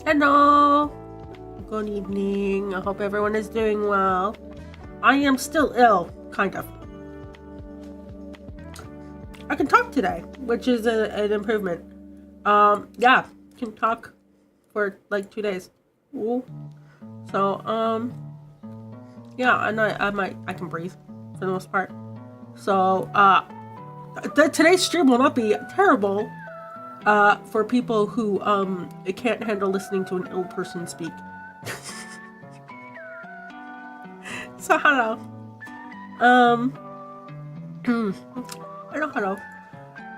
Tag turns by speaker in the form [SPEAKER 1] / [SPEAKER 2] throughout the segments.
[SPEAKER 1] Hello. Good evening. I hope everyone is doing well. I am still ill, kind of. I can talk today, which is an improvement. Yeah, can talk for like 2 days. Ooh. So, yeah, and I can breathe for the most part. So, today's stream will not be terrible, for people who, can't handle listening to an ill person speak. So, hello. Hello.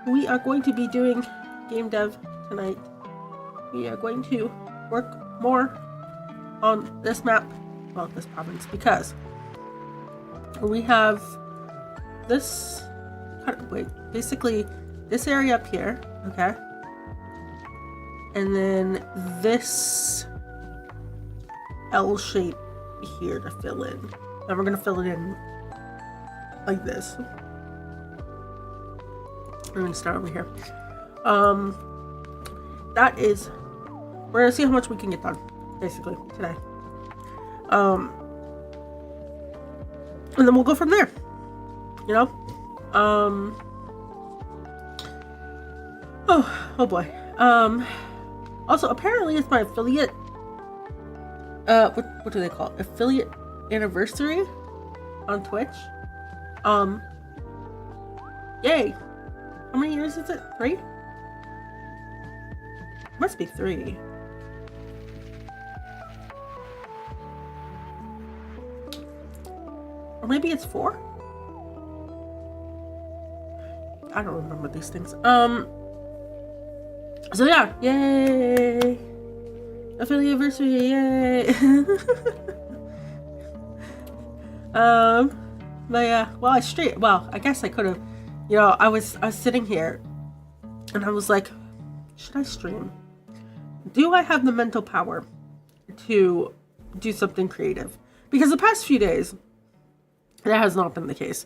[SPEAKER 1] We are going to be doing game dev tonight. We are going to work more on this map, well, this province, because we have this, basically this area up here, okay? And then this L shape here to fill in. And we're gonna fill it in like this. We're gonna start over here. That is, we're gonna see how much we can get done, basically, today. And then we'll go from there, you know? Oh boy. Also, apparently it's my affiliate, what do they call it? Affiliate anniversary on Twitch. Yay. How many years is it? 3? Must be 3. Or maybe it's 4? I don't remember these things. So yeah, yay! Affiliate anniversary, yay! But yeah, well, I guess I could have, you know, I was sitting here and I was like, should I stream? Do I have the mental power to do something creative? Because the past few days, that has not been the case.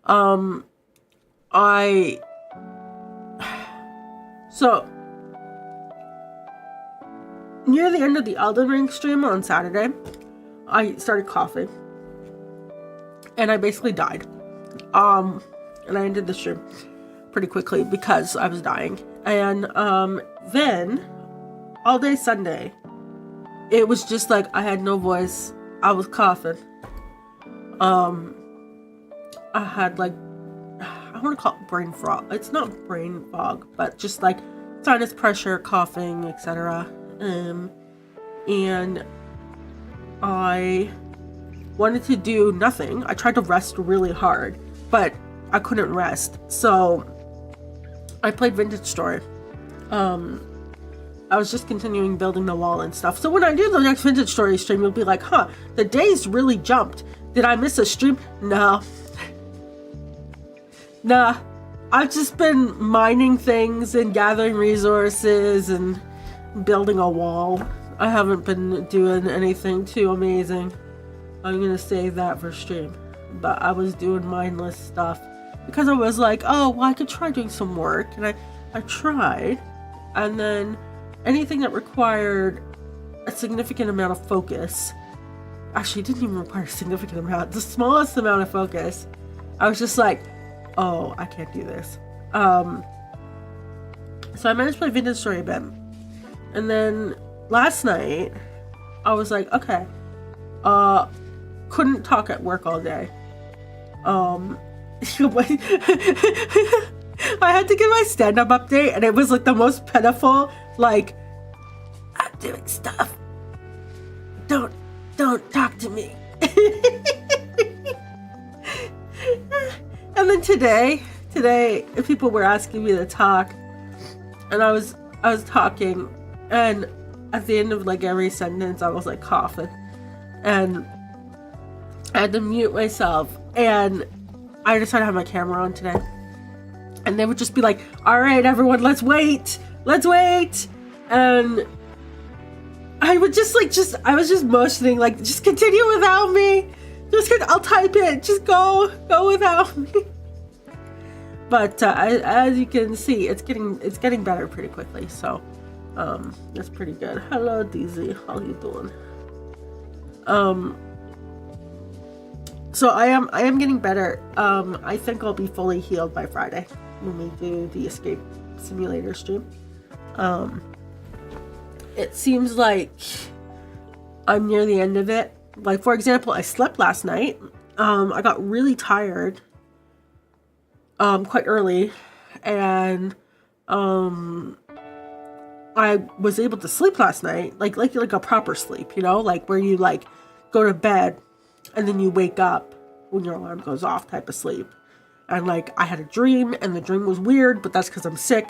[SPEAKER 1] So near the end of the Elden Ring stream on Saturday, I started coughing. And I basically died. And I ended the stream pretty quickly because I was dying. And then all day Sunday, it was just like I had no voice. I was coughing. I had like, I want to call it brain fog. It's not brain fog, but just like sinus pressure, coughing, etc. And I wanted to do nothing. I tried to rest really hard, but I couldn't rest. So I played Vintage Story. I was just continuing building the wall and stuff. So when I do the next Vintage Story stream, you'll be like, huh, the days really jumped. Did I miss a stream? No. Nah. I've just been mining things and gathering resources and building a wall. I haven't been doing anything too amazing. I'm gonna save that for stream. But I was doing mindless stuff because I was like, oh, well, I could try doing some work. And I tried. And then anything that required a significant amount of focus, actually, it didn't even require a significant amount, the smallest amount of focus, I was just like, oh, I can't do this. So I managed to play Vintage Story a bit. And then last night, I was like, okay, couldn't talk at work all day. I had to give my stand-up update, and it was like the most pitiful, like, I'm doing stuff. Don't talk to me. And then today, people were asking me to talk, and I was talking, and at the end of like every sentence, I was like coughing, and I had to mute myself, and I decided to have my camera on today. And they would just be like, all right, everyone, let's wait. And I would I was just motioning, like, just continue without me. I'll type it. Just go without me. But as you can see, it's getting better pretty quickly. So That's pretty good. Hello, DZ. How you doing? So I am getting better. I think I'll be fully healed by Friday when we do the escape simulator stream. It seems like I'm near the end of it. Like, for example, I slept last night. I got really tired quite early, and I was able to sleep last night, like a proper sleep, you know, like where you like go to bed and then you wake up when your alarm goes off type of sleep. And like I had a dream, and the dream was weird, but that's because I'm sick,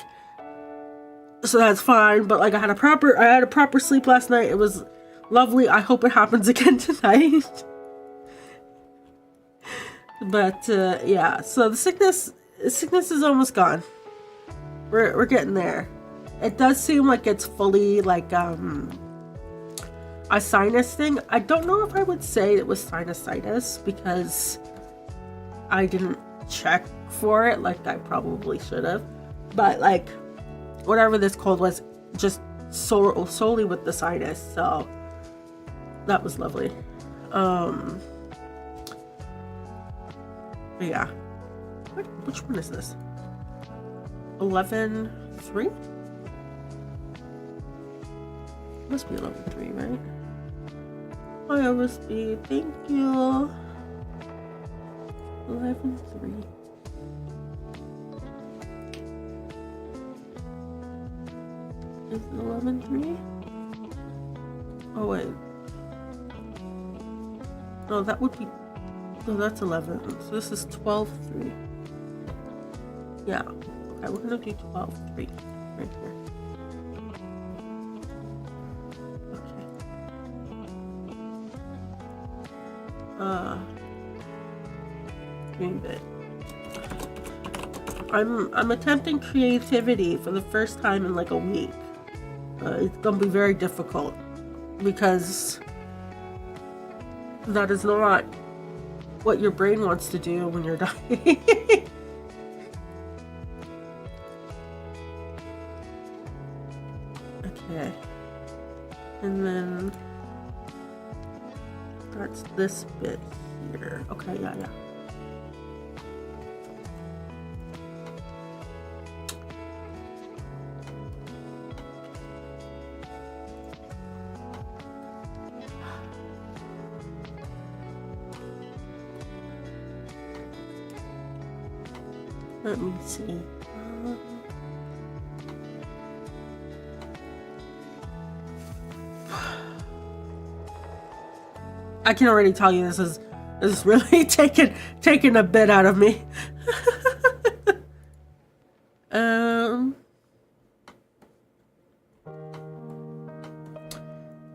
[SPEAKER 1] so that's fine. But like I had a proper sleep last night. It was lovely. I hope it happens again tonight. But yeah, so the sickness is almost gone. We're getting there. It does seem like it's fully like a sinus thing. I don't know if I would say it was sinusitis because I didn't check for it like I probably should have. But like whatever this cold was, just solely with the sinus. So that was lovely. But yeah. Which one is this? 11-3? Must be 11-3, right? I always be. Thank you. 11-3. Is it 11-3? Oh wait. No, that would be. No, that's 11. So this is 12-3. Yeah. Okay, we're gonna do 12-3 right here. Dream bit. I'm attempting creativity for the first time in like a week. It's gonna be very difficult because that is not what your brain wants to do when you're dying. Okay, and then that's this bit here. Okay, yeah. Let me see. I can already tell you this is really taking a bit out of me.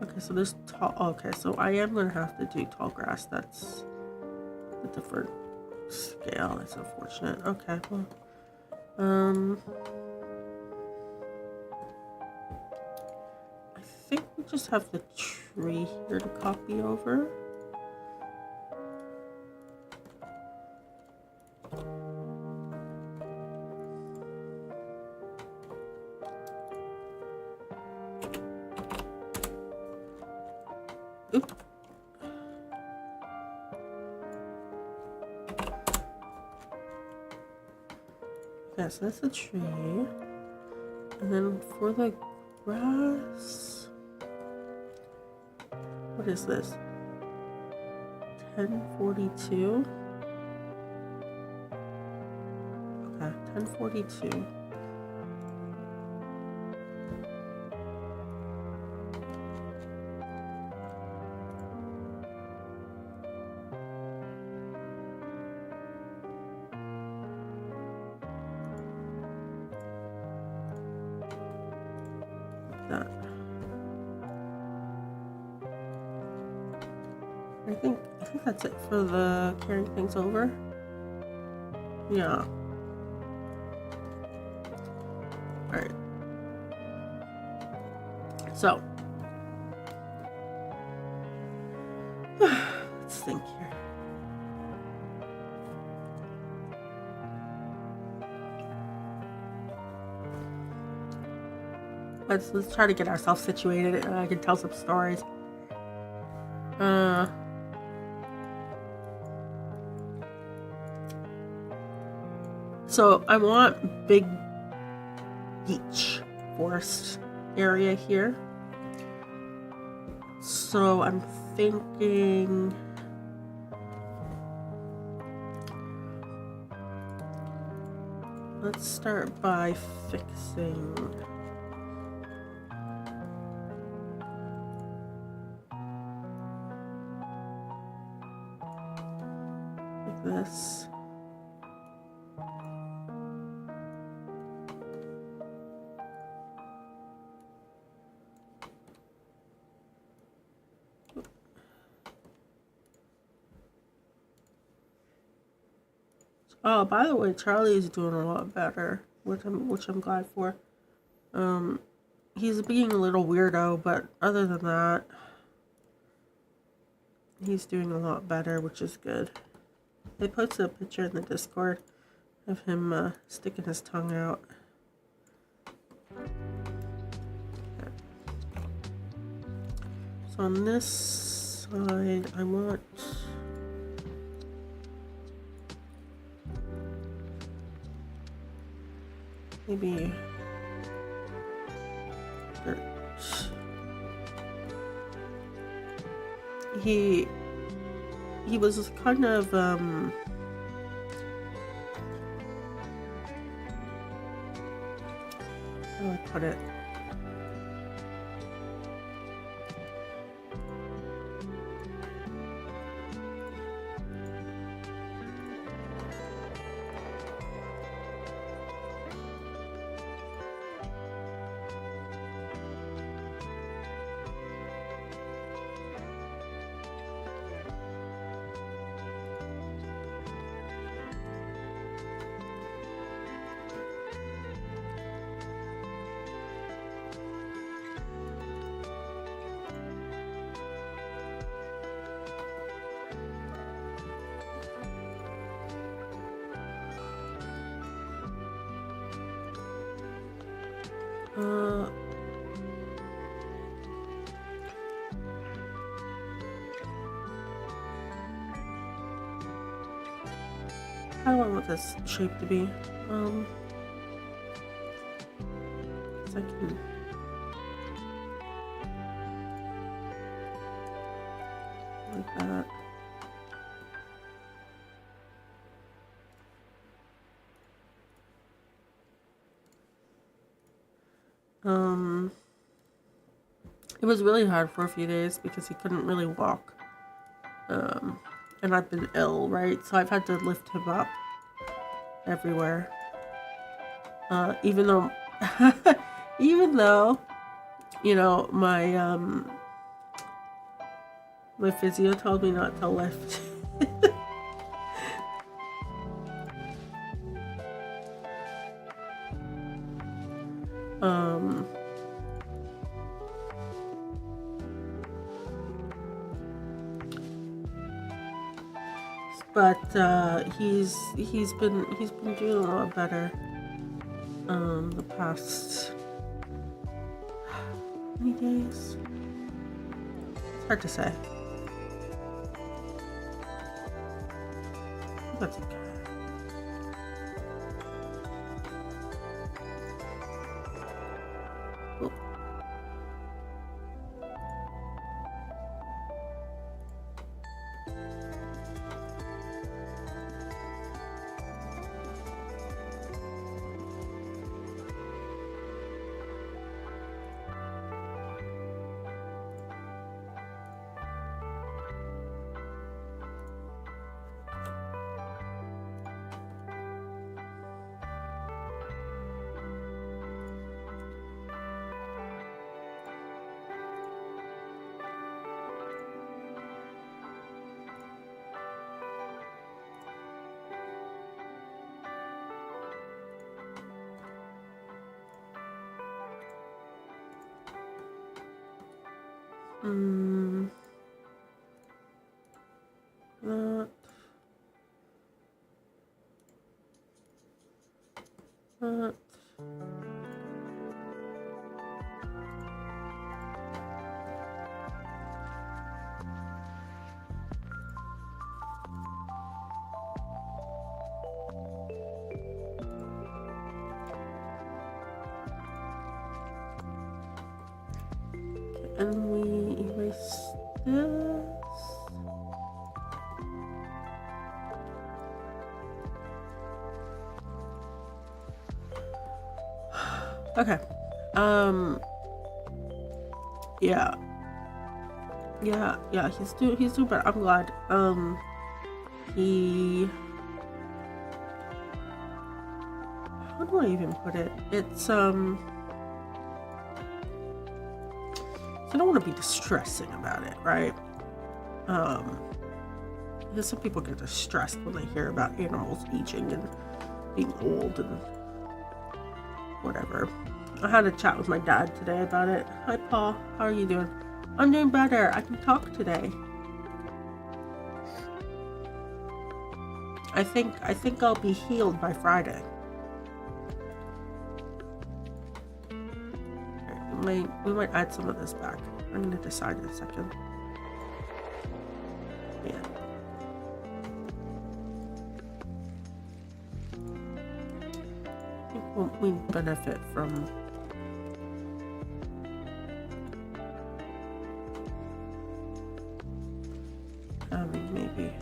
[SPEAKER 1] Okay, so there's tall. Okay, so I am gonna have to do tall grass. That's a different scale. That's unfortunate. Okay, well, I think we just have the tree here to copy over. Oop. Yeah, so that's a tree. And then for the grass, what is this? 1042. Okay, 1042. That. I think that's it for the carrying things over. Yeah. Alright. So let's think here. Let's try to get ourselves situated and I can tell some stories. So I want big beach forest area here. So I'm thinking let's start by fixing like this. Oh, by the way, Charlie is doing a lot better, which I'm glad for. He's being a little weirdo, but other than that, he's doing a lot better, which is good. They posted a picture in the Discord of him sticking his tongue out. So on this side, I want maybe dirt. He was kind of how do I put it? How do I want this shape to be? So I can like that. It was really hard for a few days because he couldn't really walk. And I've been ill, right? So I've had to lift him up everywhere. Even though, you know, my physio told me not to lift. But he's been doing a lot better the past many days. It's hard to say. That's okay. And we erase this. Okay. Yeah. Yeah, he's doing better. I'm glad. He, how do I even put it? It's I don't want to be distressing about it, right? Because some people get distressed when they hear about animals aging and being old and whatever. I had a chat with my dad today about it. Hi, Paul. How are you doing? I'm doing better. I can talk today. I think I'll be healed by Friday. We might add some of this back. I'm gonna decide in a second. Yeah. I think we benefit from maybe.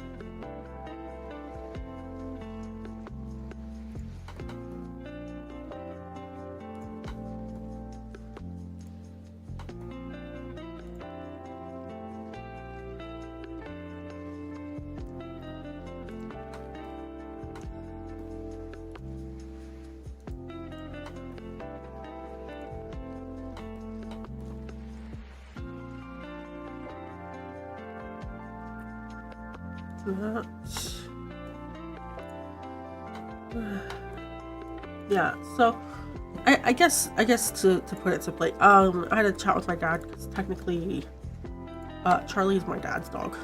[SPEAKER 1] Yeah, so I guess to put it simply, I had a chat with my dad because technically Charlie is my dad's dog.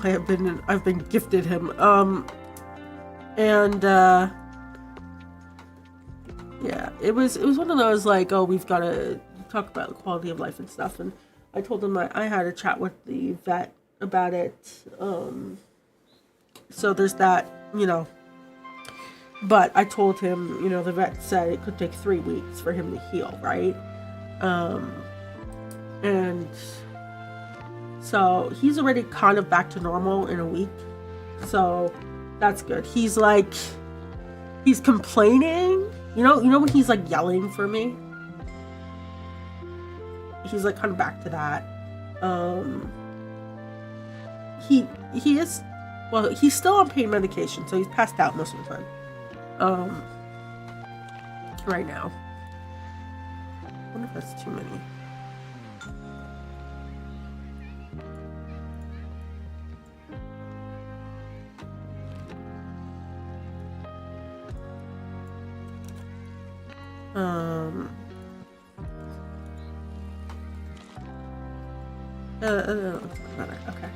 [SPEAKER 1] I've been gifted him, and yeah, it was one of those like, oh, we've got to talk about the quality of life and stuff, and I told him I had a chat with the vet about it, so there's that, but I told him, the vet said it could take 3 weeks for him to heal, right? And so he's already kind of back to normal in a week, so that's good. He's complaining, when he's like yelling for me, he's like kind of back to that. He is, well, he's still on pain medication, so he's passed out most of the time. Right now. I wonder if that's too many. Okay.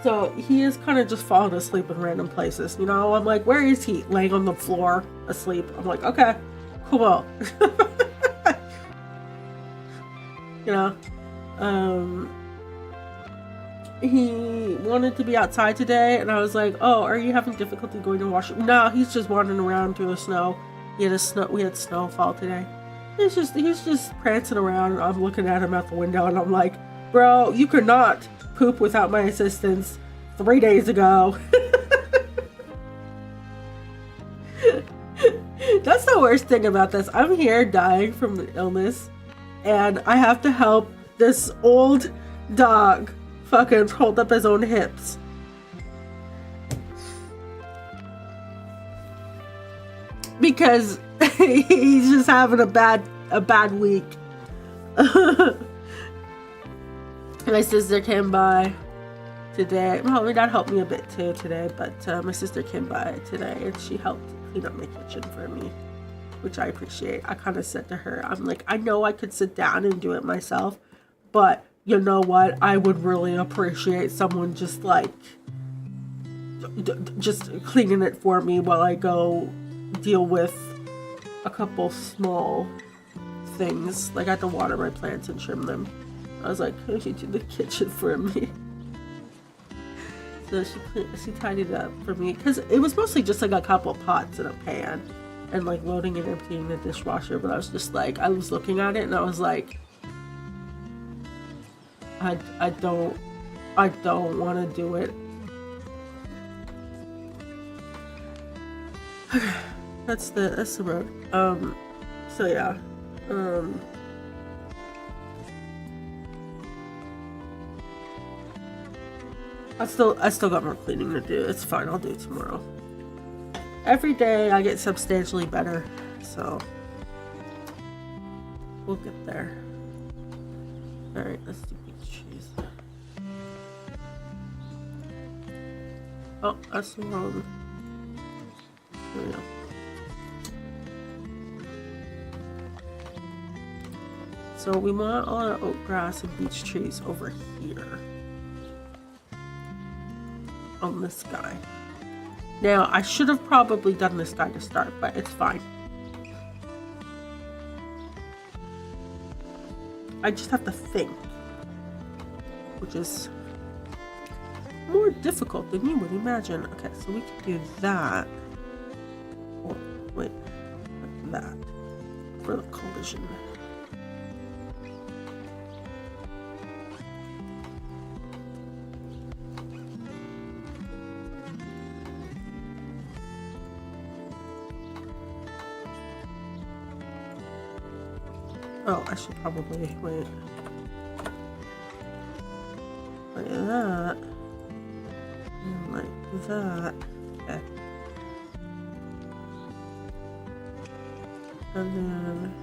[SPEAKER 1] So he is kind of just falling asleep in random places. I'm like, where is he? Laying on the floor asleep. I'm like, okay, cool. He wanted to be outside today, and I was like, oh, are you having difficulty going to washroom? No, he's just wandering around through the snow. We had snowfall today. He's just prancing around, and I'm looking at him out the window, and I'm like, bro, you could not poop without my assistance 3 days ago. That's the worst thing about this. I'm here dying from an illness, and I have to help this old dog fucking hold up his own hips. Because he's just having a bad week. My sister came by today. Well, my dad helped me a bit too today, but my sister came by today and she helped clean up my kitchen for me, which I appreciate. I kind of said to her, I'm like, I know I could sit down and do it myself, but you know what? I would really appreciate someone just just cleaning it for me while I go deal with a couple small things. Like I have to water my plants and trim them. I was like, could you do the kitchen for me? So she tidied it up for me because it was mostly just like a couple pots and a pan. and like loading and emptying the dishwasher, but I was just like, I was looking at it and I was like, I don't want to do it. Okay, that's the road. So yeah, I still got more cleaning to do. It's fine. I'll do it tomorrow. Every day I get substantially better, so we'll get there. All right, let's do beach cheese. Oh, that's the wrong. There we go. So we want all our oat grass and beech trees over here on this guy. Now, I should have probably done this guy to start, but it's fine. I just have to think, which is more difficult than you would imagine. Okay, so we can do that. Oh, wait, like that for the collision. Oh, I should probably wait. Like that. And like that. Okay. And then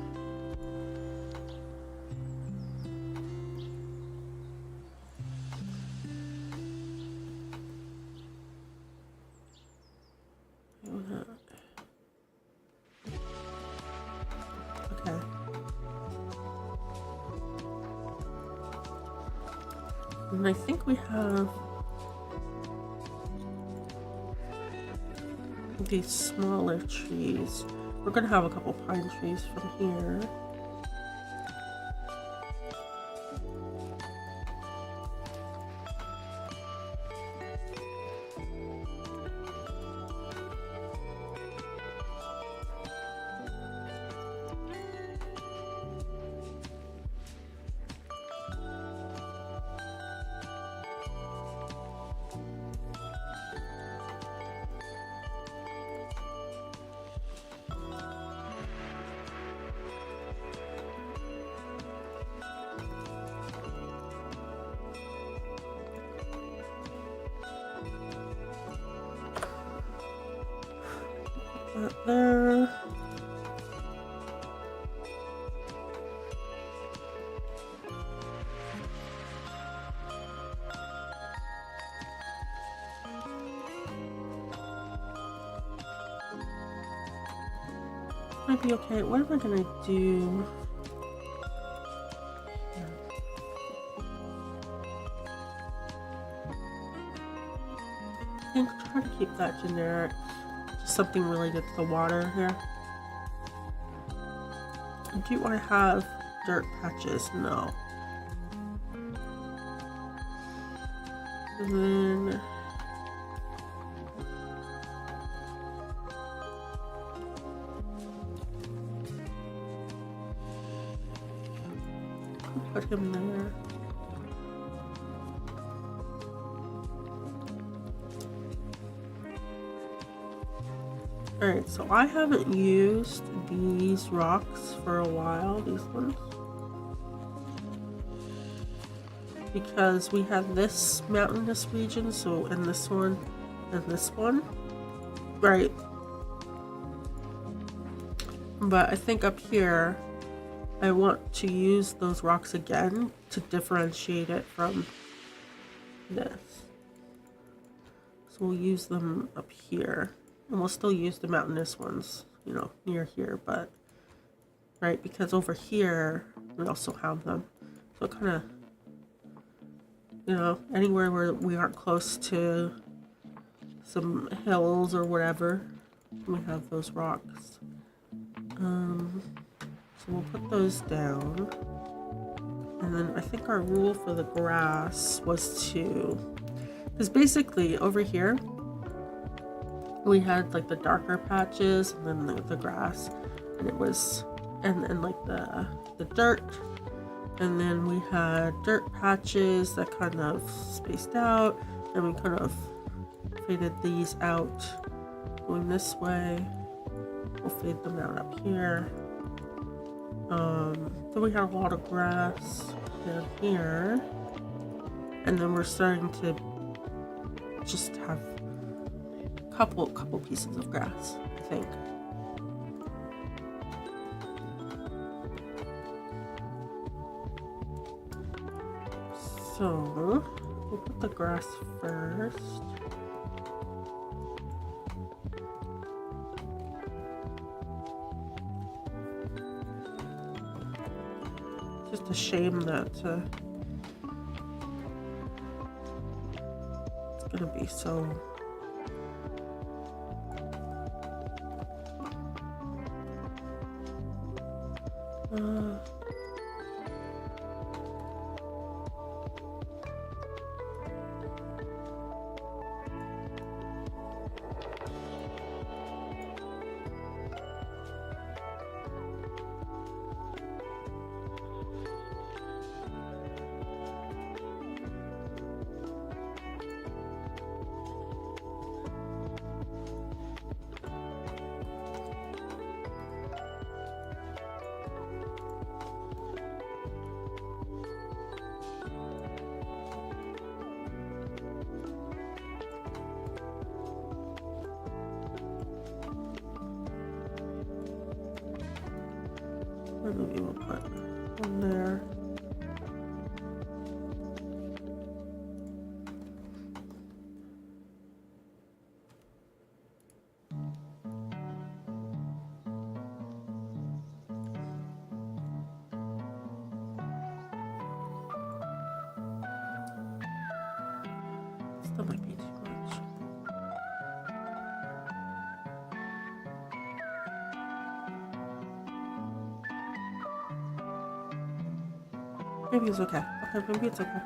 [SPEAKER 1] okay. And I think we have these smaller trees. We're gonna have a couple pine trees from here. There. Might be okay. What am I gonna do? I think try to keep that generic. Something related to the water here. Do you want to have dirt patches? No. And then put him there. Alright, so I haven't used these rocks for a while, these ones. Because we have this mountainous region, so, and this one, and this one. Right. But I think up here, I want to use those rocks again to differentiate it from this. So we'll use them up here. And we'll still use the mountainous ones, you know, near here, but, right, because over here, we also have them. So kind of, you know, anywhere where we aren't close to some hills or whatever, we have those rocks. So we'll put those down. And then I think our rule for the grass was to, because basically over here, we had like the darker patches and then the grass, and it was and like the dirt, and then we had dirt patches that kind of spaced out, and we kind of faded these out going this way. We'll fade them out up here. Then we had a lot of grass down here, and then we're starting to just have a couple pieces of grass, I think. So we'll put the grass first. Just a shame that it's gonna be so maybe we'll put one there. Still might be too much. Maybe it's okay. Okay, maybe it's okay.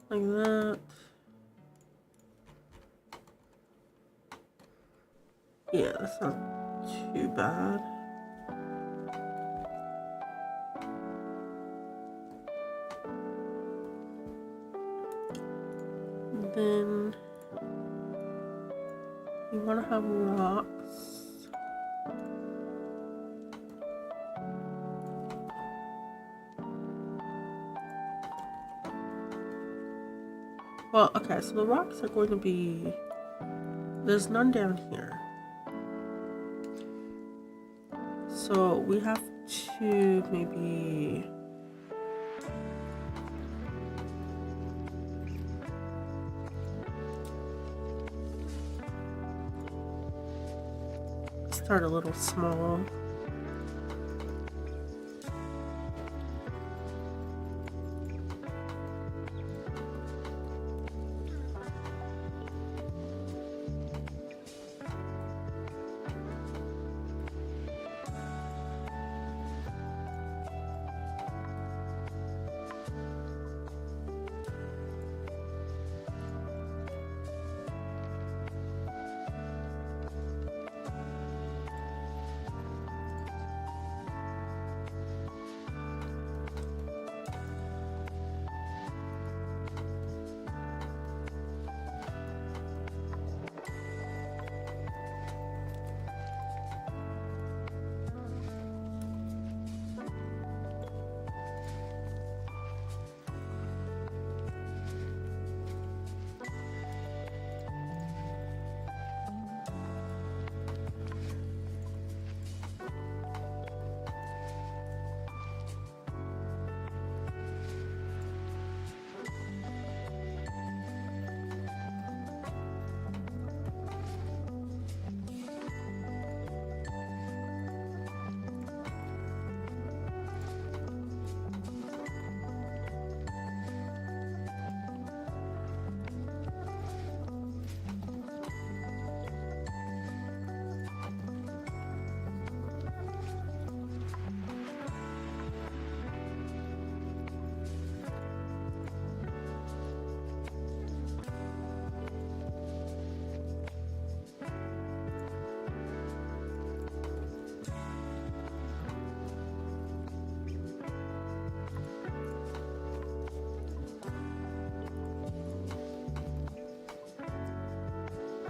[SPEAKER 1] Like that. Yeah, that's not too bad. And then you want to have rocks. Well, okay, so the rocks are going to be, there's none down here. So we have to maybe start a little small.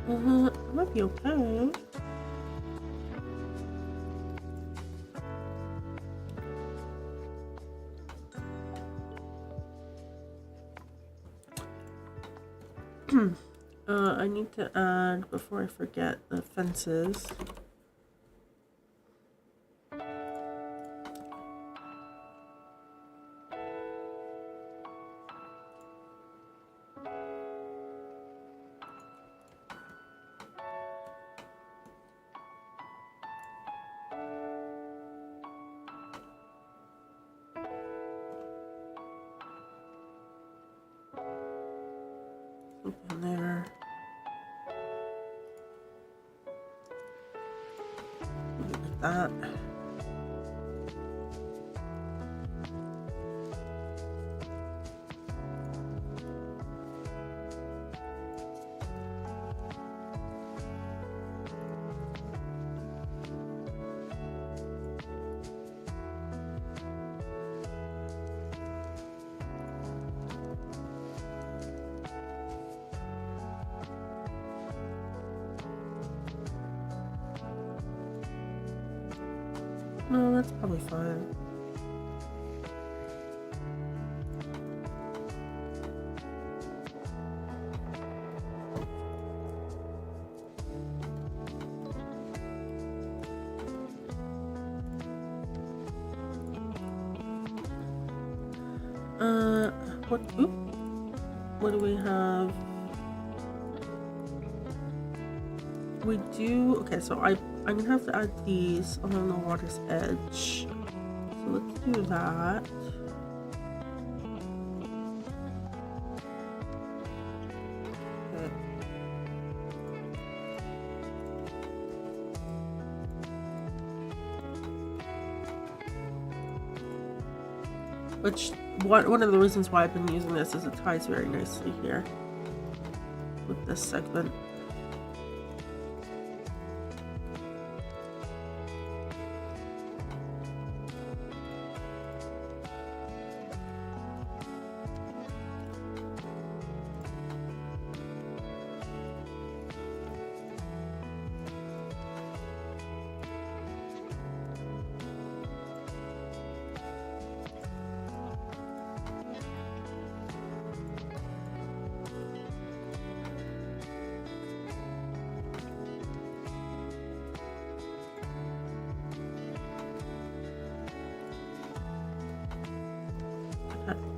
[SPEAKER 1] It might be okay. I need to add, before I forget, the fences. Something there. Like that. No, that's probably fine. What do we have? We do, okay, so I'm gonna have to add these along the water's edge. So let's do that. Okay. Which, one of the reasons why I've been using this is it ties very nicely here with this segment.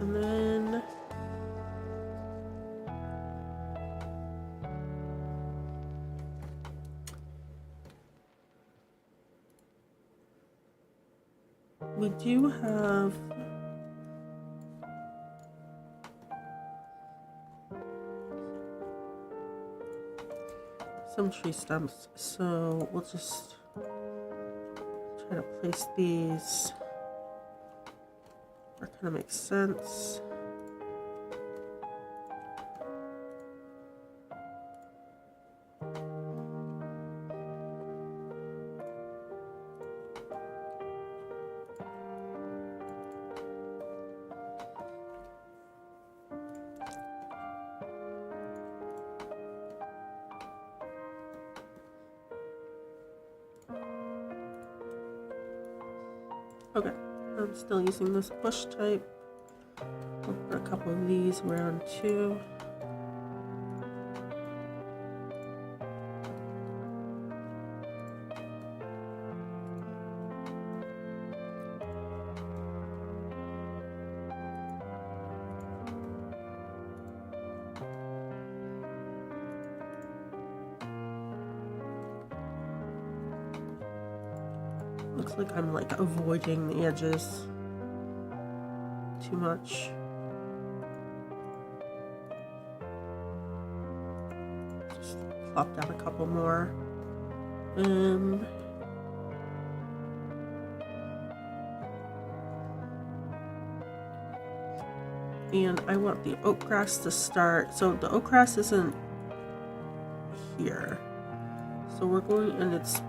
[SPEAKER 1] And then we do have some tree stumps, so we'll just try to place these. That kind of makes sense. Okay, I'm still using this bush type. I'll put a couple of these around too. Looks like I'm like avoiding the edges too much. Just plop down a couple more. And I want the oak grass to start. So the oak grass isn't here. So we're going, and it's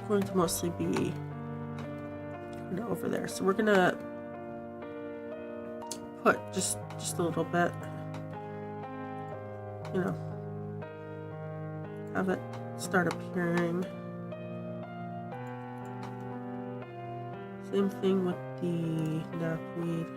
[SPEAKER 1] going to mostly be over there. So we're gonna put just a little bit, you know, have it start appearing. Same thing with the knapweed.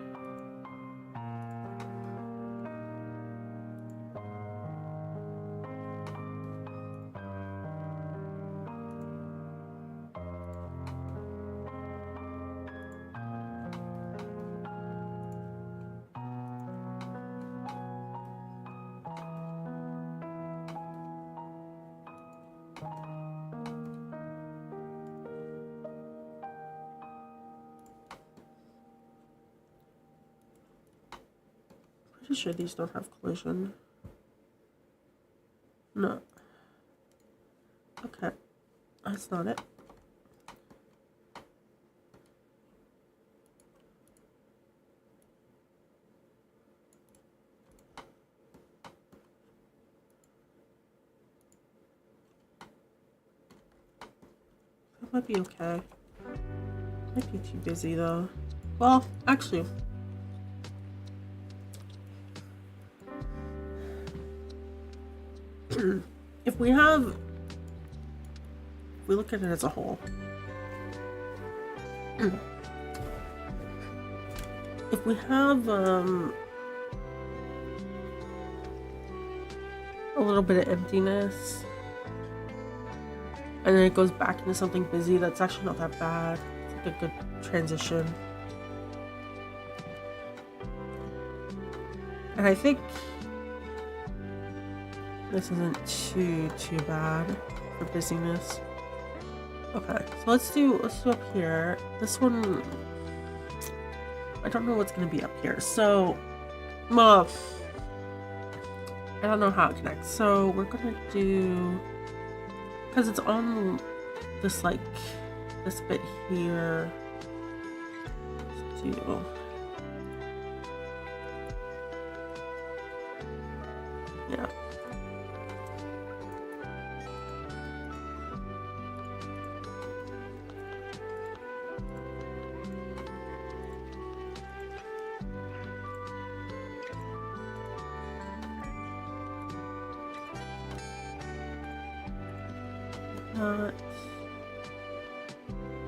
[SPEAKER 1] Pretty sure these don't have collision. No. Okay. That's not it. That might be okay. Might be too busy though. Well, actually. If we look at it as a whole, if we have a little bit of emptiness and then it goes back into something busy, that's actually not that bad. It's like a good transition. And I think this isn't too bad for busyness. Okay, so let's do up here. This one, I don't know what's gonna be up here. So, well, I don't know how it connects. So we're gonna do, because it's on this like this bit here. Let's do. Yeah.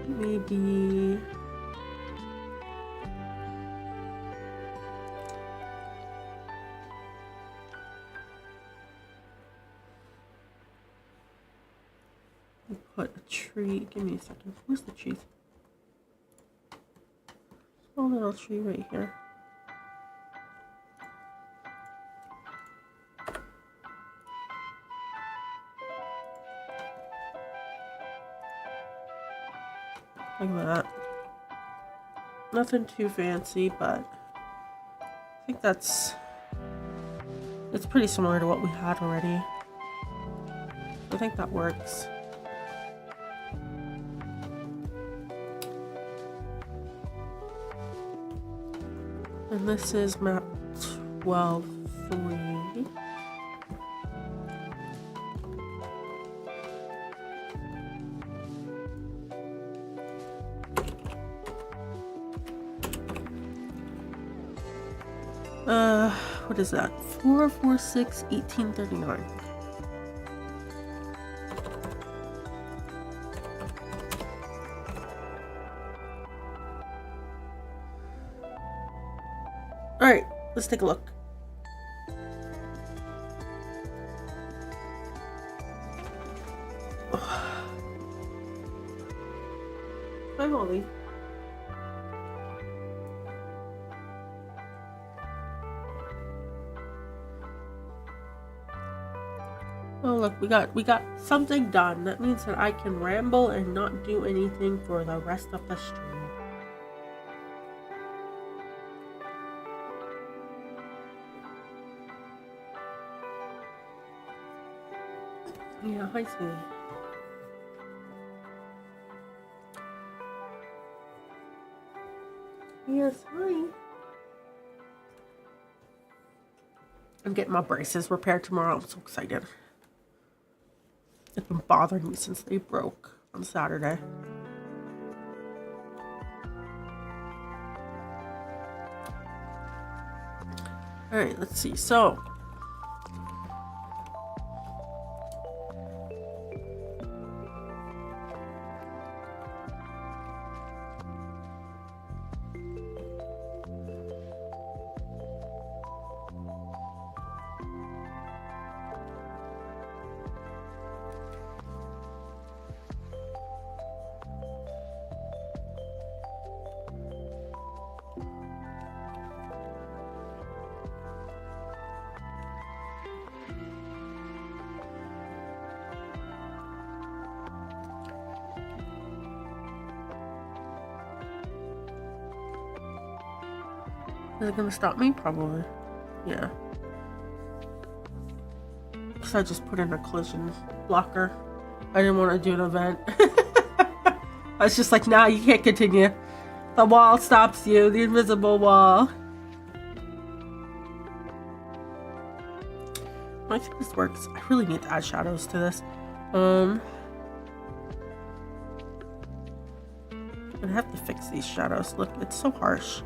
[SPEAKER 1] Maybe we'll put a tree. Give me a second. Where's the tree? Small little tree right here. Like that. Nothing too fancy, but I think it's pretty similar to what we had already. I think that works. And this is map 12.3. What is that? 446-1839. Alright, let's take a look. Hi, Molly. Oh look, we got something done. That means that I can ramble and not do anything for the rest of the stream. Yeah, hi Sue. Yes, hi. I'm getting my braces repaired tomorrow. I'm so excited. It's been bothering me since they broke on Saturday. Alright, let's see. So, Is it gonna stop me? Probably. Yeah. Because I just put in a collision blocker. I didn't want to do an event. I was just like, nah, you can't continue. The wall stops you. The invisible wall. I think this works. I really need to add shadows to this. I have to fix these shadows. Look, it's so harsh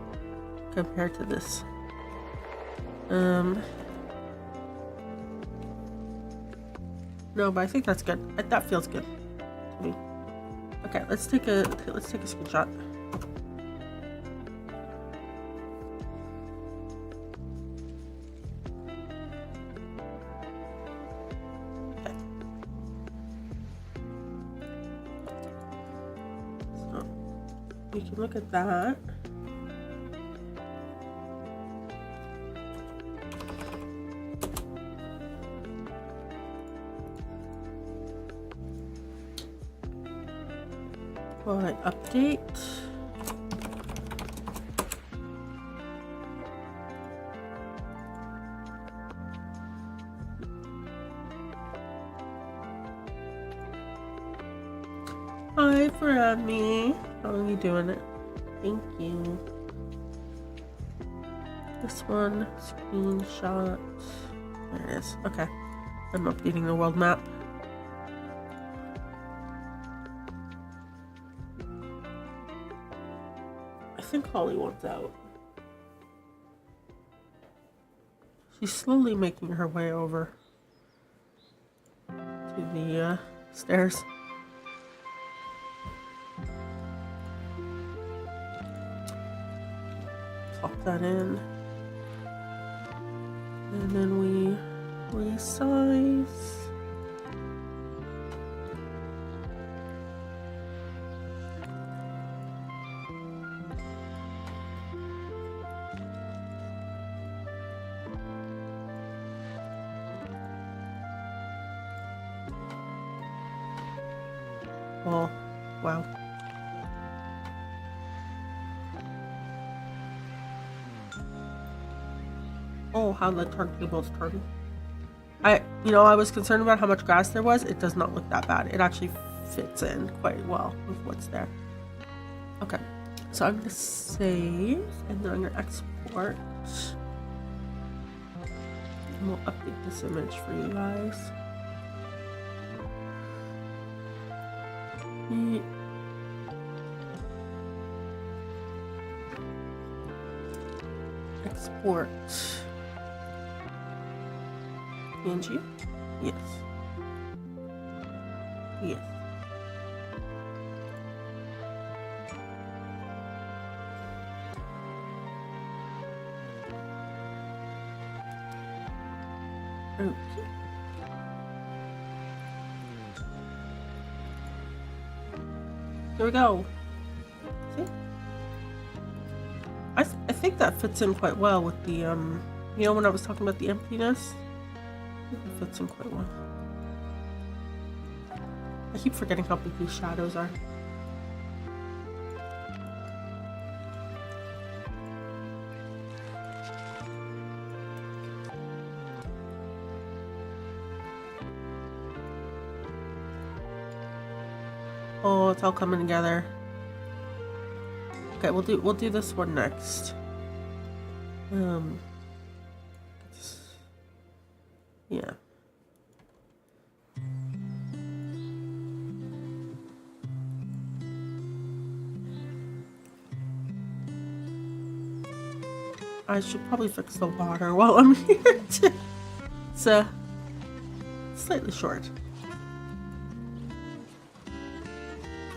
[SPEAKER 1] compared to this. No, but I think that's good. That feels good to me. Okay, let's take a screenshot. Okay. So we can look at that. Alright, update. Hi, Fermi. How are you doing it? Thank you. This one, screenshot. There it is. Okay. I'm updating the world map. I think Holly wants out. She's slowly making her way over to the stairs. Plop that in. And then we resize. Oh, wow. Oh, how the turntable's turning. I was concerned about how much grass there was. It does not look that bad. It actually fits in quite well with what's there. Okay, so I'm gonna save, and then I'm gonna export. And we'll update this image for you guys. Export. PNG? Yes. Yes. Okay. Here we go. See? I think that fits in quite well with the, when I was talking about the emptiness. I think it fits in quite well. I keep forgetting how big these shadows are. Oh, it's all coming together. Okay, we'll do this one next. Yeah. I should probably fix the water while I'm here too. It's slightly short.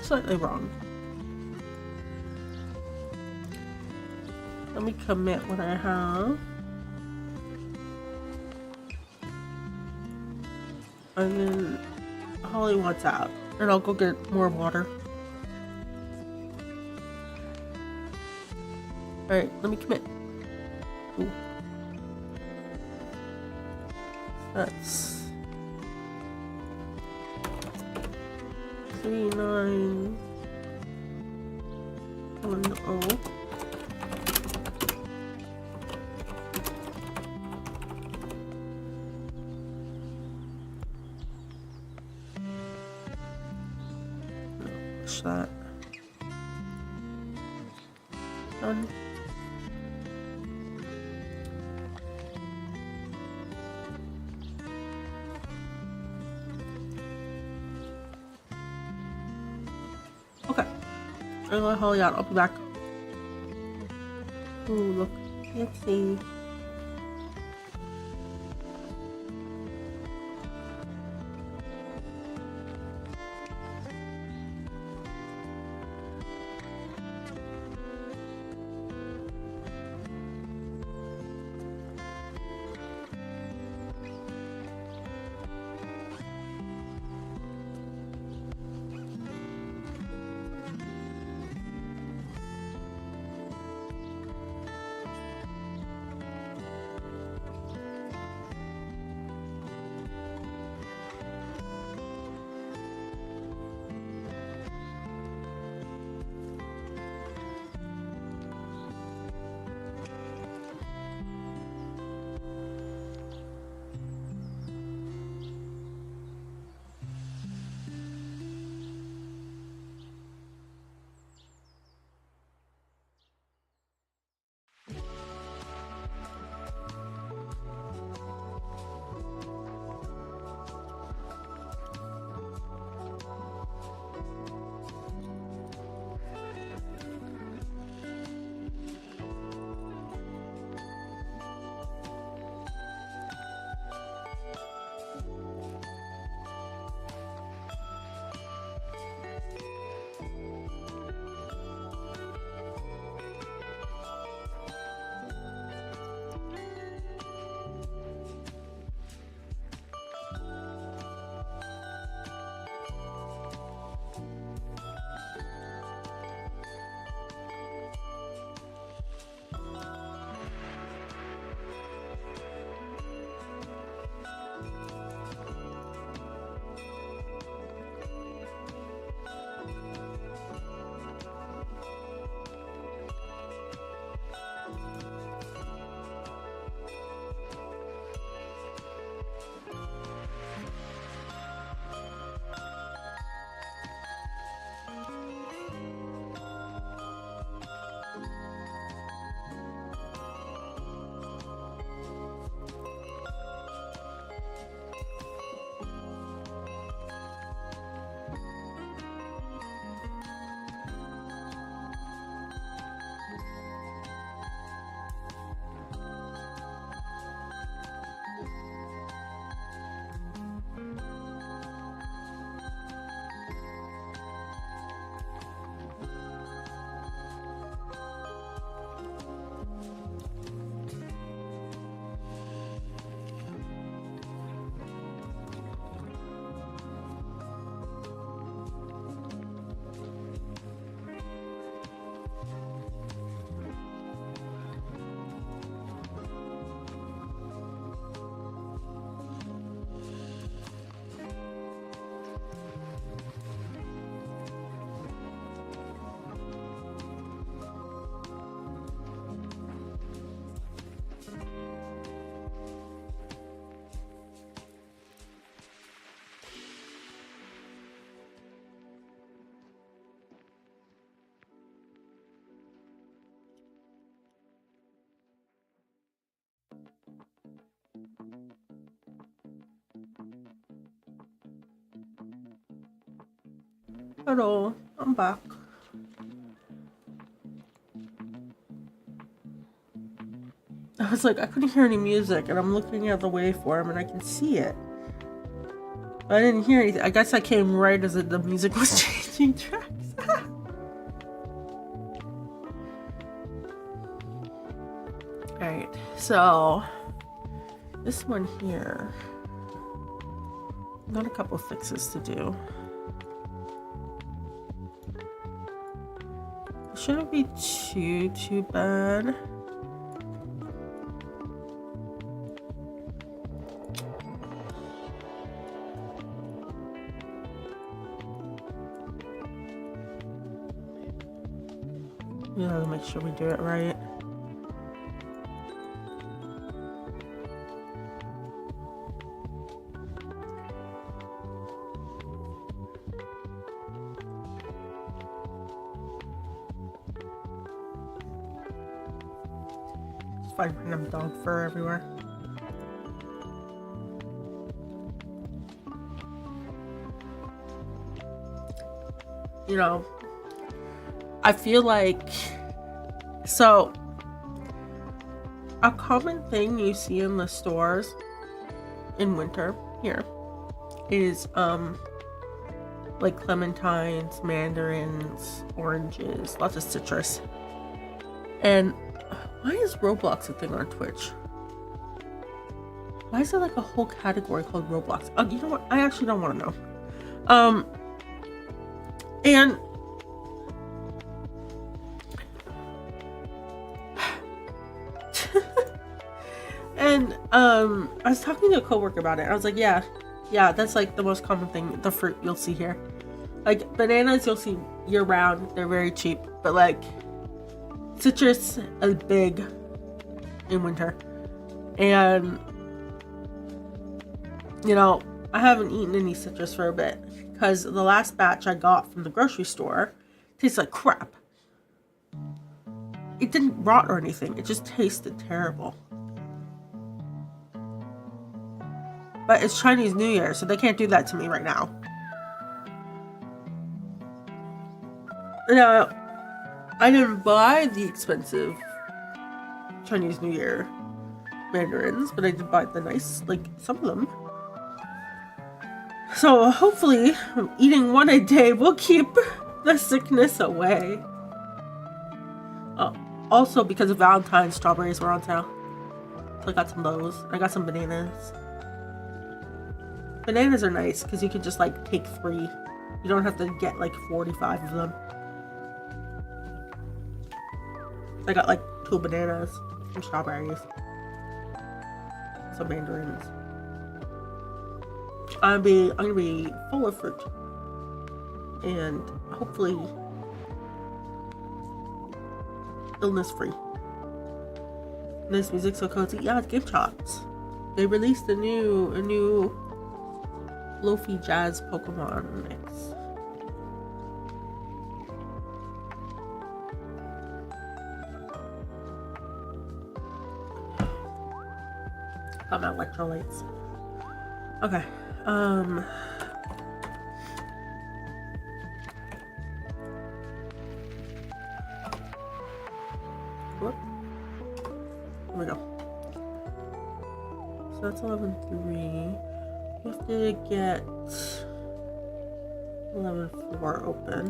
[SPEAKER 1] Slightly wrong. Let me commit what I have. And then Holly wants out. And I'll go get more water. Alright, let me commit. Ooh. That's 3910. finish that. Done. Okay. I'm gonna hold out. I'll be back. Ooh, look. Let's see. Hello, I'm back. I was like, I couldn't hear any music, and I'm looking at the waveform, and I can see it. But I didn't hear anything. I guess I came right as the music was changing tracks. Alright, so this one here, got a couple fixes to do. It shouldn't be too bad. We gotta make sure we do it right. find random dog fur everywhere. You know, I feel like, so a common thing you see in the stores in winter here is like clementines, mandarins, oranges, lots of citrus. And why is Roblox a thing on Twitch? Why is there like a whole category called Roblox? You know what? I actually don't want to know. And I was talking to a coworker about it. I was like, yeah, that's like the most common thing, the fruit you'll see here. Like bananas you'll see year round, they're very cheap, but like citrus is big in winter. And you know, I haven't eaten any citrus for a bit because the last batch I got from the grocery store tastes like crap. It didn't rot or anything, it just tasted terrible. But it's Chinese New Year, so they can't do that to me right now. Now, I didn't buy the expensive Chinese New Year mandarins, but I did buy the nice, like, some of them. So hopefully, eating one a day will keep the sickness away. Also, because of Valentine's, strawberries were on sale. So I got some of those. I got some bananas. Bananas are nice because you can just like take 3. You don't have to get like 45 of them. I got like 2 bananas, some strawberries, some mandarins. I'm gonna be full of fruit and hopefully illness free. This music so cozy. Yeah, it's Game Chops. They released a new Lo-fi jazz Pokemon mix. Got my electrolytes. Okay. Whoop. Here we go. So that's 11.3. We have to get 11.4 open.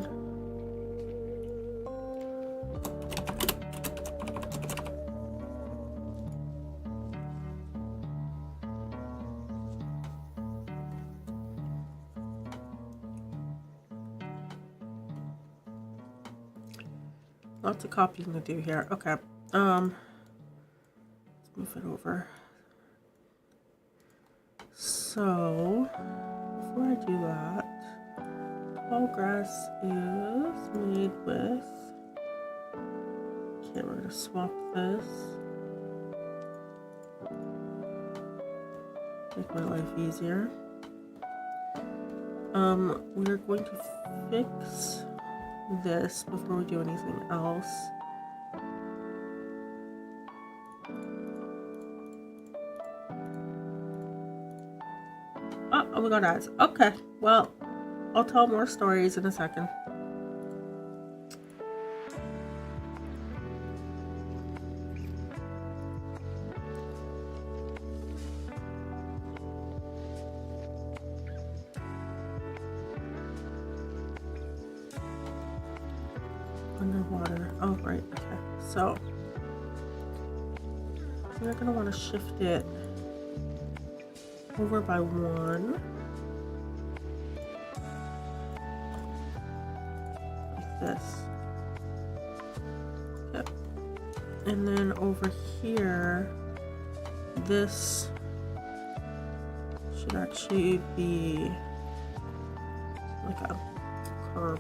[SPEAKER 1] Lots of copying to do here. Okay. Let's move it over. So, before I do that, tall grass is made with, okay, we're gonna swap this. Make my life easier. We're going to fix this before we do anything else. Oh my god, ads. Okay, well, I'll tell more stories in a second. Underwater. Oh, right. Okay. So, we're going to want to shift it over by 1. Like this. Yep. And then over here, this should actually be like a curve.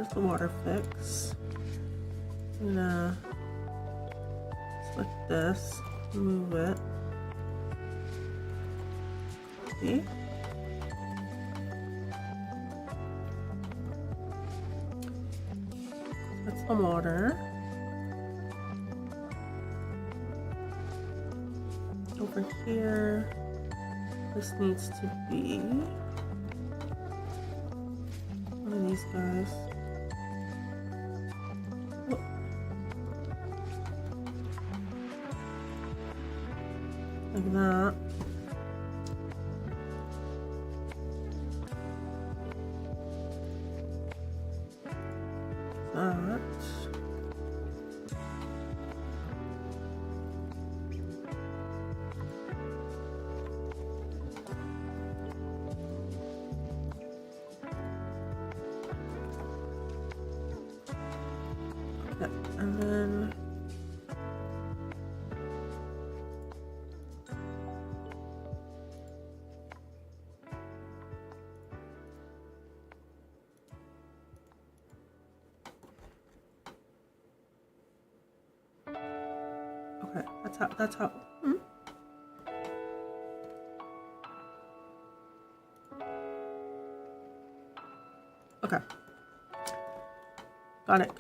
[SPEAKER 1] There's the water fix. I'm gonna select this, move it. Copy. That's the water. Over here, this needs to be one of these guys. Oh. Like that. That. And then okay, that's how okay. Got it.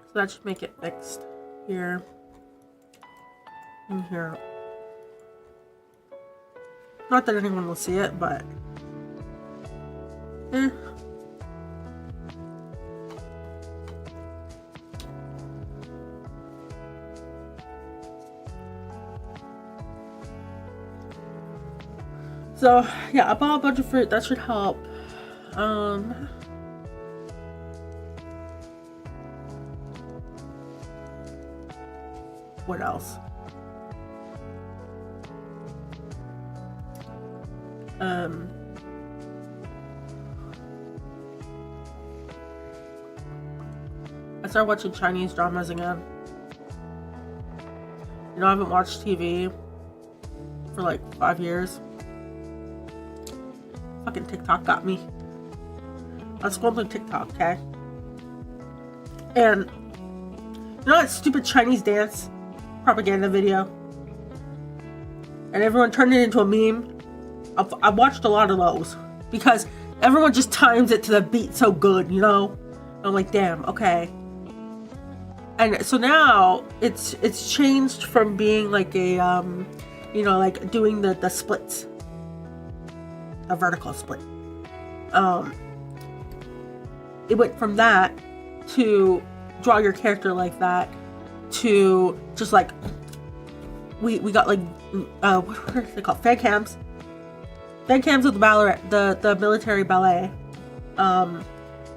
[SPEAKER 1] So that should make it fixed here and here. Not that anyone will see it, but So yeah, I bought a bunch of fruit. That should help. What else? I started watching Chinese dramas again. You know, I haven't watched TV for like 5 years. Fucking TikTok got me. I was scrolling through TikTok, okay? And you know that stupid Chinese dance propaganda video? And everyone turned it into a meme? I've watched a lot of those. Because everyone just times it to the beat so good, you know? And I'm like, damn, okay. And so now it's changed from being like a you know, like doing the splits. A vertical split. It went from that to draw your character like that to just like we got like what are they called? Fan cams of the ballet, the military ballet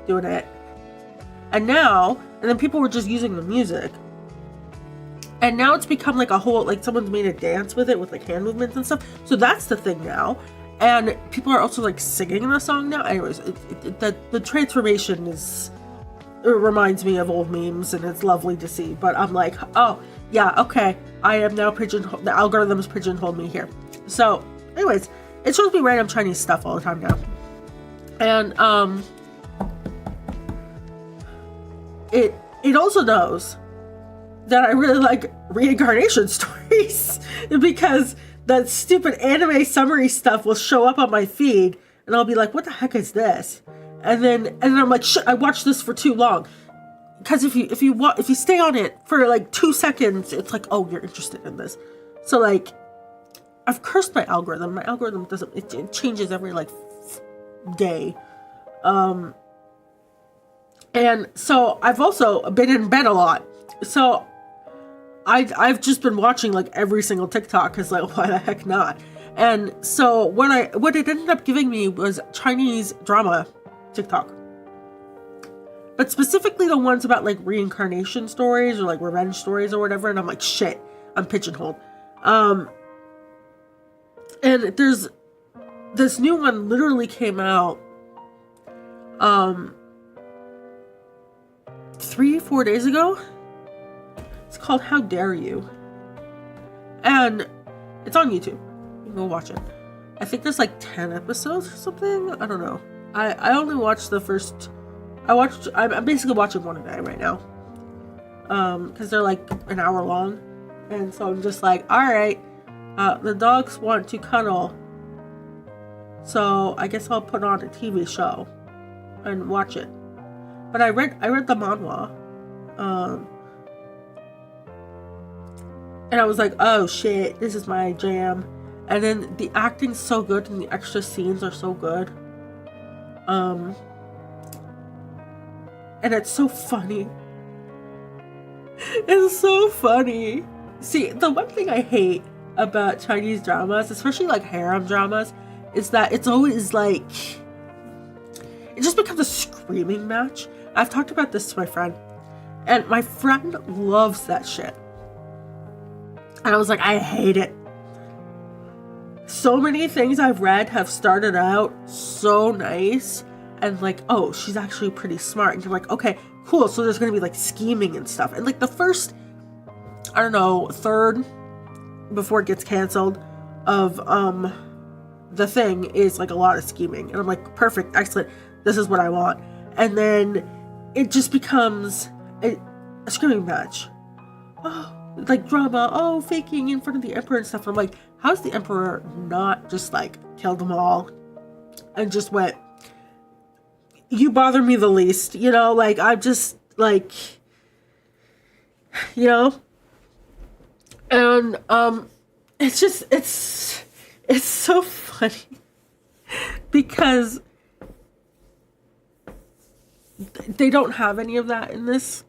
[SPEAKER 1] doing it. And then people were just using the music. And now it's become like a whole, like someone's made a dance with it with like hand movements and stuff. So that's the thing now. And people are also like singing the song now. Anyways, the transformation it reminds me of old memes, and it's lovely to see. But I'm like, oh yeah, okay, I am now pigeonholed. The algorithms pigeonholed me here. So, anyways, it shows me random Chinese stuff all the time now, and it also knows that I really like reincarnation stories because that stupid anime summary stuff will show up on my feed, and I'll be like, what the heck is this? And then I'm like, shit, I watched this for too long. Because if you stay on it for like 2 seconds, it's like, oh, you're interested in this. So like, I've cursed my algorithm. My algorithm doesn't, it changes every like day. And so I've also been in bed a lot. So I've just been watching like every single TikTok because like, why the heck not? And so what it ended up giving me was Chinese drama TikTok, but specifically the ones about like reincarnation stories or like revenge stories or whatever. And I'm like, shit, I'm pigeonholed. And there's this new one literally came out 3-4 days ago. It's called How Dare You? And It's on YouTube. You can go watch it. I think there's like 10 episodes or something. I don't know. I only watched the first. I'm basically watching one a day right now. Because they're like an hour long. And so I'm just like, alright, the dogs want to cuddle. So I guess I'll put on a TV show and watch it. But I read the manhwa. And I was like, oh shit, this is my jam. And then the acting's so good and the extra scenes are so good. And it's so funny. It's so funny. See, the one thing I hate about Chinese dramas, especially like harem dramas, is that it's always like, it just becomes a screaming match. I've talked about this to my friend, and my friend loves that shit. And I was like, I hate it. So many things I've read have started out so nice, and like, oh, she's actually pretty smart. And you're like, okay, cool. So there's gonna be like scheming and stuff. And like the first, I don't know, third before it gets canceled of the thing is like a lot of scheming. And I'm like, perfect, excellent. This is what I want. And then it just becomes a screaming match. Oh, like drama, oh, faking in front of the emperor and stuff. I'm like, how's the emperor not just like killed them all and just went, you bother me the least, you know, like I'm just like, you know, and it's just it's so funny because they don't have any of that in this.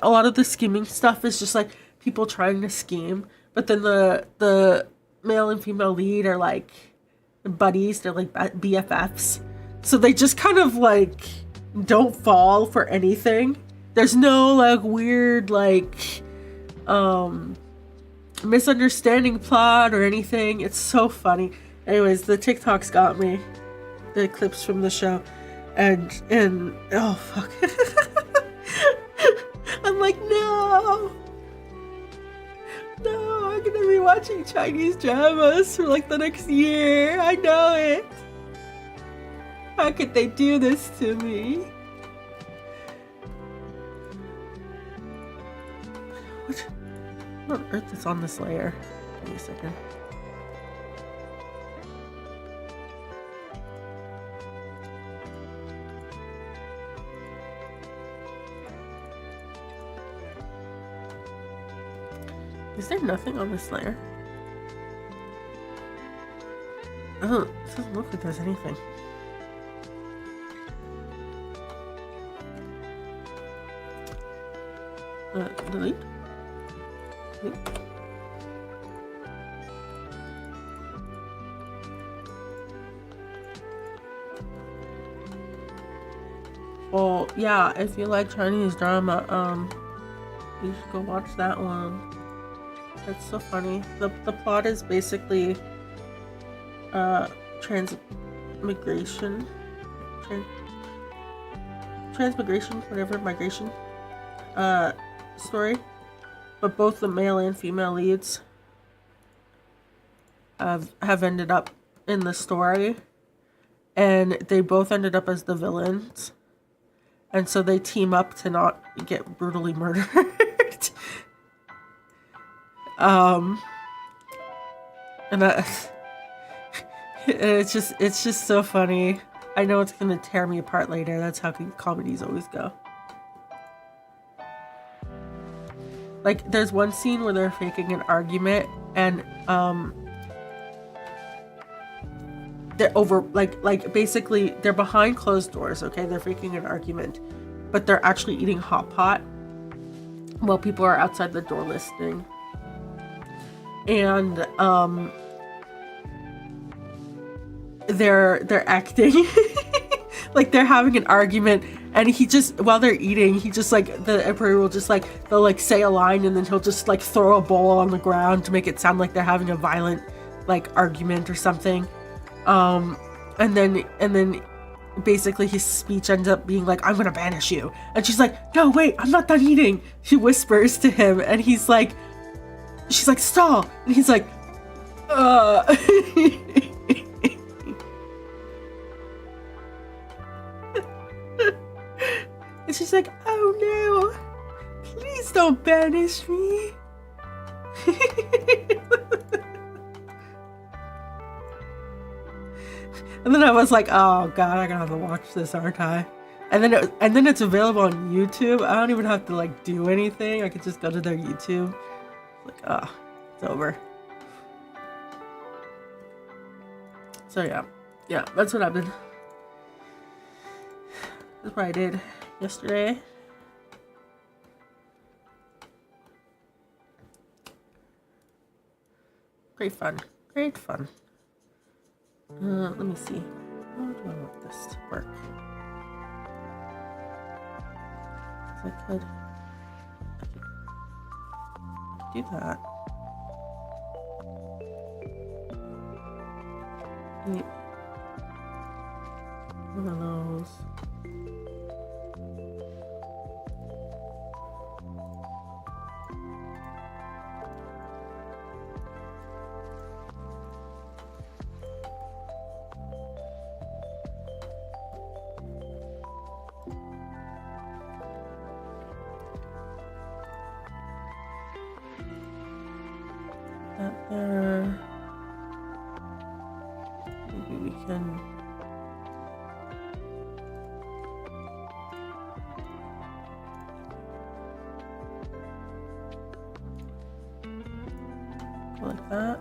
[SPEAKER 1] A lot of the scheming stuff is just like people trying to scheme, but then the male and female lead are like buddies, they're like BFFs. So they just kind of like don't fall for anything. There's no like weird like misunderstanding plot or anything. It's so funny. Anyways, the TikToks got me. The clips from the show. And oh fuck. I'm like, no, I'm gonna be watching Chinese dramas for like the next year. I know it. How could they do this to me? What on earth is on this layer? Give me a second. Is there nothing on this layer? Oh, it doesn't look like there's anything. Delete? Delete? Well, yeah, if you like Chinese drama, you should go watch that one. It's so funny. The plot is basically transmigration, whatever, migration story. But both the male and female leads have ended up in the story, and they both ended up as the villains, and so they team up to not get brutally murdered. And it's just so funny. I know it's gonna tear me apart later. That's how comedies always go. Like, there's one scene where they're faking an argument, and they're over, like basically they're behind closed doors. Okay, they're faking an argument, but they're actually eating hot pot while people are outside the door listening. And they're acting like they're having an argument, and he just, while they're eating, he just like, the emperor will just like, they'll like say a line and then he'll just like throw a bowl on the ground to make it sound like they're having a violent like argument or something. And then basically his speech ends up being like, I'm gonna banish you. And she's like, no, wait, I'm not done eating. She whispers to him, and she's like, stall. And he's like, And she's like, oh no, please don't banish me. And then I was like, oh god, I'm gonna have to watch this, aren't I? And then it's available on YouTube. I don't even have to like do anything. I could just go to their YouTube. Like, ah, it's over. So yeah, that's what happened. That's what I did yesterday. Great fun. Great fun. Let me see. How do I want this to work? I could do that. Wait. One of those. That there. Maybe we can. Like that.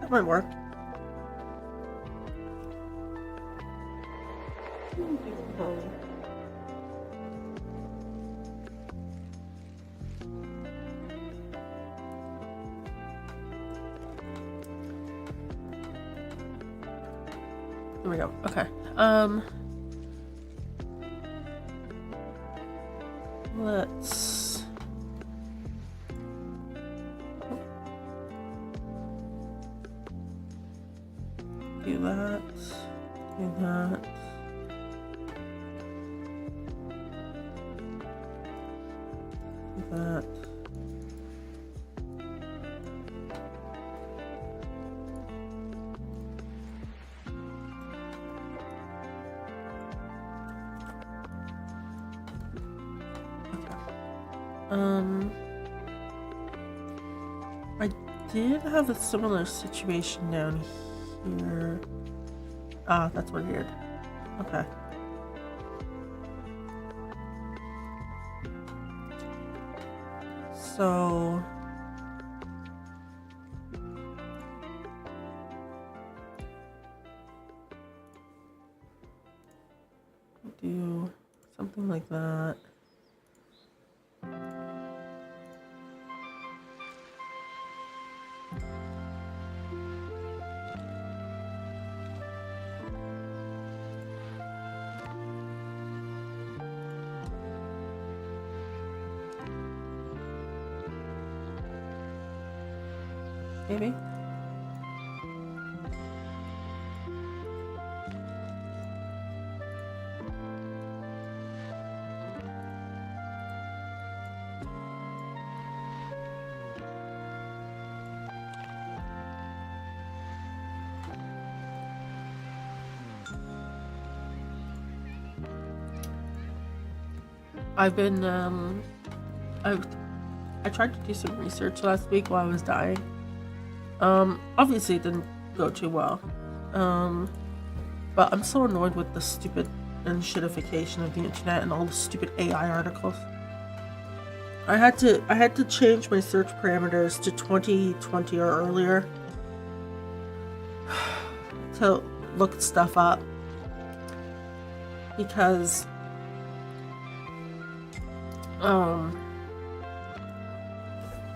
[SPEAKER 1] That might work. Here we go. Okay. Let's do that. Do that. Do that. I did have a similar situation down here. Ah, that's weird. Okay. So do something like that. Maybe. I've been I tried to do some research last week while I was dying. Obviously it didn't go too well. But I'm so annoyed with the stupid and shitification of the internet and all the stupid AI articles. I had to change my search parameters to 2020 or earlier to look stuff up, because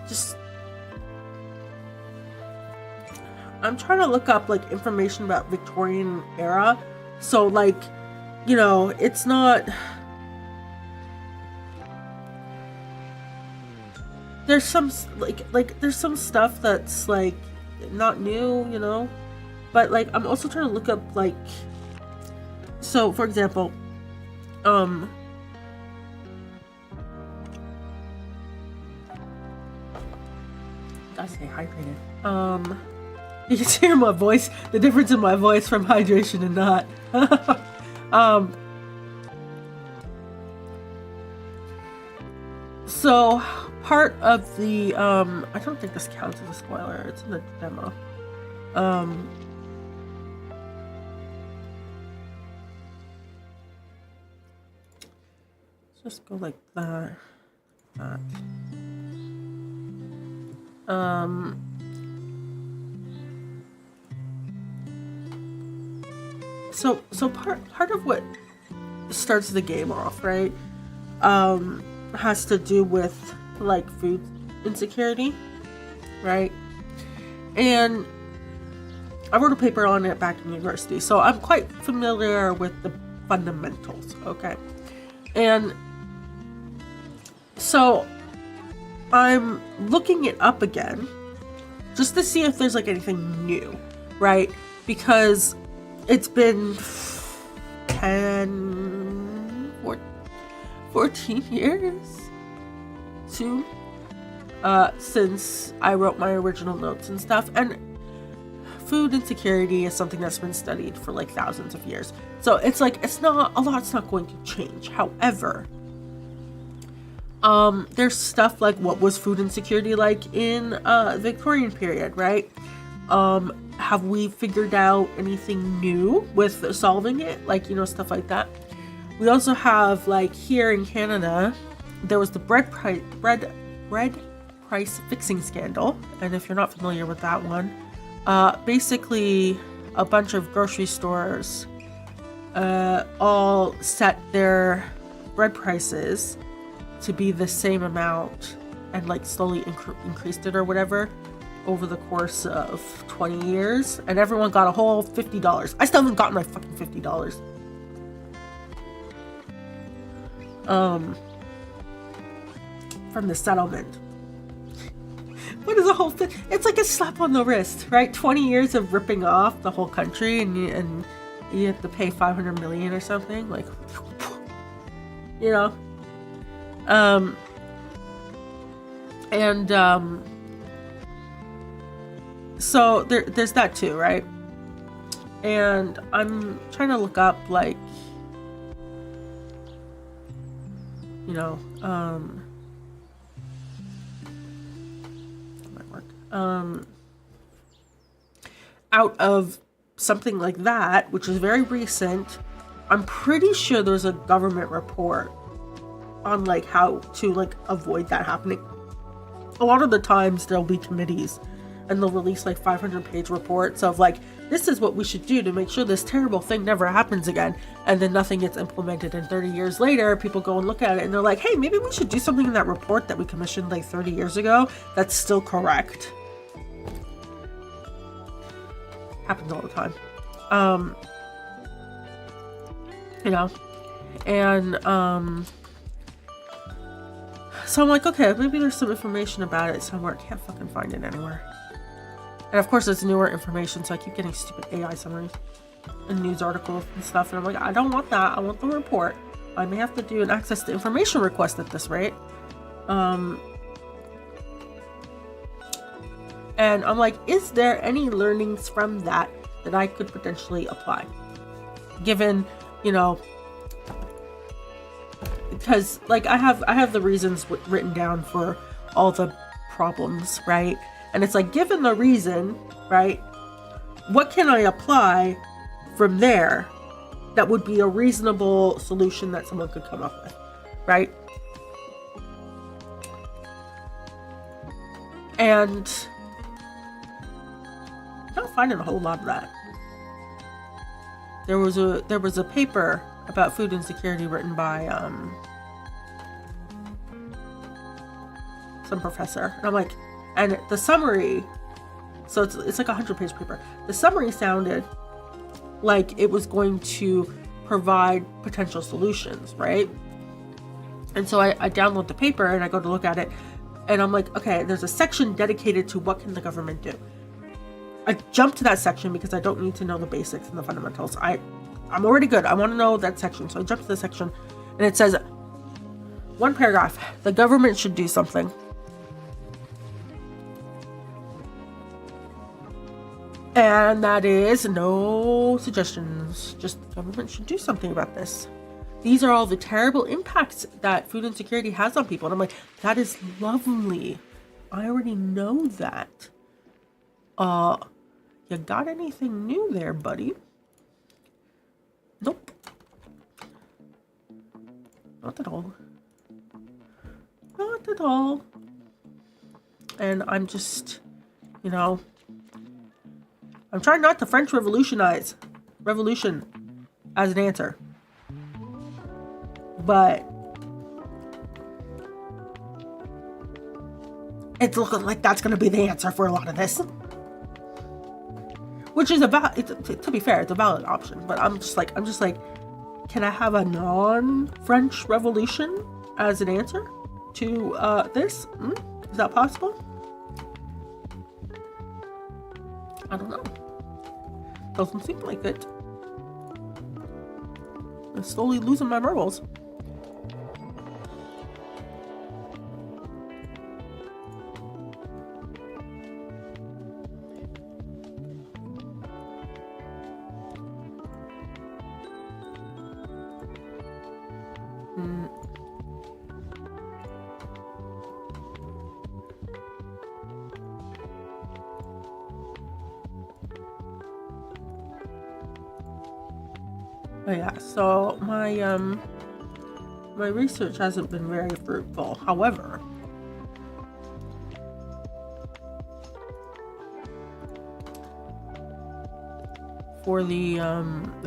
[SPEAKER 1] just I'm trying to look up like information about Victorian era, so like, you know, it's not there's some there's some stuff that's like not new, you know, but like I'm also trying to look up like, so for example, gotta stay hydrated. You can hear my voice, the difference in my voice from hydration and not. So part of the I don't think this counts as a spoiler, it's in the demo. Let's just go like that. So part of what starts the game off, right, has to do with like food insecurity, right? And I wrote a paper on it back in university, so I'm quite familiar with the fundamentals, okay? And so I'm looking it up again just to see if there's like anything new, right? Because it's been 14 years soon since I wrote my original notes and stuff, and food insecurity is something that's been studied for like thousands of years, so it's like it's not a lot's not going to change. However, there's stuff like what was food insecurity like in the Victorian period, right? Have we figured out anything new with solving it, like, you know, stuff like that? We also have, like, here in Canada, there was the bread price fixing scandal, and if you're not familiar with that one, basically a bunch of grocery stores all set their bread prices to be the same amount and like slowly increased it or whatever over the course of 20 years, and everyone got a whole $50. I still haven't gotten my fucking $50. From the settlement. What is a whole thing? It's like a slap on the wrist, right? 20 years of ripping off the whole country, and you have to pay $500 million or something, like, you know. So there's that too, right? And I'm trying to look up, like, you know, might work. Out of something like that, which is very recent, I'm pretty sure there's a government report on like how to like avoid that happening. A lot of the times there'll be committees and they'll release like 500-page reports of like, this is what we should do to make sure this terrible thing never happens again, and then nothing gets implemented, and 30 years later people go and look at it and they're like, hey, maybe we should do something in that report that we commissioned like 30 years ago that's still correct. Happens all the time. You know, and so I'm like, okay, maybe there's some information about it somewhere. I can't fucking find it anywhere. And of course it's newer information, so I keep getting stupid AI summaries and news articles and stuff, and I'm like, I don't want that. I want the report. I may have to do an access to information request at this rate. And I'm like, is there any learnings from that that I could potentially apply? Given, you know, because like I have the reasons written down for all the problems, right? And it's like, given the reason, right, what can I apply from there that would be a reasonable solution that someone could come up with, right? And I'm not finding a whole lot of that. There was a paper about food insecurity written by some professor, and I'm like, and the summary, so it's like a 100-page paper. The summary sounded like it was going to provide potential solutions, right? And so I download the paper and I go to look at it, And I'm like, okay, there's a section dedicated to what can the government do. I jump to that section because I don't need to know the basics and the fundamentals. I'm already good. I want to know that section. So I jump to the section and it says, one paragraph, the government should do something. And that is no suggestions. Just government should do something about this. These are all the terrible impacts that food insecurity has on people. And I'm like, that is lovely. I already know that. You got anything new there, buddy? Nope. Not at all. Not at all. And I'm just, you know, I'm trying not to French revolution as an answer. But it's looking like that's going to be the answer for a lot of this. Which is to be fair, it's a valid option. But I'm just like, can I have a non-French revolution as an answer to this? Is that possible? I don't know. Doesn't seem like it. I'm slowly losing my marbles. Oh yeah, so my research hasn't been very fruitful. However, for the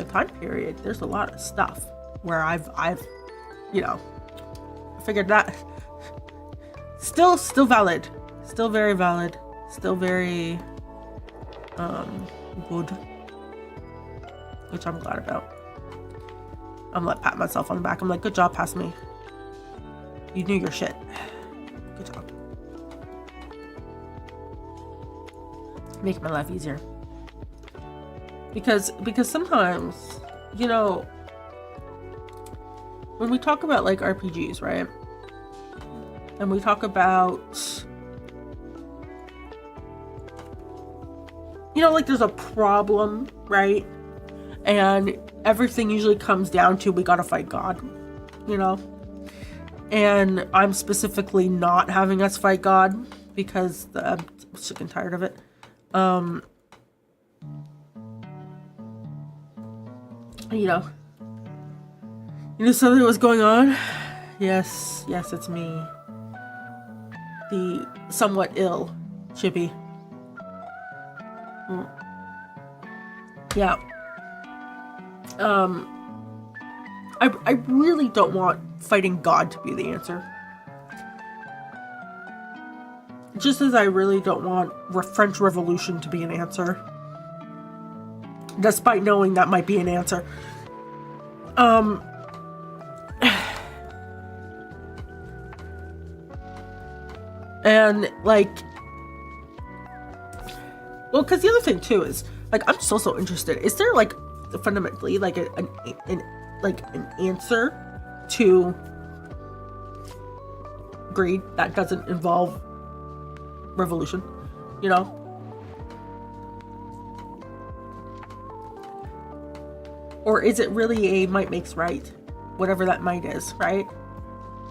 [SPEAKER 1] time period, there's a lot of stuff where I've you know, figured that still valid, still very valid, still very good, which I'm glad about. I'm like pat myself on the back. I'm like, good job, pass me. You knew your shit. Good job. Make my life easier. Because sometimes, you know, when we talk about like RPGs, right? And we talk about, you know, like there's a problem, right? And everything usually comes down to we gotta fight God, you know? And I'm specifically not having us fight God because I'm sick and tired of it. You know something was going on? Yes, it's me. The somewhat ill Chippy. Yeah. I really don't want fighting God to be the answer. Just as I really don't want French Revolution to be an answer. Despite knowing that might be an answer. And like, well, because the other thing too is like, I'm just also interested. Is there like fundamentally like an answer to greed that doesn't involve revolution, you know? Or is it really a might makes right, whatever that might is, right?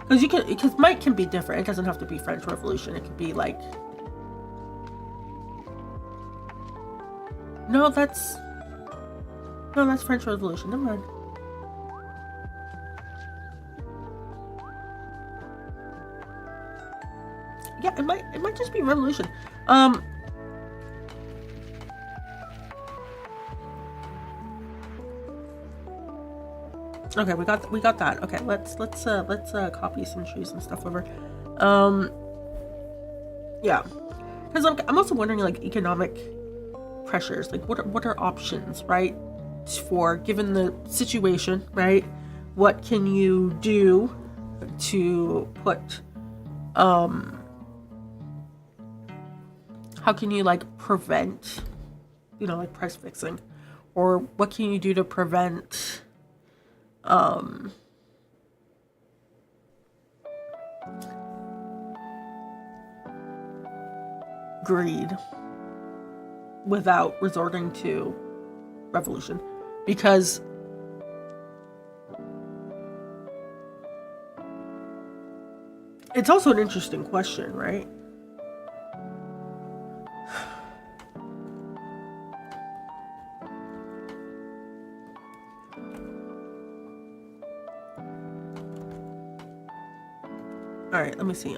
[SPEAKER 1] Because might can be different. It doesn't have to be French Revolution. It could be like, no, that's French Revolution. Never mind. Yeah, it might just be revolution. Okay, we got that. Okay, let's copy some shoes and stuff over. Yeah, because I'm also wondering like economic pressures. Like what are options, right? For given the situation, right? What can you do to put how can you like prevent, you know, like price fixing, or what can you do to prevent greed without resorting to revolution? Because it's also an interesting question, right? All right, let me see.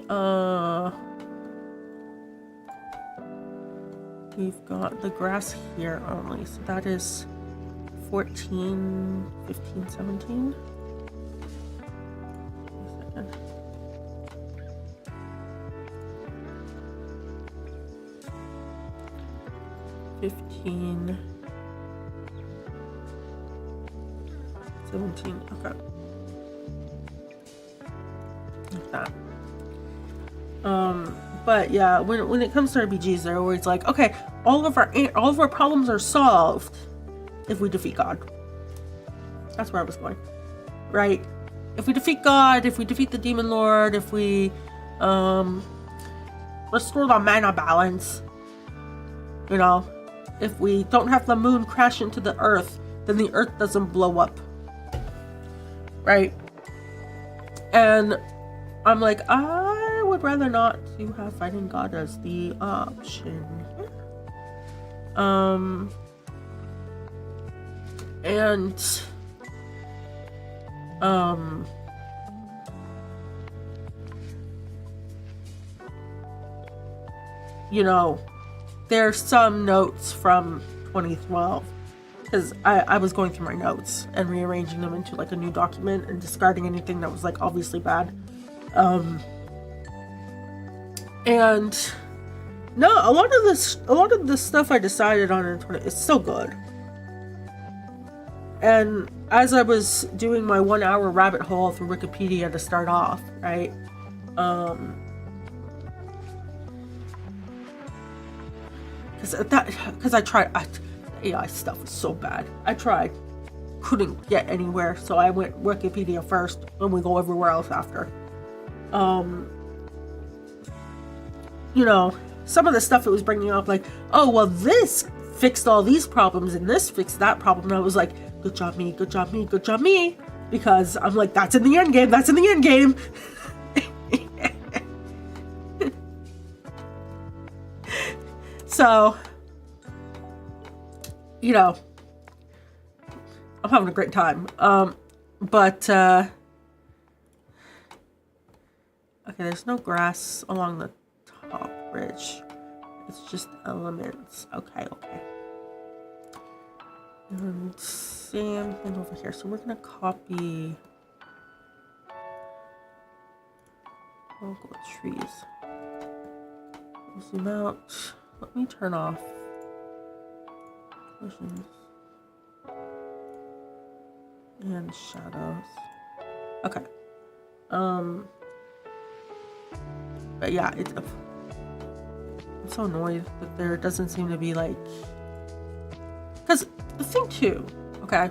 [SPEAKER 1] We've got the grass here only, so that is 14, 15, 17. Wait a second. $15, 17. Okay. Like that. But yeah, when it comes to RPGs, they're always like, okay, all of our problems are solved if we defeat God. That's where I was going, right? If we defeat God, if we defeat the Demon Lord, if we restore the mana balance, you know, if we don't have the moon crash into the earth, then the earth doesn't blow up, right? And I'm like, I would rather not to have fighting God as the option here. You know, there's some notes from 2012, because I was going through my notes and rearranging them into like a new document and discarding anything that was like obviously bad. And no, a lot of this stuff I decided on in 20, it's so good. And as I was doing my 1 hour rabbit hole through Wikipedia to start off, right? Because I tried, AI stuff was so bad. I tried, couldn't get anywhere, so I went Wikipedia first, and we go everywhere else after. You know, some of the stuff it was bringing up, like, oh, well, this fixed all these problems, and this fixed that problem, and I was like, good job me, good job me, good job me, because I'm like, that's in the end game, that's in the end game. So, you know, I'm having a great time. But, okay, there's no grass along the top ridge. It's just elements. Okay. And same thing over here. So we're gonna copy. I'll go with trees. Zoom out. Let me turn off collisions and shadows. Okay. But yeah, I'm so annoyed that there doesn't seem to be like, because the thing too, okay,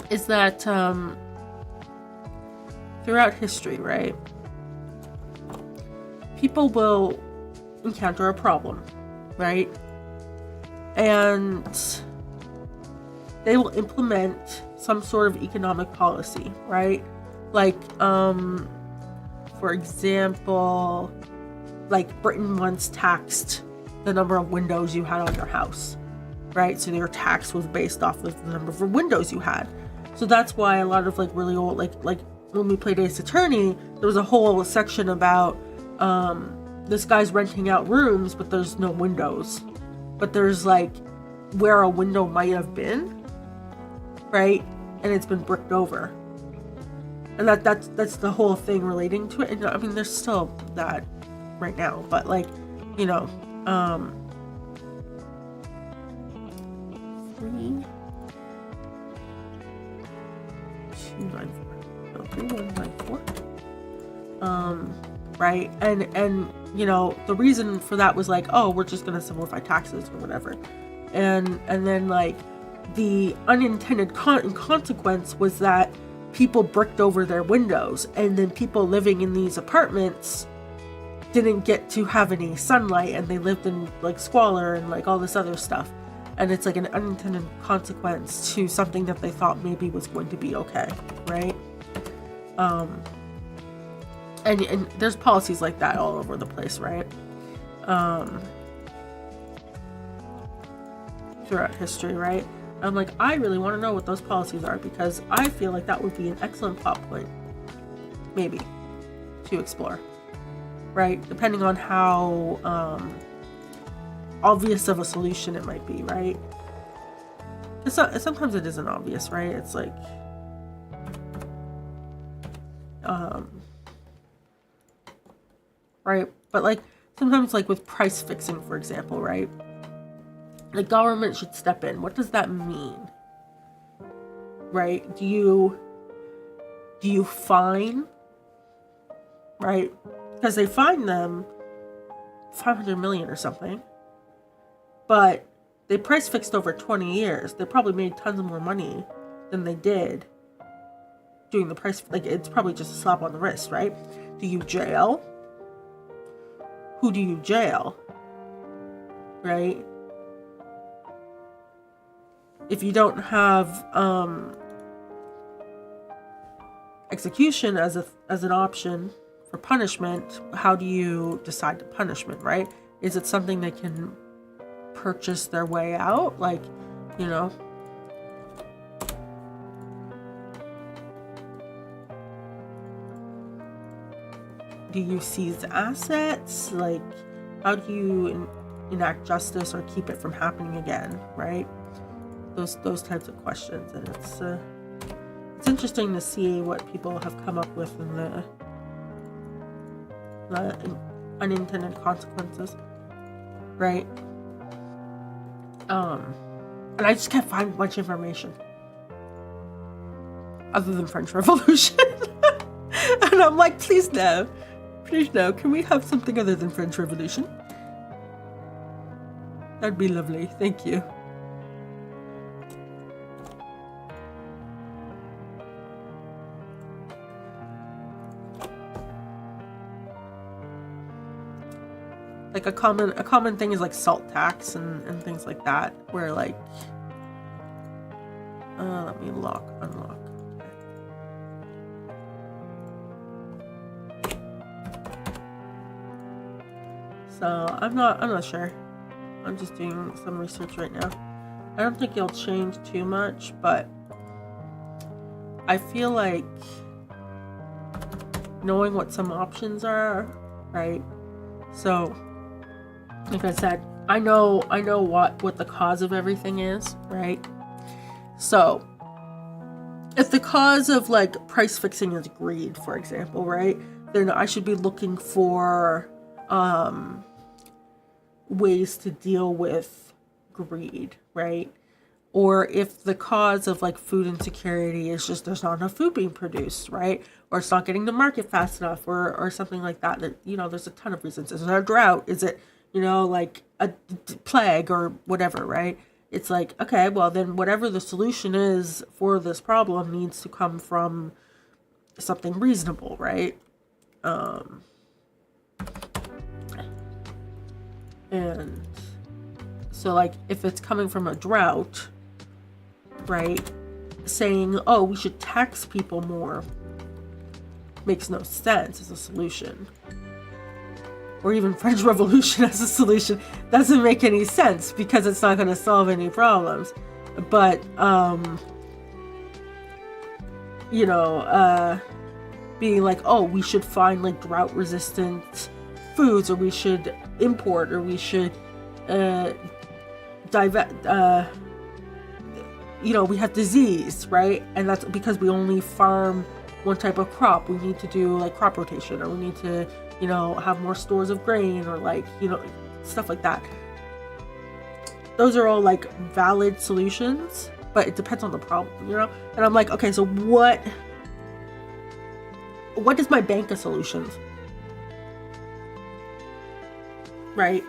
[SPEAKER 1] is that throughout history, right, people will encounter a problem, right? And they will implement some sort of economic policy, right? Like, for example, like Britain once taxed the number of windows you had on your house, right? So your tax was based off of the number of windows you had. So that's why a lot of like really old, like when we played Ace Attorney, there was a whole section about this guy's renting out rooms, but there's no windows. But there's like where a window might have been, right? And it's been bricked over. And that's the whole thing relating to it. And I mean, there's still that right now, but like, you know, 3294. No, 3194. right? And you know, the reason for that was like, oh, we're just going to simplify taxes or whatever. And then like the unintended consequence was that people bricked over their windows, and then people living in these apartments didn't get to have any sunlight, and they lived in like squalor and like all this other stuff. And it's like an unintended consequence to something that they thought maybe was going to be okay, right? And there's policies like that all over the place, right? Throughout history, right? I'm like, I really want to know what those policies are, because I feel like that would be an excellent plot point, maybe, to explore, right? Depending on how obvious of a solution it might be, right? It's not, sometimes it isn't obvious, right? It's like, right? But like, sometimes like with price fixing, for example, right? The government should step in. What does that mean? Right? Do you fine? Right? Because they fine them 500 million or something. But they price fixed over 20 years. They probably made tons more money than they did doing the price. Like, it's probably just a slap on the wrist, right? Do you jail? Who do you jail? Right? If you don't have execution as an option for punishment, how do you decide the punishment, right? Is it something they can purchase their way out? Like, you know, do you seize assets? Like, how do you enact justice or keep it from happening again, right? Those types of questions. And it's interesting to see what people have come up with in the unintended consequences, right? And I just can't find much information other than French Revolution. And I'm like, please no, can we have something other than French Revolution? That'd be lovely, thank you. Like a common thing is like salt tax and things like that, where like, let me unlock. Okay. So I'm not sure. I'm just doing some research right now. I don't think it'll change too much, but I feel like knowing what some options are, right? So, like I said, I know what the cause of everything is, right? So, if the cause of like price fixing is greed, for example, right? Then I should be looking for ways to deal with greed, right? Or if the cause of like food insecurity is just there's not enough food being produced, right? Or it's not getting to market fast enough, or something like that. That, you know, there's a ton of reasons. Is it a drought? Is it, you know, like a plague or whatever, right? It's like, okay, well then whatever the solution is for this problem needs to come from something reasonable, right? And so like if it's coming from a drought, right, saying, oh, we should tax people more makes no sense as a solution. Or even French Revolution as a solution doesn't make any sense, because it's not going to solve any problems. But you know, being like, oh, we should find like drought resistant foods, or we should import, or we should you know, we have disease, right? And that's because we only farm one type of crop. We need to do like crop rotation, or we need to, you know, have more stores of grain, or like, you know, stuff like that. Those are all like valid solutions, but it depends on the problem, you know? And I'm like, okay, so what is my bank of solutions? right?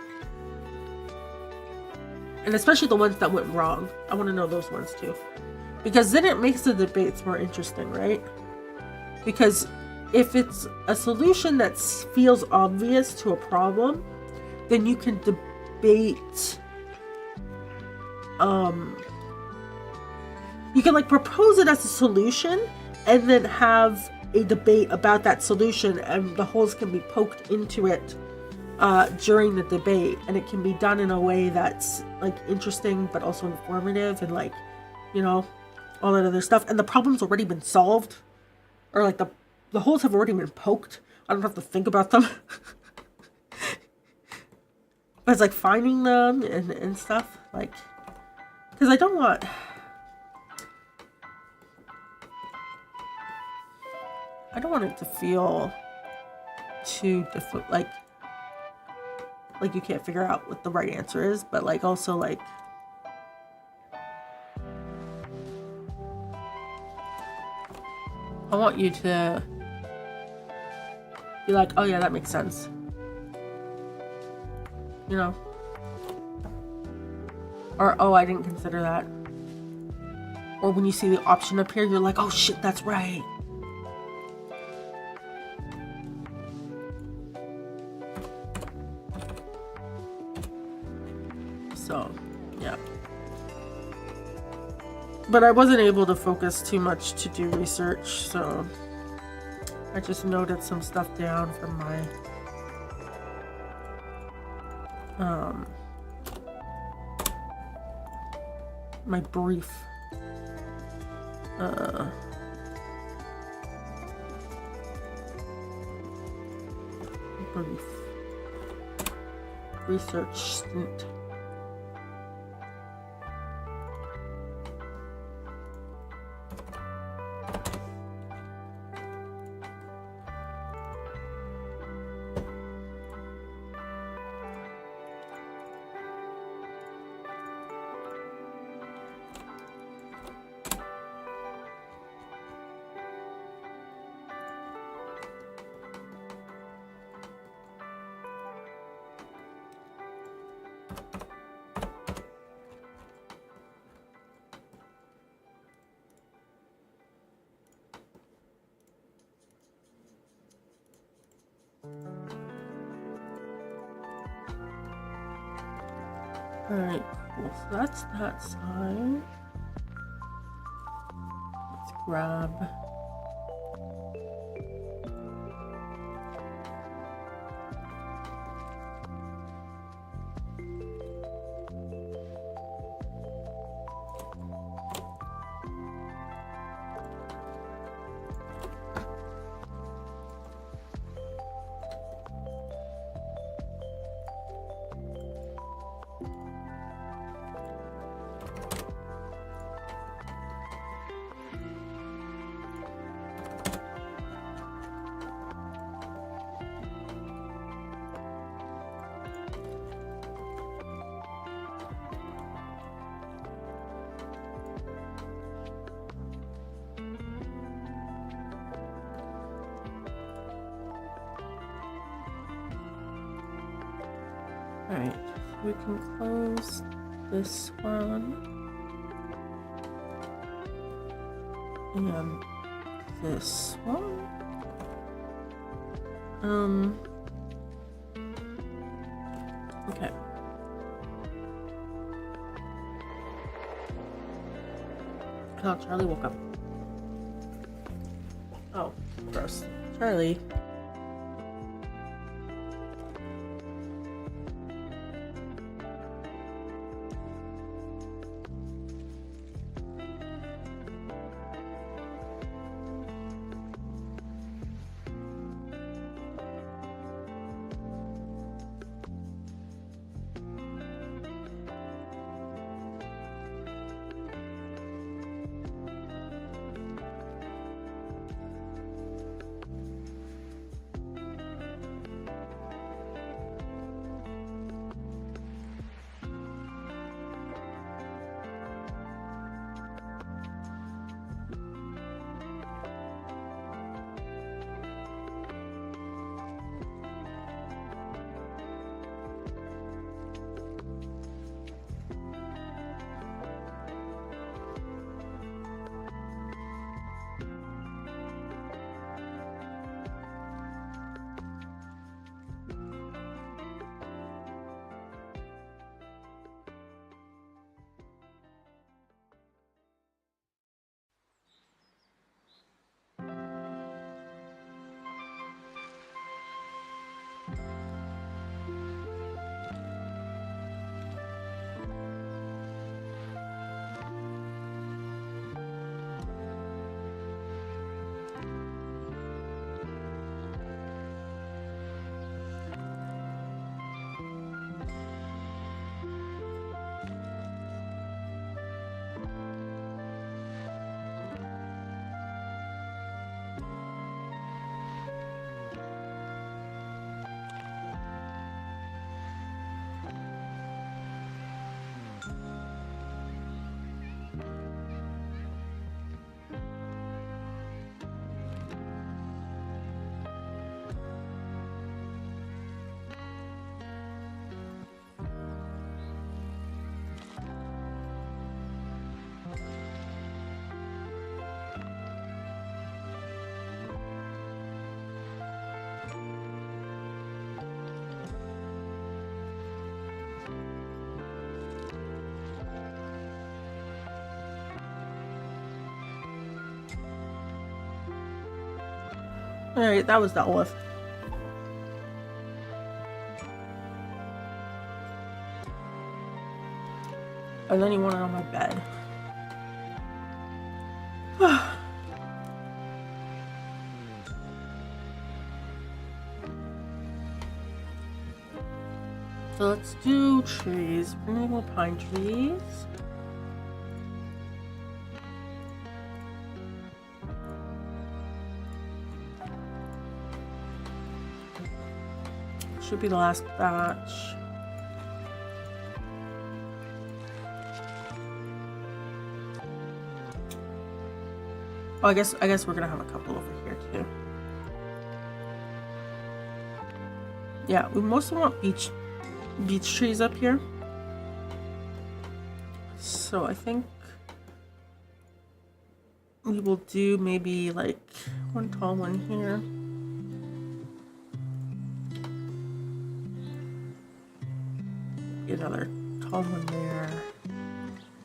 [SPEAKER 1] And especially the ones that went wrong. I want to know those ones too. Because then it makes the debates more interesting, right? Because if it's a solution that feels obvious to a problem, then you can debate. You can like propose it as a solution and then have a debate about that solution, and the holes can be poked into it during the debate, and it can be done in a way that's like interesting but also informative, and like, you know, all that other stuff. And the problem's already been solved, or like the holes have already been poked. I don't have to think about them. But it's like finding them and stuff, like, because I don't want it to feel too difficult, like you can't figure out what the right answer is, but like also like I want you to be like, oh yeah, that makes sense. You know? Or, oh, I didn't consider that. Or when you see the option up here, you're like, oh shit, that's right. So, yeah. But I wasn't able to focus too much to do research, so I just noted some stuff down from my brief research stint. Alright, cool. So that's that side. Let's grab Alright, so we can close this one and this one. Okay. Oh, Charlie woke up. Oh, gross. Charlie. Alright, that was dealt with. And then you want it on my bed. So let's do trees. We're gonna go pine trees. Should be the last batch. Oh, I guess we're gonna have a couple over here too. Yeah, we mostly want beech trees up here. So I think we will do maybe like one tall one here. Another tall one there.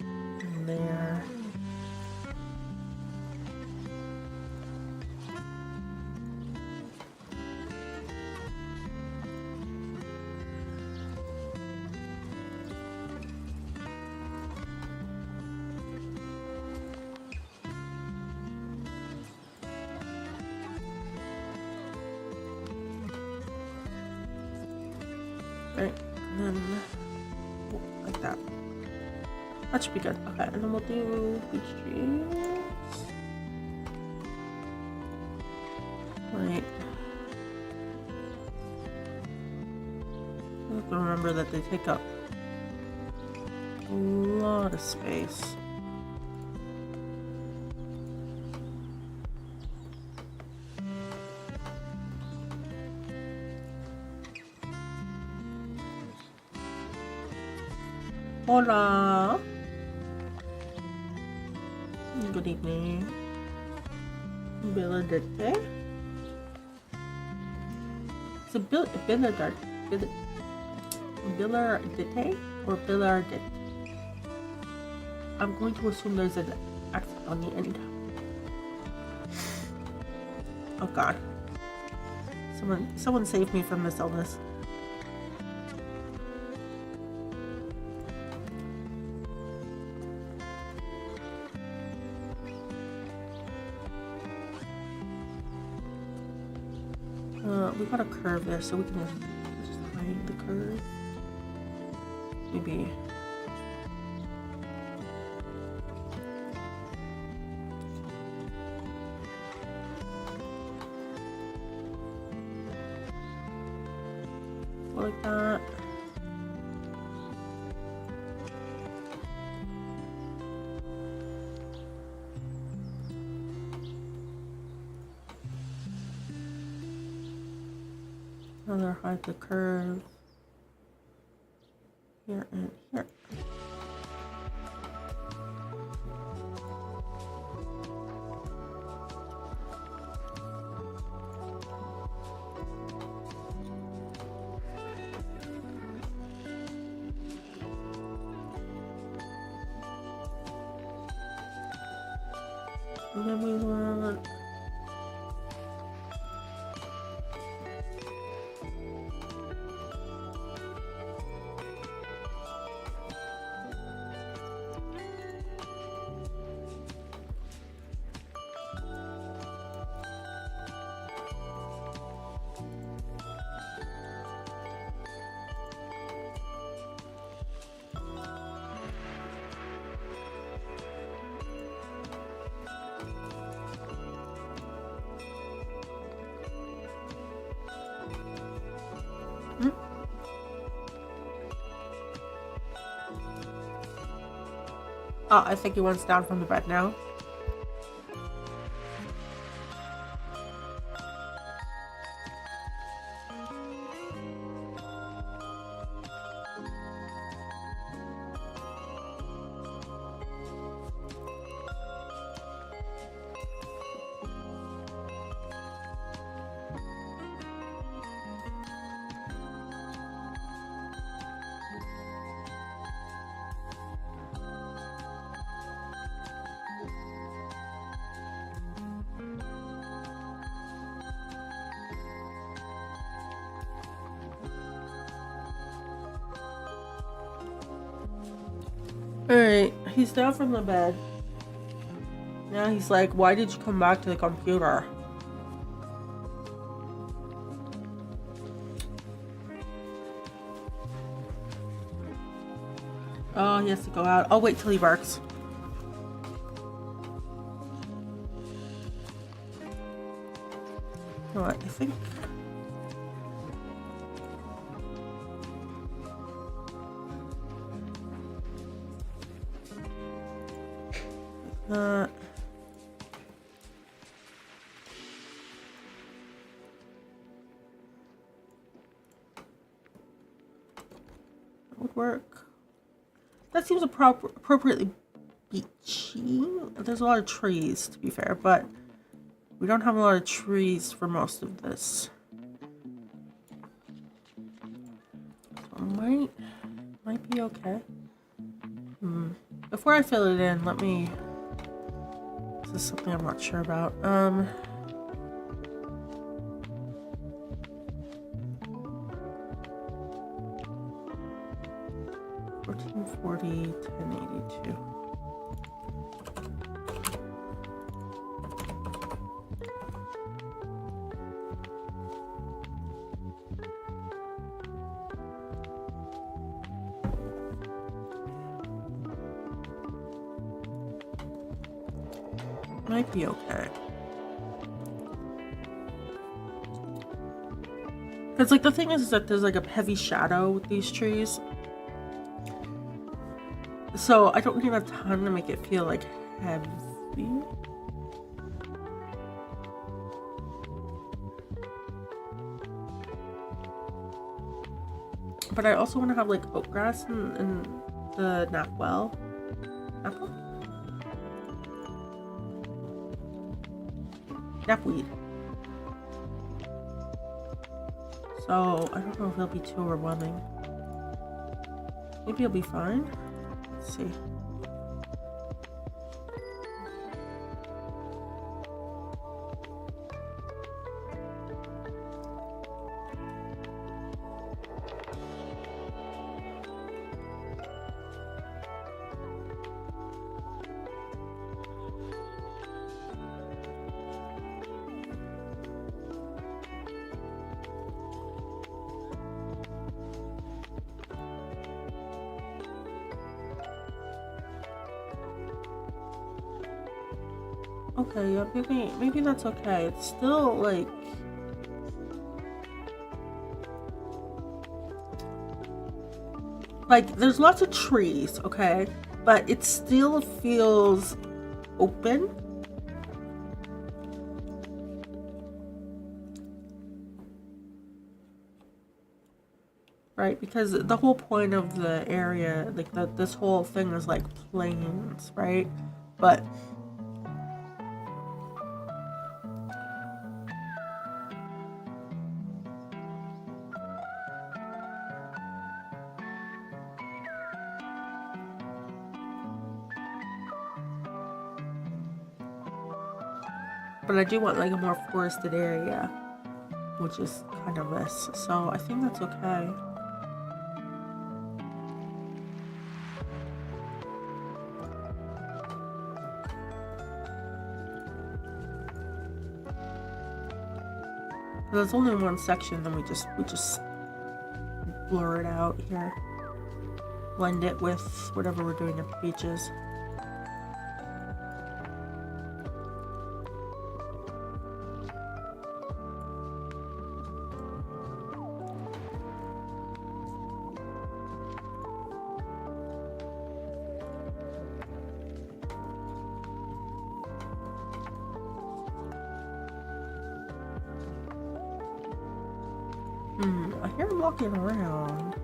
[SPEAKER 1] And there. Right, and then like that. That should be good. Okay, and then we'll do beech trees. Right. I have to remember that they take up a lot of space. Hola. Good evening. Billardite. It's a billardite or billardite. I'm going to assume there's an accent on the end. Oh God. Someone save me from this illness. We got a curve there, so we can just hide the curve. Maybe. Like that. Another hide the curve here and here. And then we want oh, I think he wants down from the bed now. Alright, he's down from the bed. Now he's like, why did you come back to the computer? Oh, he has to go out. I'll wait till he barks. You know what, I think... that would work. That seems appropriately beachy. There's a lot of trees, to be fair, but we don't have a lot of trees for most of this. So might be okay. Before I fill it in, let me... This is something I'm not sure about. 1440, 1082. Might be okay. Because, like, the thing is that there's, like, a heavy shadow with these trees. So, I don't need enough time to make it feel, like, heavy. But I also want to have, like, oat grass in the knapweed. Knapweed. So, I don't know if it'll be too overwhelming. Maybe it'll be fine. Let's see. Okay, yeah, maybe that's okay. It's still like there's lots of trees, okay, but it still feels open. Right, because the whole point of the area, like this whole thing is like plains, right? But I do want like a more forested area, which is kind of this. So I think that's okay. There's only one section, then we just blur it out here. Blend it with whatever we're doing at the beaches. I hear him walking around.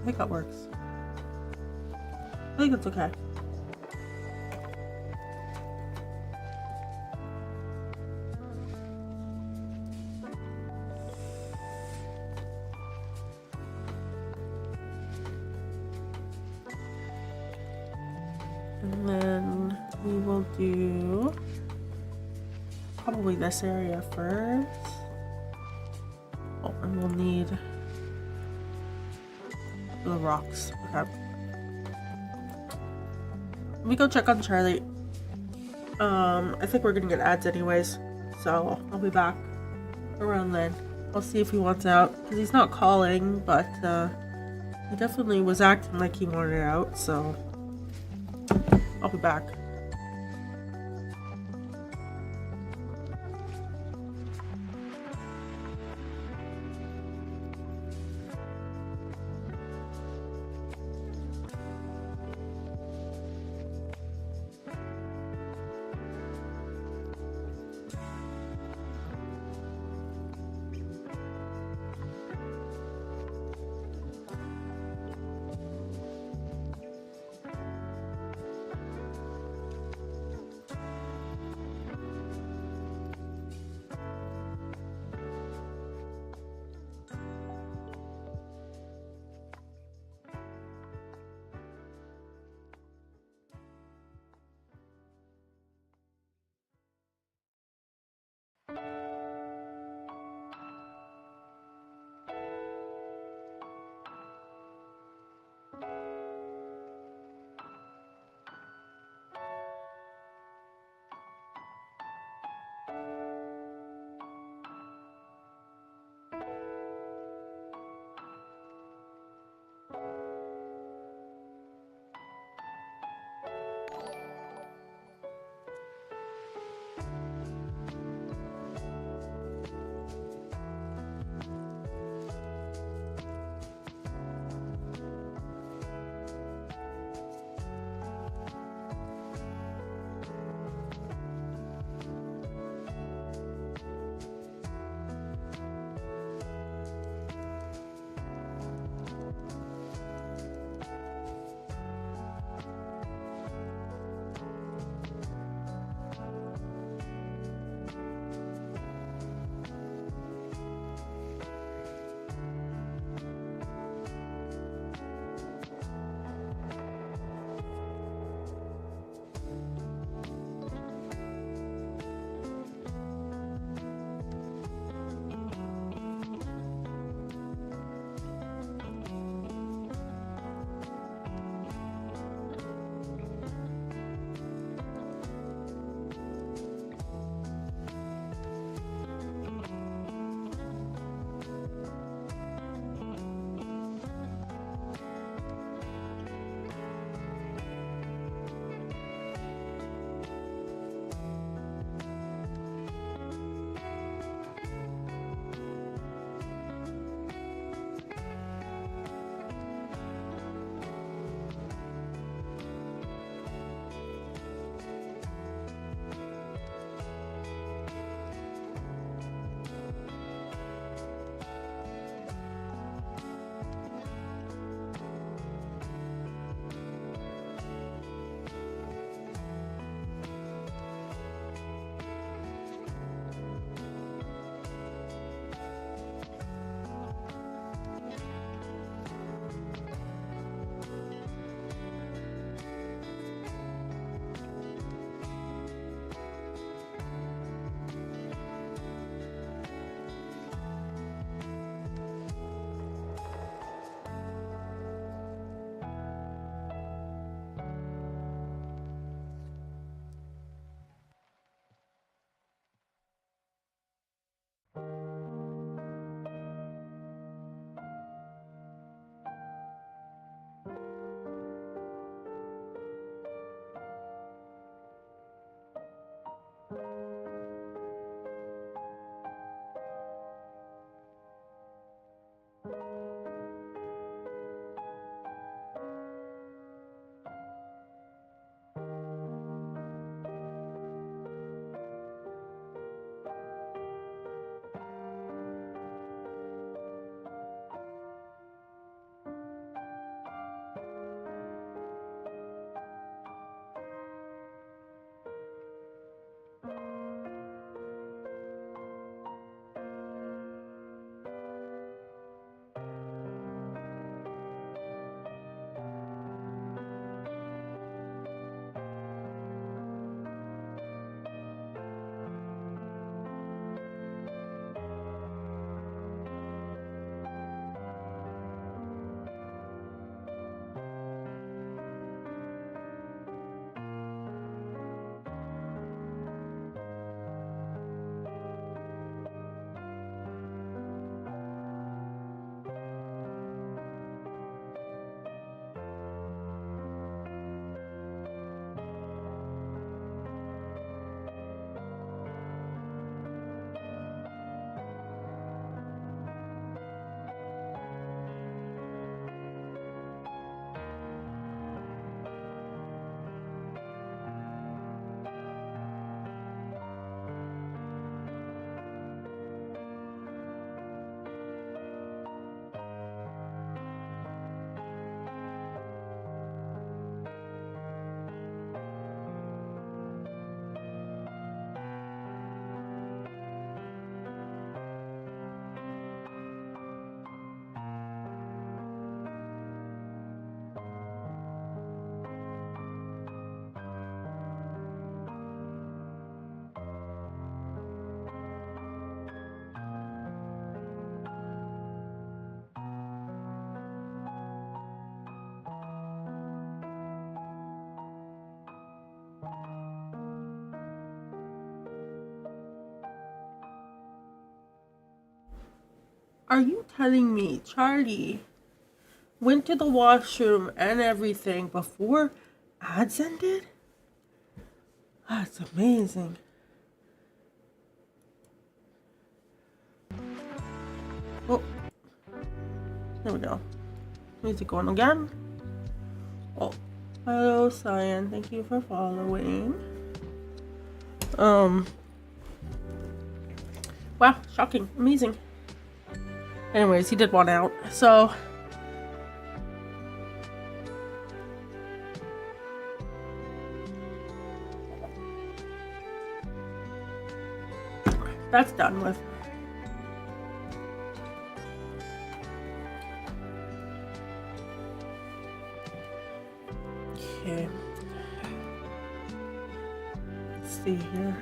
[SPEAKER 1] I think that works. I think it's okay. And then we will do probably this area first. Oh, and we'll need the rocks. Okay. Let me go check on Charlie. I think we're gonna get ads anyways, so I'll be back around then. I'll see if he wants out, because he's not calling, but he definitely was acting like he wanted out, so I'll be back. Are you telling me Charlie went to the washroom and everything before ads ended? That's amazing. Oh, there we go. Music going again. Oh, hello, Cyan. Thank you for following. Wow, shocking, amazing. Anyways, he did one out, so that's done with. Okay. Let's see here.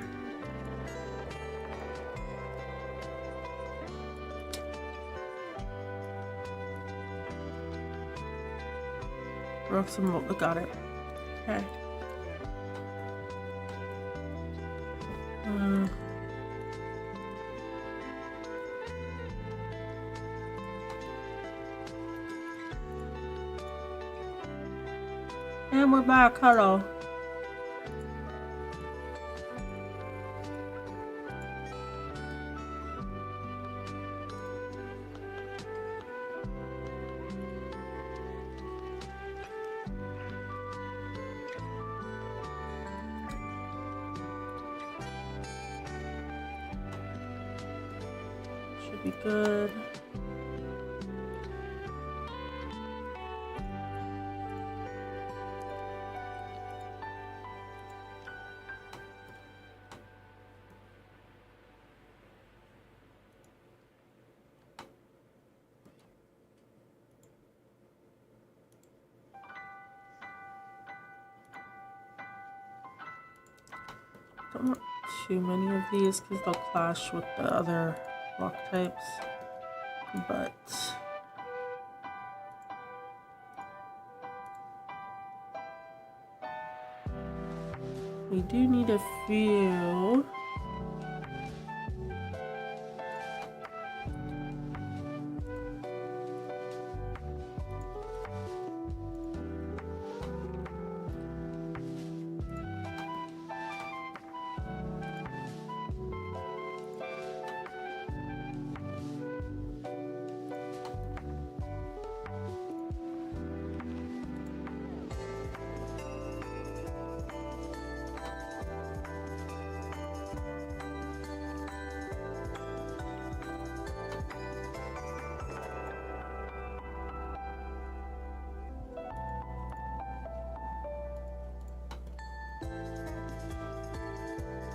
[SPEAKER 1] Got it. Okay. And we're back. Hello. Should be good. Don't want too many of these because they'll clash with the other block types, but we do need a few.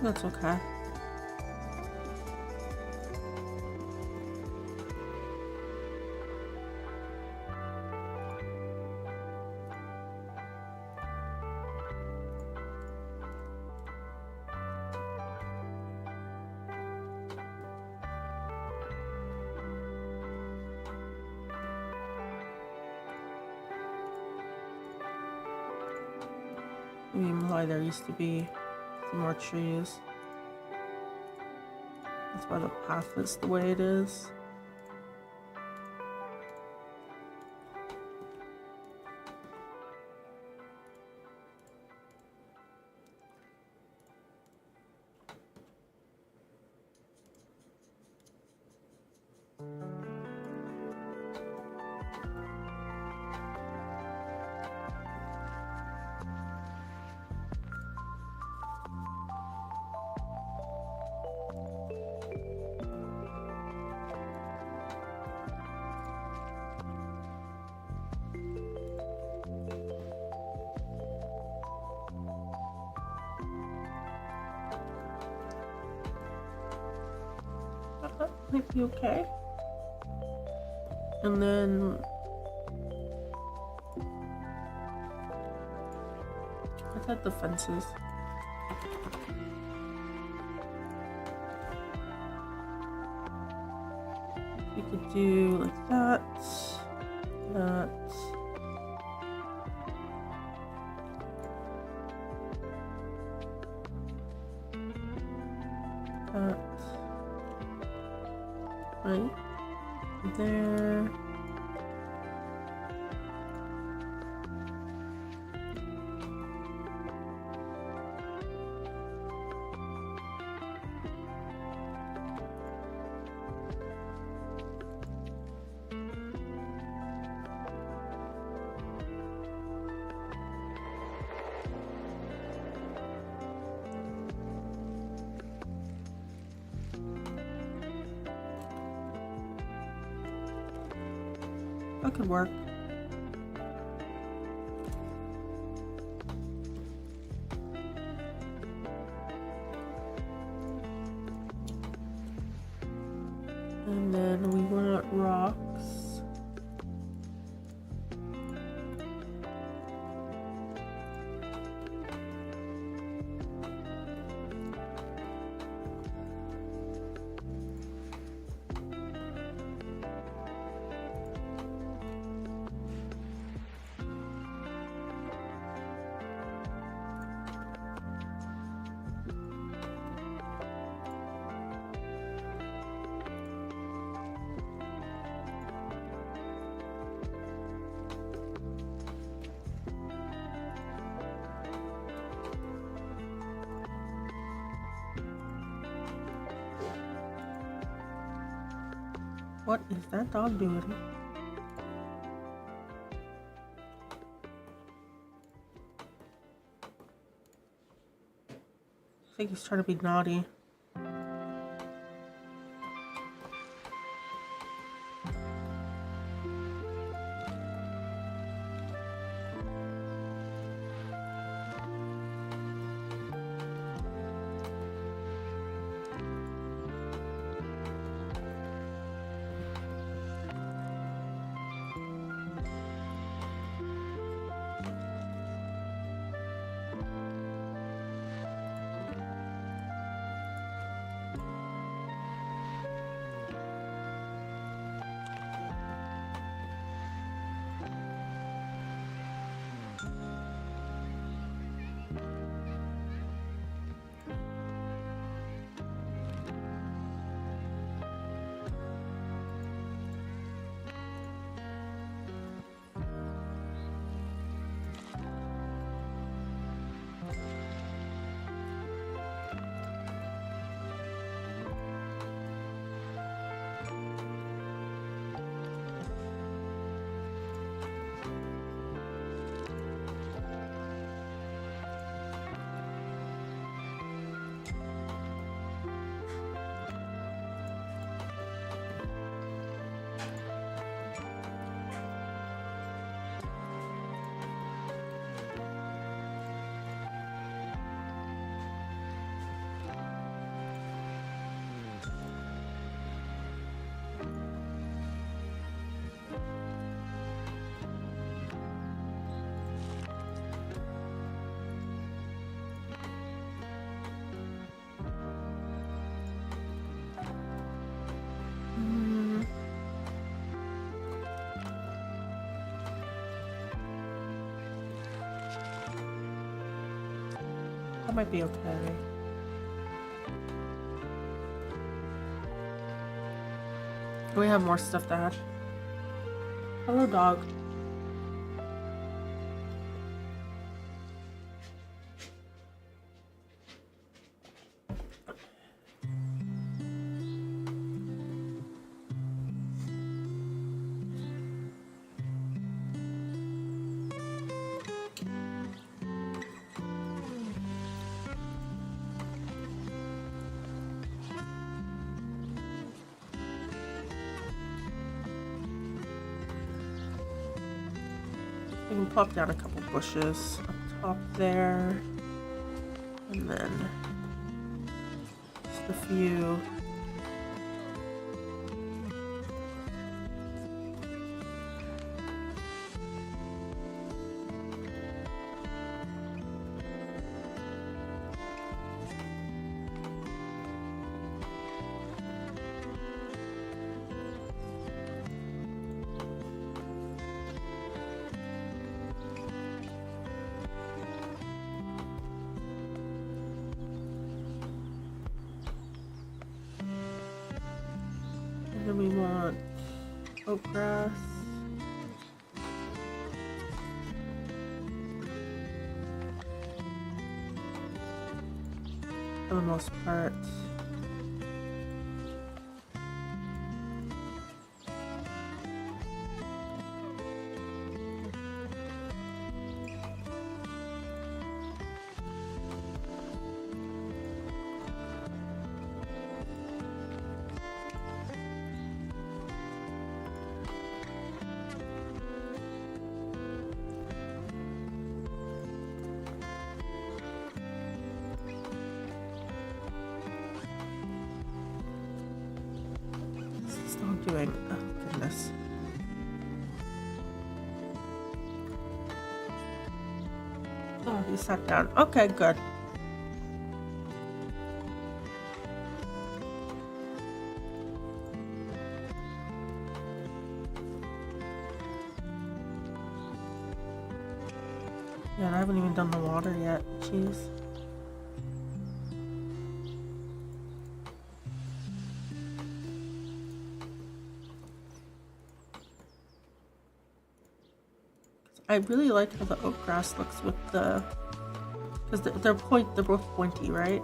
[SPEAKER 1] That's okay. Even though there used to be some more trees. That's why the path is the way it is. Might be okay. And then I thought the fences. We could do like that, that. That. Right? there. That could work. And then we want rocks. What is that dog doing? I think he's trying to be naughty. That might be okay. We have more stuff to add. Hello, dog. We can plop down a couple bushes up top there, and then just a few. And then we want oak grass. For the most part. Doing? Oh, goodness. Oh, he sat down. Okay, good. Yeah, and I haven't even done the water yet. Jeez. I really like how the oak grass looks with the, because they're both pointy, right?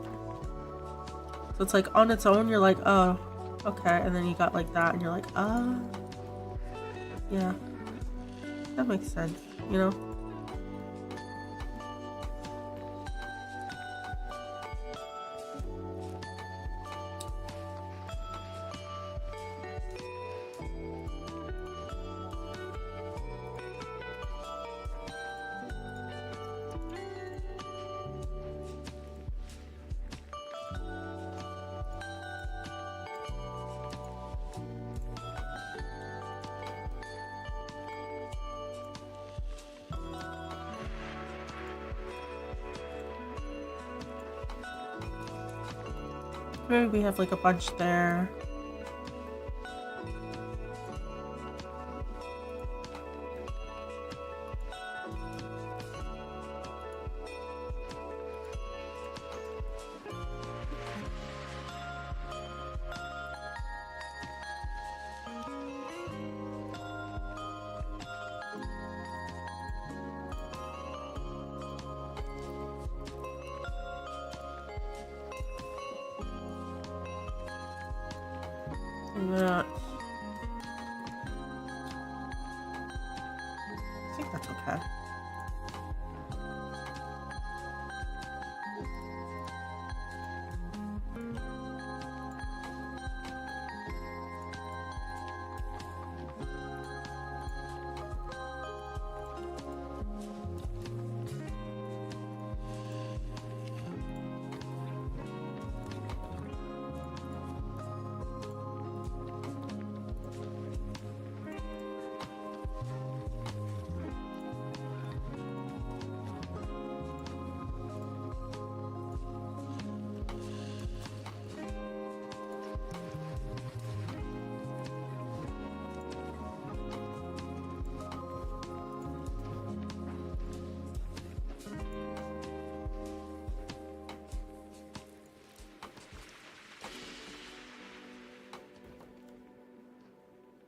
[SPEAKER 1] So it's like on its own, you're like, oh, okay, and then you got like that, and you're like, ah, yeah, that makes sense, you know? Maybe we have like a bunch there. That. I think that's okay.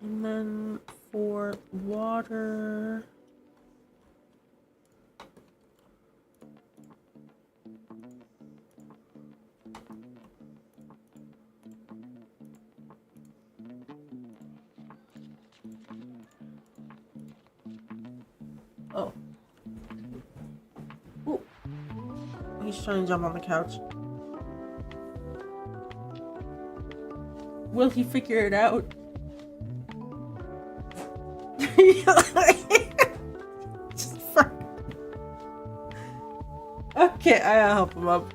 [SPEAKER 1] And then for water, oh, ooh, he's trying to jump on the couch. Will he figure it out? Okay, I'll help him up.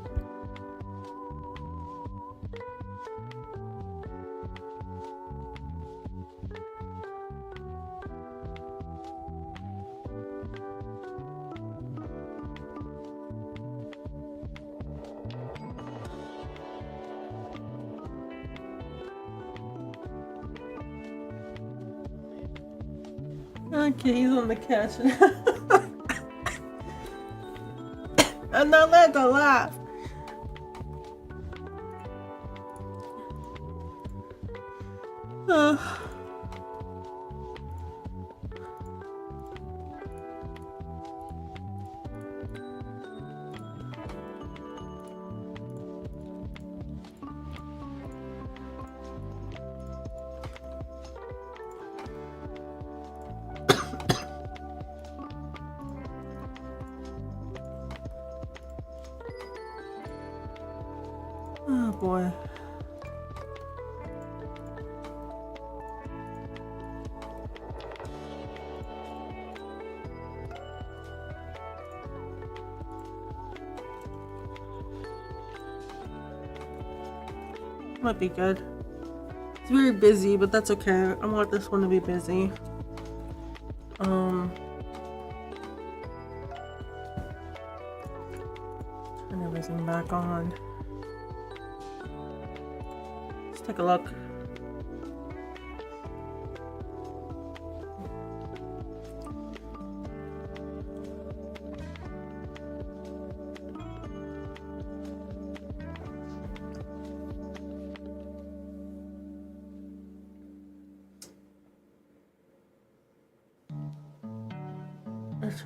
[SPEAKER 1] Okay, he's on the couch. I'm not allowed to laugh. boy. Might be good. It's very busy, but that's okay. I want this one to be busy. Turn everything back on. Let's take a look.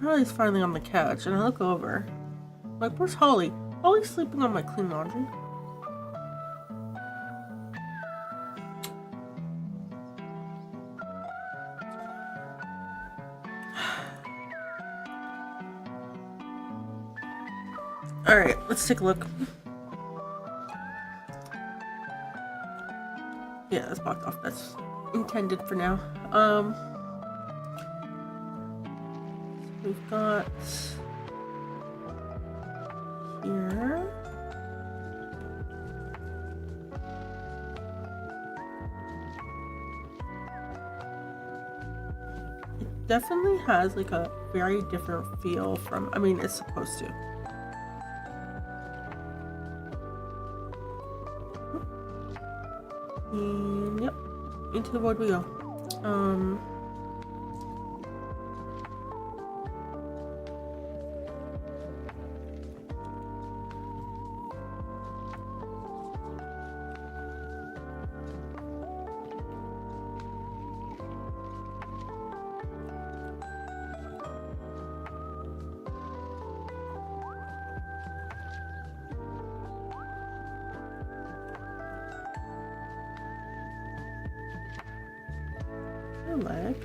[SPEAKER 1] Charlie's finally on the couch, and I look over. I'm like, where's Holly? Holly's sleeping on my clean laundry. Alright, let's take a look. Yeah, that's blocked off. That's intended for now. We've got here. It definitely has like a very different feel from, I mean, it's supposed to. And yep, into the void we go. Leg.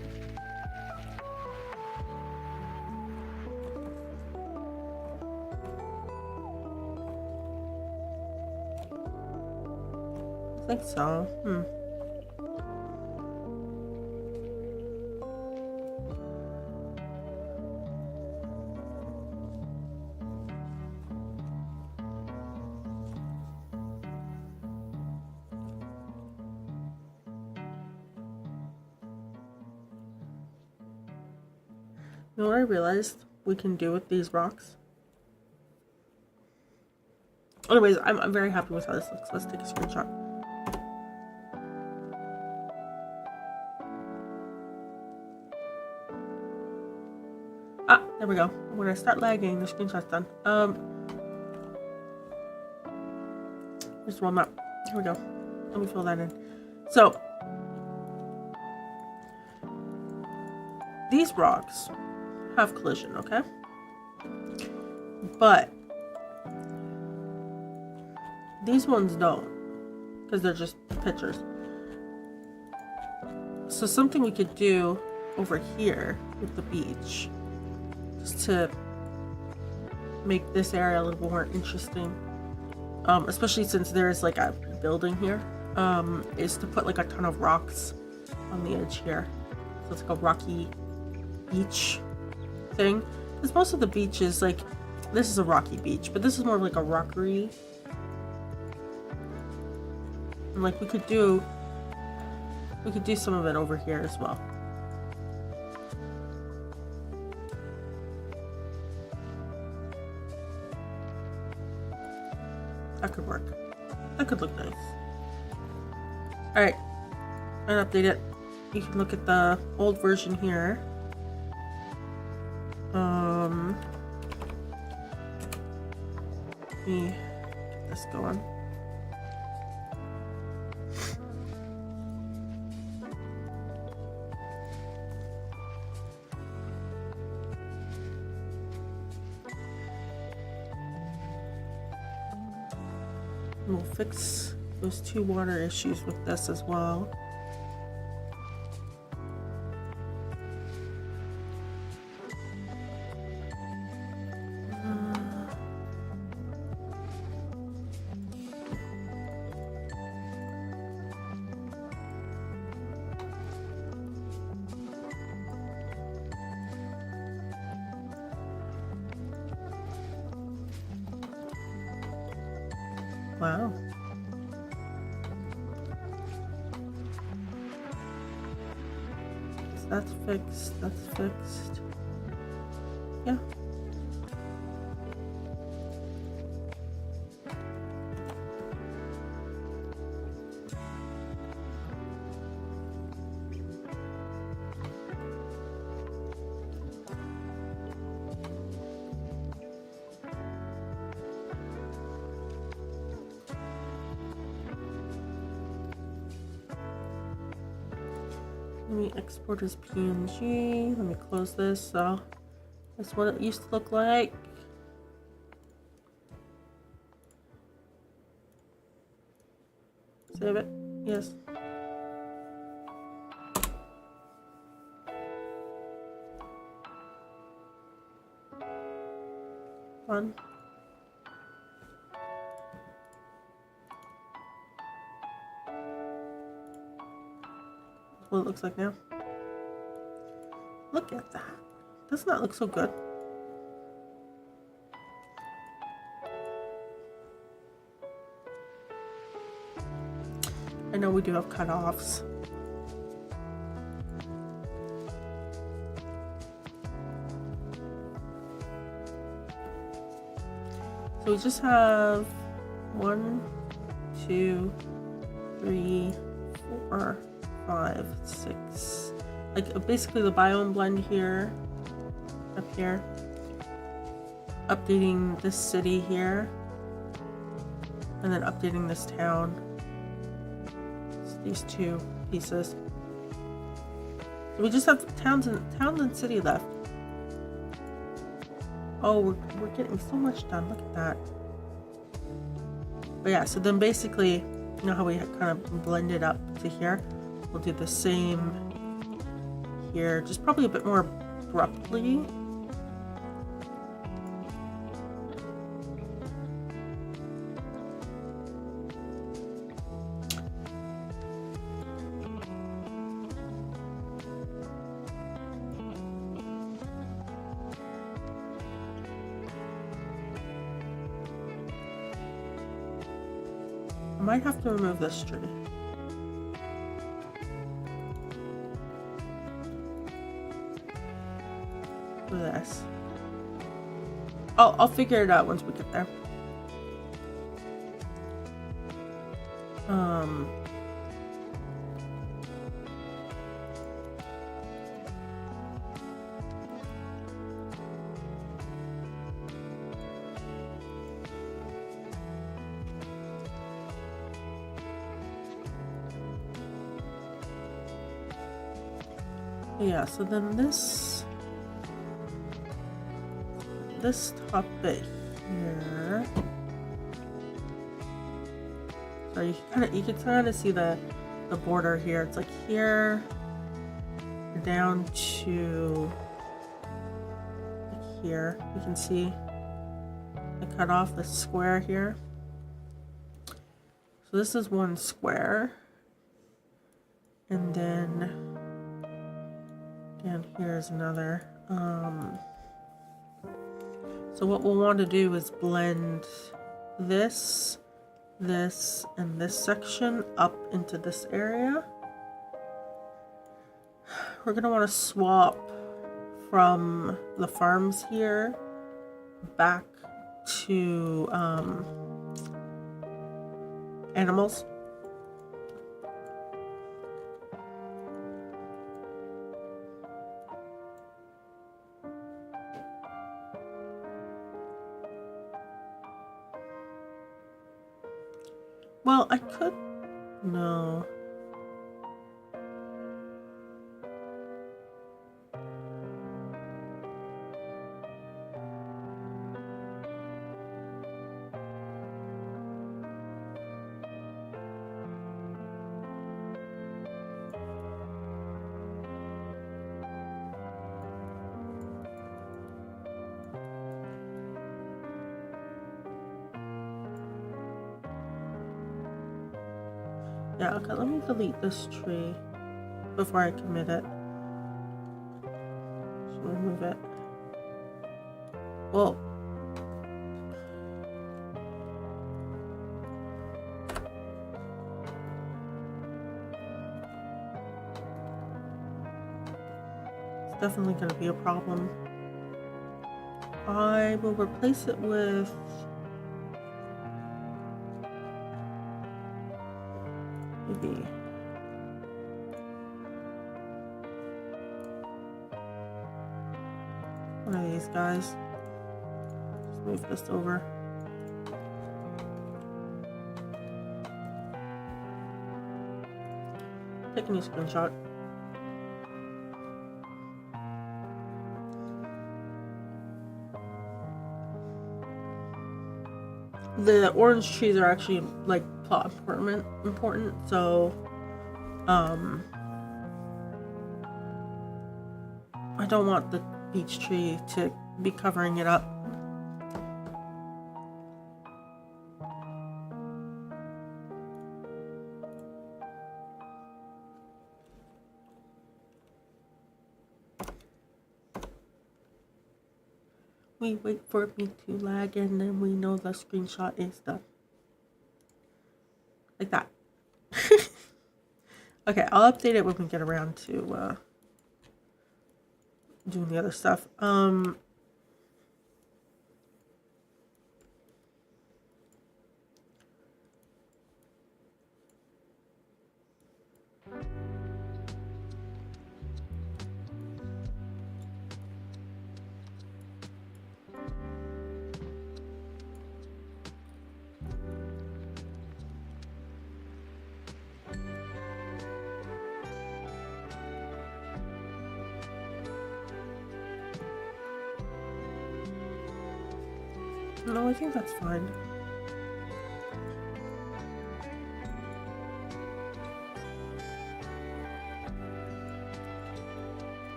[SPEAKER 1] I think so. You know what I realized we can do with these rocks? Anyways, I'm very happy with how this looks. Let's take a screenshot. Ah, there we go. When I start lagging, the screenshot's done. Just one map. Here we go. Let me fill that in. So, these rocks have collision, okay? But these ones don't, because they're just pictures. So something we could do over here with the beach, just to make this area a little more interesting, especially since there's like a building here, is to put like a ton of rocks on the edge here. So it's like a rocky beach thing, because most of the beaches, like this is a rocky beach, but this is more like a rockery, and like we could do some of it over here as well. That could work. That could look nice. Alright, and update it. You can look at the old version here. Let me get this going. We'll fix those 2 water issues with this as well. Wow. So that's fixed. That's fixed. Yeah. Let me export as PNG. Let me close this. So that's what it used to look like. Save it. Yes. One. What it looks like now. Look at that. Doesn't that look so good? I know we do have cutoffs. So we just have 1, 2, 3, 4, 5, 6. Like basically the biome blend here, up here. Updating this city here. And then updating this town. It's these two pieces. So we just have towns and city left. Oh, we're getting so much done. Look at that. But yeah, so then basically, you know how we kind of blended up to here? We'll do the same here, just probably a bit more abruptly. I might have to remove this tree. For this. I'll figure it out once we get there. Yeah, so then this top bit here. So you can kind of see the border here. It's like here down to like here. You can see I cut off the square here. So this is one square, and then down here is another. So what we'll want to do is blend this, and this section up into this area. We're going to want to swap from the farms here back to animals. Well, I could... No. Yeah, okay, let me delete this tree before I commit it. Just remove it. Well, definitely going to be a problem. I will replace it with maybe one of these guys. Just move this over. Take a new screenshot. The orange trees are actually like plot important, so I don't want the beech tree to be covering it up. We wait for me to lag and then we know the screenshot is done. Like that. Okay, I'll update it when we get around to doing the other stuff. No, I think that's fine.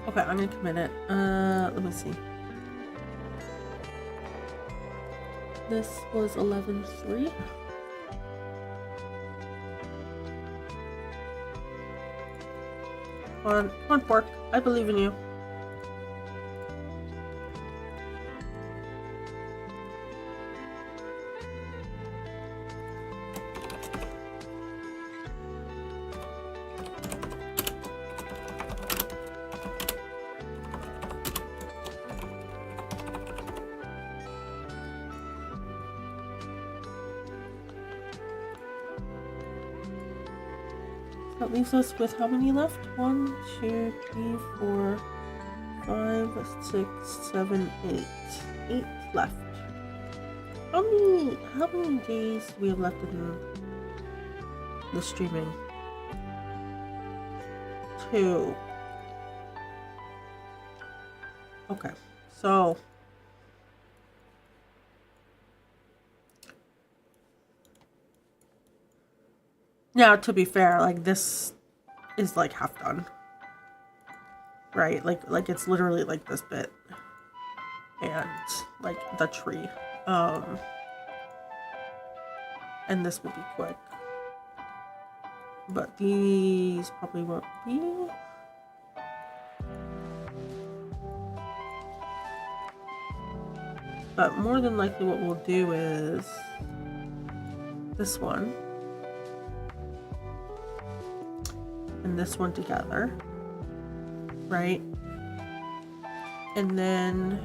[SPEAKER 1] Okay, I'm gonna commit it. Let me see. This was 11.3. Come on, Pork. I believe in you. That leaves us with how many left? 1, 2, 3, 4, 5, 6, 7, 8. 8 left. How many days do we have left in the streaming? 2. Okay, so now, to be fair, like, this is like half done, right? Like it's literally like this bit and like the tree, and this will be quick, but these probably won't be. But more than likely what we'll do is this one and this one together, right? And then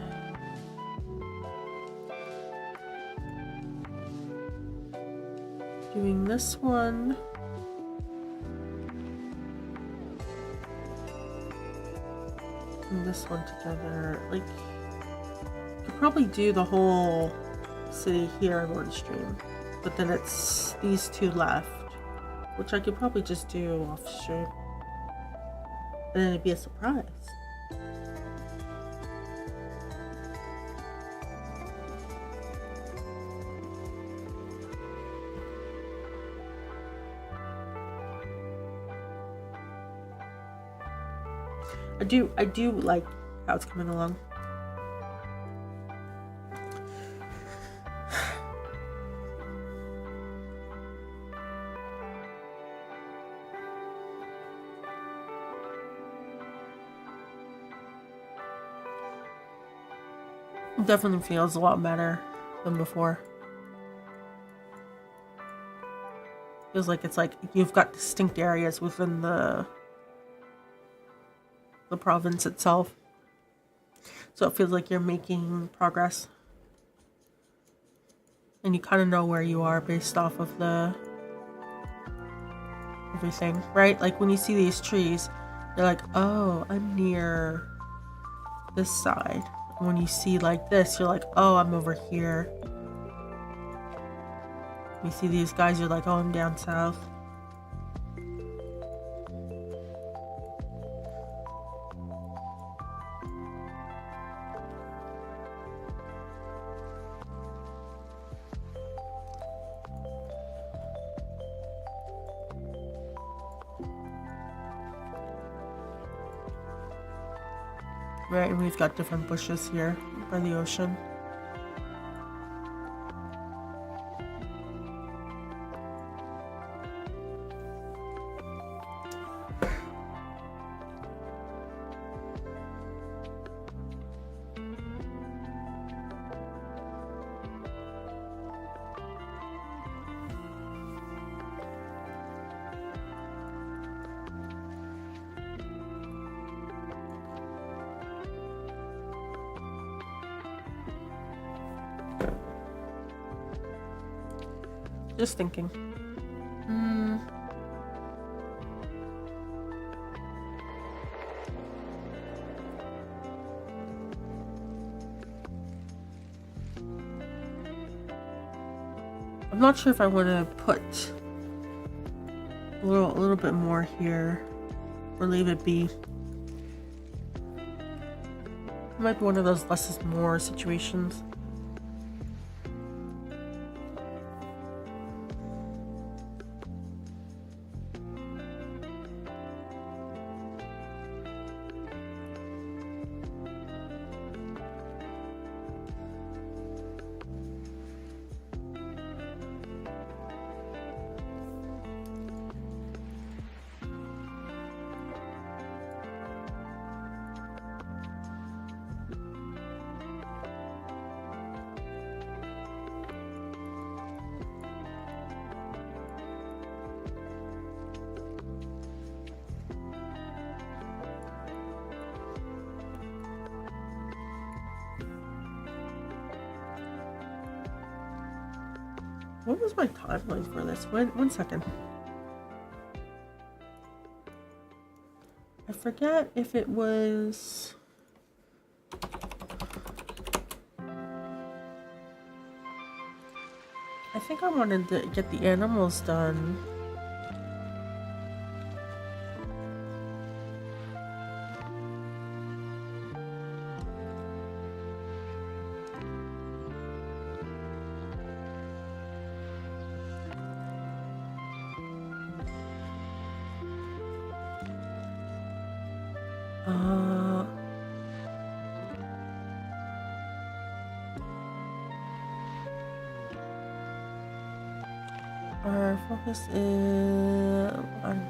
[SPEAKER 1] doing this one and this one together. Like, you could probably do the whole city here in one stream, but then it's these two left, which I could probably just do off stream, and then it'd be a surprise. I do like how it's coming along. It definitely feels a lot better than before. Feels like it's like you've got distinct areas within the province itself. So it feels like you're making progress. And you kind of know where you are based off of the everything, right? Like when you see these trees, you're like, oh, I'm near this side. And when you see like this, you're like, oh, I'm over here. You see these guys, you're like, oh, I'm down south. Right, and we've got different bushes here by the ocean. Just thinking. I'm not sure if I want to put a little bit more here or leave it be. It might be one of those less is more situations. What was my timeline for this? One second. I forget if it was... I think I wanted to get the animals done. Our focus is on...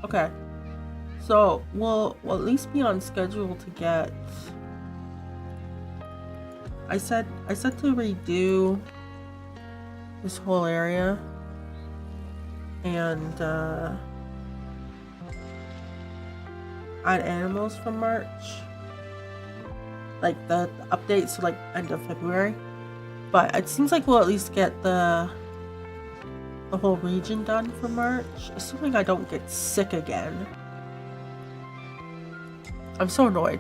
[SPEAKER 1] Okay. So we'll at least be on schedule to get... I said to redo this whole area and add animals from March. Like the updates to like end of February. But it seems like we'll at least get the whole region done for March, assuming I don't get sick again. I'm so annoyed.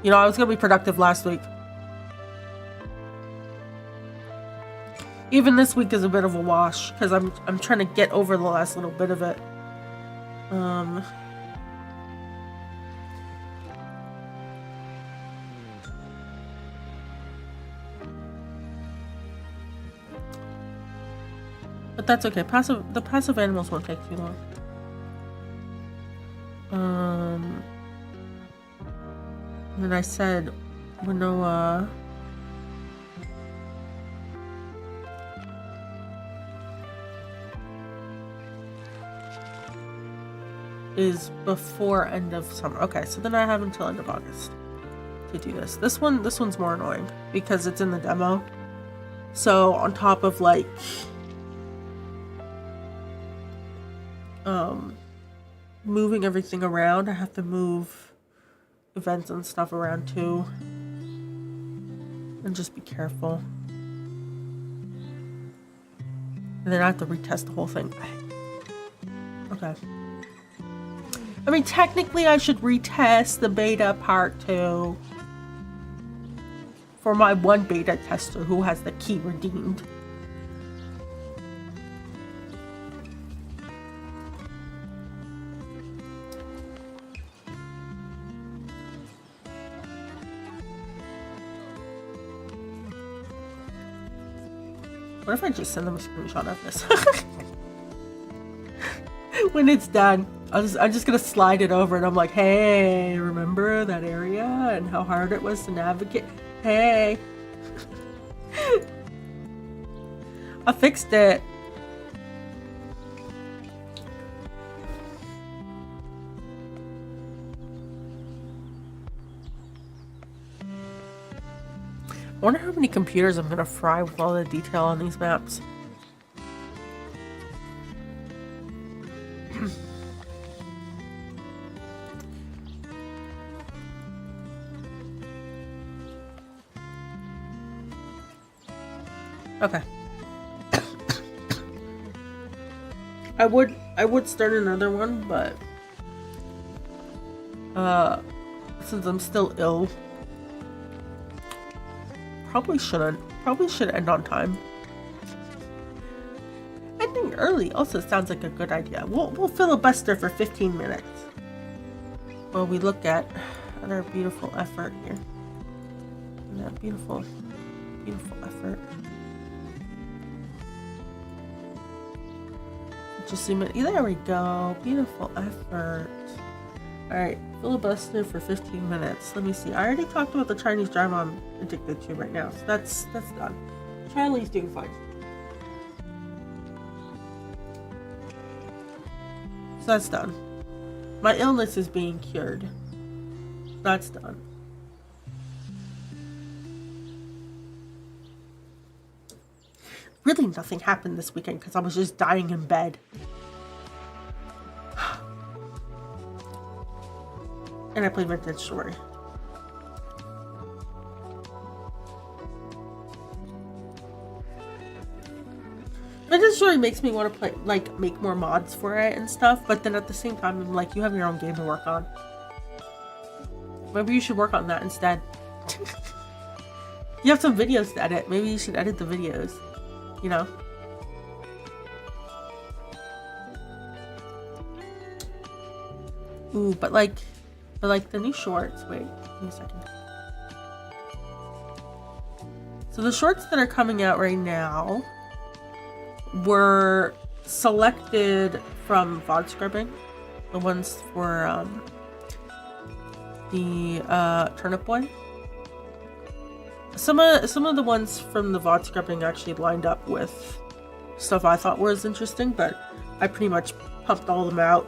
[SPEAKER 1] You know, I was gonna be productive last week. Even this week is a bit of a wash because I'm trying to get over the last little bit of it. But that's okay. The passive animals won't take too long. And I said Winnoa is before end of summer. Okay, so then I have until end of August to do this. This one's more annoying because it's in the demo. So on top of like moving everything around, I have to move events and stuff around too. And just be careful. And then I have to retest the whole thing. Okay. I mean, technically I should retest the beta part 2 for my one beta tester who has the key redeemed. What if I just send them a screenshot of this? When it's done, I'm just gonna slide it over and I'm like, hey, remember that area and how hard it was to navigate? Hey. I fixed it. I wonder how many computers I'm gonna fry with all the detail on these maps. Okay. I would start another one, but since I'm still ill, probably shouldn't. Probably should end on time. Ending early also sounds like a good idea. We'll filibuster for 15 minutes while we look at our beautiful effort here. That beautiful effort. Just zoom in. There we go. Beautiful effort. Alright, filibuster for 15 minutes. Let me see. I already talked about the Chinese drama I'm addicted to right now, so that's done. Charlie's doing fine. So that's done. My illness is being cured. That's done. Really nothing happened this weekend because I was just dying in bed. And I played Vintage Story. Vintage Story makes me want to play, like, make more mods for it and stuff, but then at the same time, I'm like, you have your own game to work on. Maybe you should work on that instead. You have some videos to edit. Maybe you should edit the videos. You know? Ooh, but like the new shorts. Wait, give me a second. So the shorts that are coming out right now were selected from VOD scrubbing. The ones for the Turnip Boy. Some of the ones from the VOD scrubbing actually lined up with stuff I thought was interesting, but I pretty much pumped all of them out.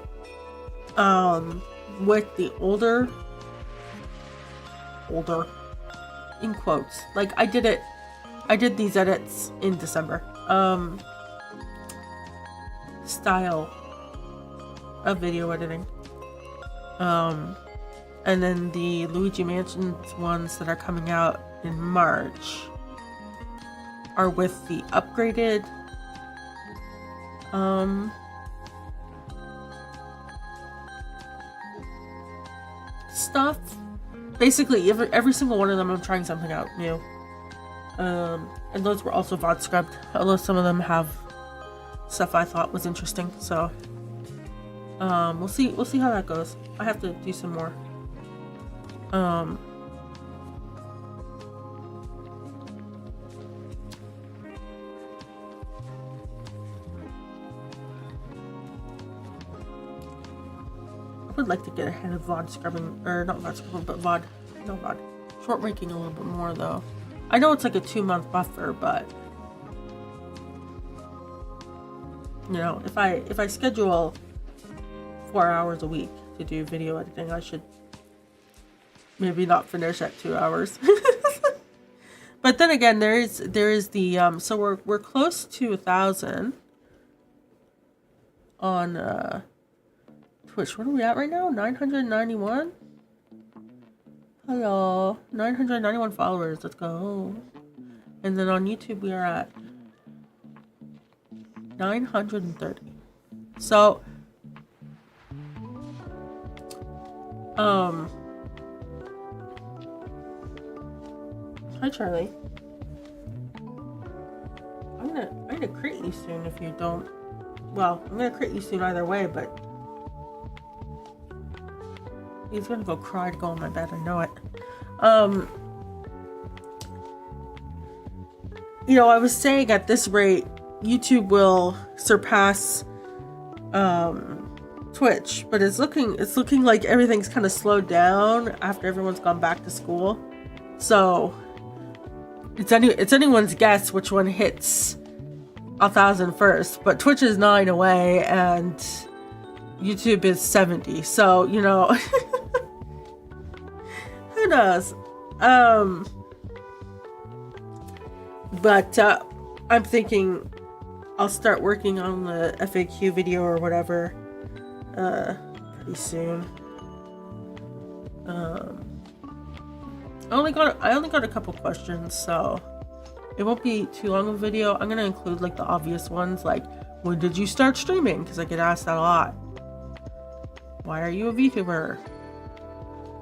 [SPEAKER 1] With the older in quotes. Like I did these edits in December. Style of video editing. And then the Luigi Mansions ones that are coming out in March are with the upgraded stuff. Basically every single one of them I'm trying something out new. And those were also VOD scrubbed, although some of them have stuff I thought was interesting, so we'll see how that goes. I have to do some more. I would like to get ahead of VOD scrubbing, or not VOD scrubbing, but VOD short ranking a little bit more though. I know it's like a 2-month buffer, but you know, if I schedule 4 hours a week to do video editing, I should maybe not finish at 2 hours. But then again, there is the so we're close to 1,000 on Twitch. What are we at right now? 991. Hello, 991 followers. Let's go. And then on YouTube we are at 930. So hi Charlie. I'm gonna crit you soon if you don't. Well, I'm gonna crit you soon either way, but he's gonna go cry to go on my bed, I know it. You know, I was saying at this rate, YouTube will surpass Twitch, but it's looking like everything's kind of slowed down after everyone's gone back to school. So it's anyone's guess which one hits 1,000 first, but Twitch is 9 away and YouTube is 70. So, you know, who knows? But I'm thinking I'll start working on the FAQ video or whatever pretty soon. I only got a couple questions, so it won't be too long of a video. I'm gonna include like the obvious ones, like when did you start streaming? Because I get asked that a lot. Why are you a VTuber?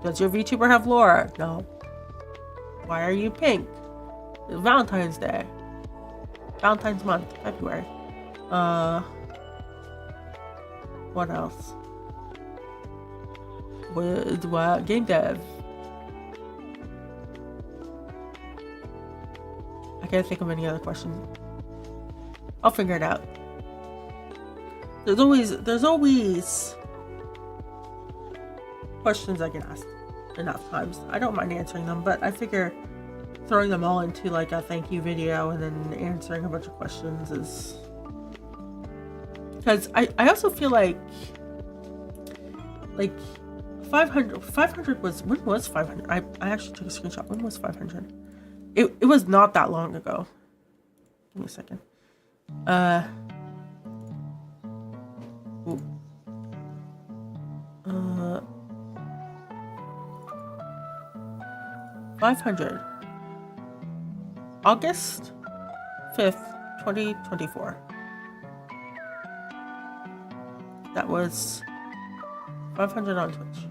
[SPEAKER 1] Does your VTuber have lore? No. Why are you pink? It's Valentine's Day. Valentine's month, February. What else? What game dev? I can't think of any other questions. I'll figure it out. There's always questions I get asked enough times. I don't mind answering them, but I figure throwing them all into like a thank you video and then answering a bunch of questions is, because I also feel like 500 was, when was 500? I actually took a screenshot. When was 500? It was not that long ago. Give me a second. 500. August 5th, 2024. That was 500 on Twitch.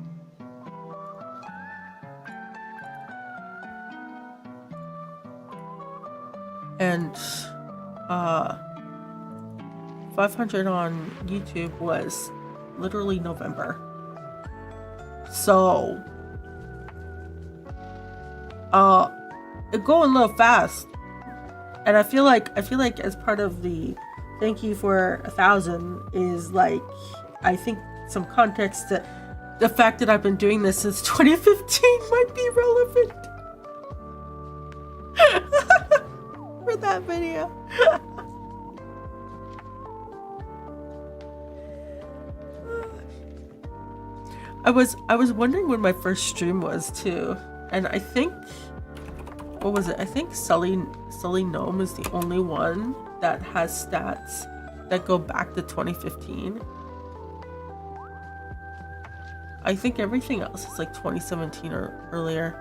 [SPEAKER 1] And 500 on YouTube was literally November. So it's going a little fast. And I feel like as part of the thank you for 1,000 is like, I think some context that the fact that I've been doing this since 2015 might be relevant for that video. I was wondering when my first stream was too, and I think, what was it? I think Sully Gnome is the only one that has stats that go back to 2015. I think everything else is like 2017 or earlier.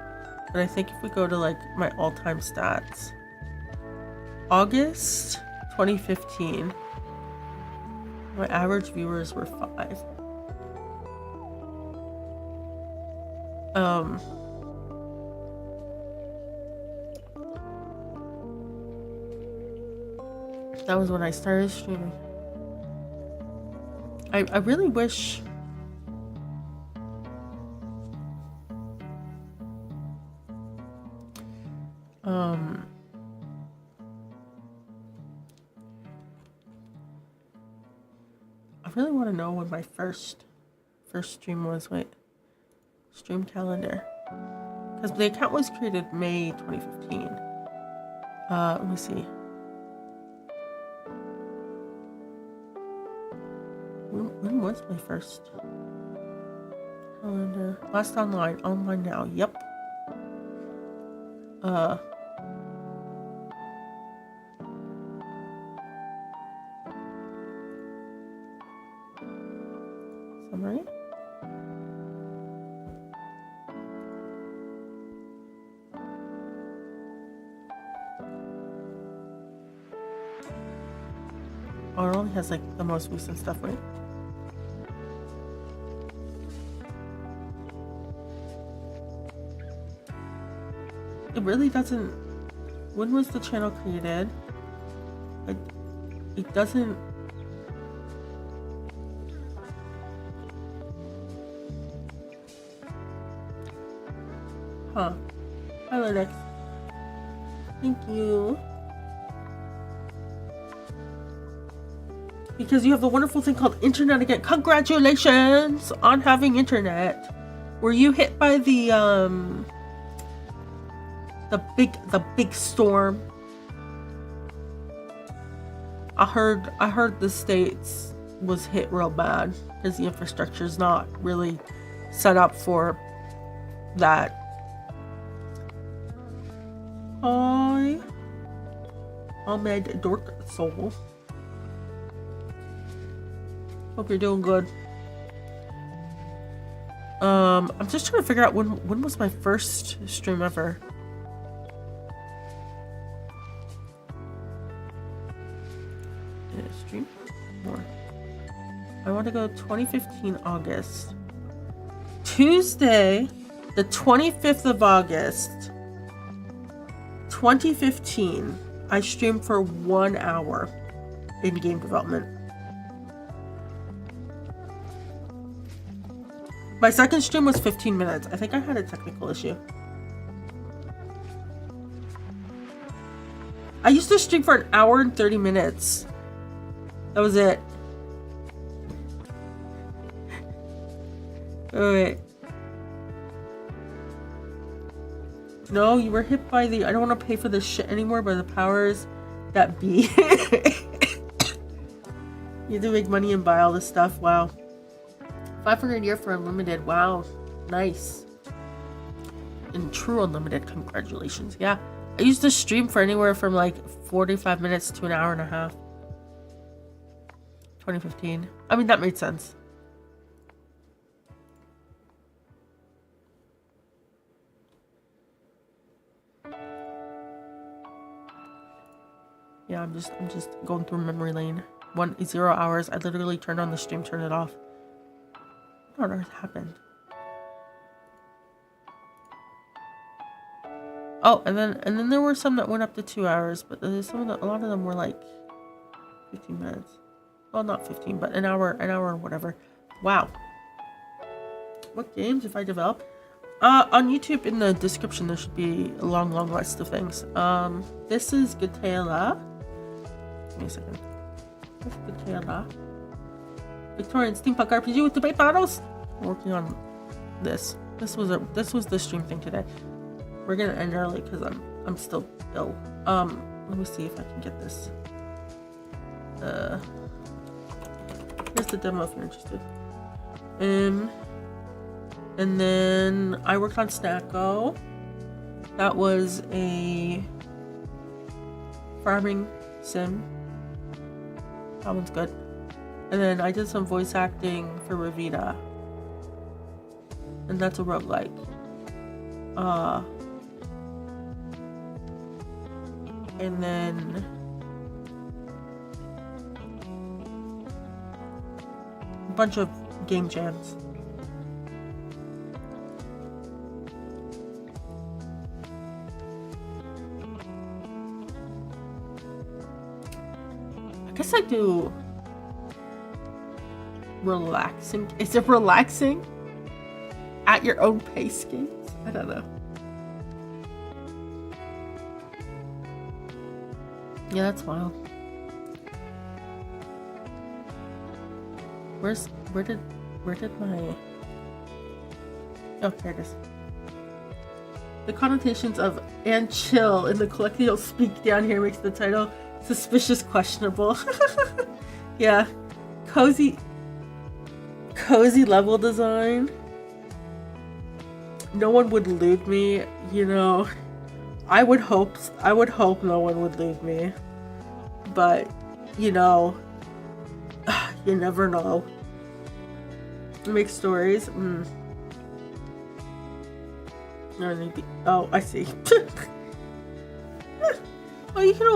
[SPEAKER 1] But I think if we go to like my all-time stats, August 2015, my average viewers were 5. That was when I started streaming. I really wish I really want to know when my first stream was. Wait, stream calendar, because the account was created May 2015. Let me see. When was my first calendar? Last online now. Yep. Summary. Oh, it only has like the most recent stuff, right? It really doesn't. When was the channel created? It doesn't. Huh. Hi, Linux. Thank you. Because you have the wonderful thing called internet again. Congratulations on having internet. Were you hit by the big storm? I heard the States was hit real bad because the infrastructure is not really set up for that. Hi, Ahmed Dork Soul. Hope you're doing good. I'm just trying to figure out when was my first stream ever. Stream more. I want to go 2015 August. Tuesday, the 25th of August, 2015. I streamed for 1 hour in game development. My second stream was 15 minutes. I think I had a technical issue. I used to stream for 1 hour and 30 minutes. That was it. Oh, wait. No, you were hit by the I don't want to pay for this shit anymore by the powers that be. You have to make money and buy all this stuff. Wow. 500 a year for unlimited. Wow. Nice. And true unlimited. Congratulations. Yeah. I used to stream for anywhere from like 45 minutes to 1 hour and a half. 2015. I mean, that made sense. Yeah, I'm just going through memory lane. 0 hours. I literally turned on the stream, turned it off. What on earth happened? Oh, and then there were some that went up to 2 hours, but there's a lot of them were like 15 minutes. Well, not 15, but an hour or whatever. Wow. What games have I developed? On YouTube in the description there should be a long list of things. This is Gatela. Give me a second. This is Gatela. Victorian Steampunk RPG with debate battles. I'm working on this. This was the stream thing today. We're gonna end early because I'm still ill. Let me see if I can get this. Here's the demo if you're interested. And then I worked on Snacko. That was a farming sim. That one's good. And then I did some voice acting for Revita. And that's a roguelike. And then a bunch of game jams. I guess I do relaxing. Is it relaxing? At your own pace games? I don't know. Yeah, that's wild. Where did my... Oh, there it is. The connotations of and chill in the colloquial speak down here makes the title suspicious questionable. Yeah. Cozy level design. No one would loot me, you know. I would hope no one would loot me. But, you know, you never know. Make stories. Oh, I see. Well, you can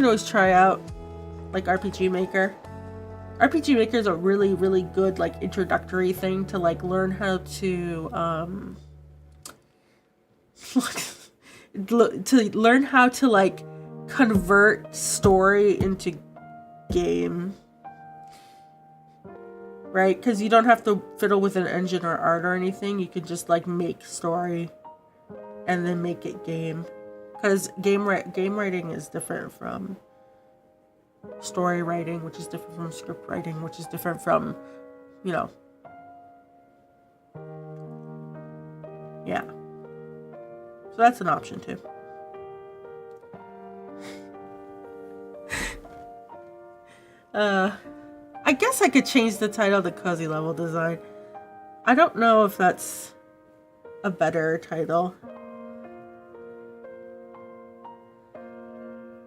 [SPEAKER 1] always try out like RPG Maker. RPG Maker is a really, really good like introductory thing to like learn how to to learn how to like convert story into game, right? Because you don't have to fiddle with an engine or art or anything. You could just like make story and then make it game. Because game writing is different from story writing, which is different from script writing, which is different from, you know. Yeah. So that's an option too. I guess I could change the title to Cozy Level Design. I don't know if that's a better title.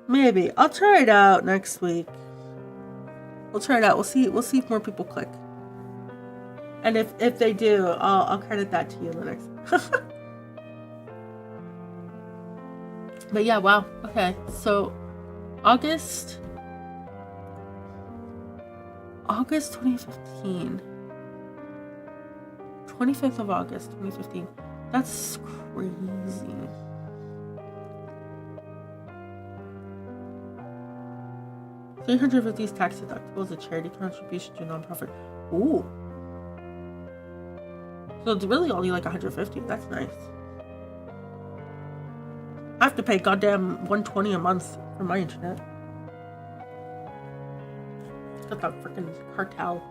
[SPEAKER 1] Maybe. I'll try it out next week. We'll try it out. We'll see if more people click. And if they do, I'll credit that to you, Linux. But yeah, wow. Okay. So August 2015. 25th of August 2015. That's crazy. $350 tax deductible as a charity contribution to a nonprofit. Ooh. So it's really only like $150. That's nice. I have to pay goddamn $120 a month for my internet. Got that freaking cartel.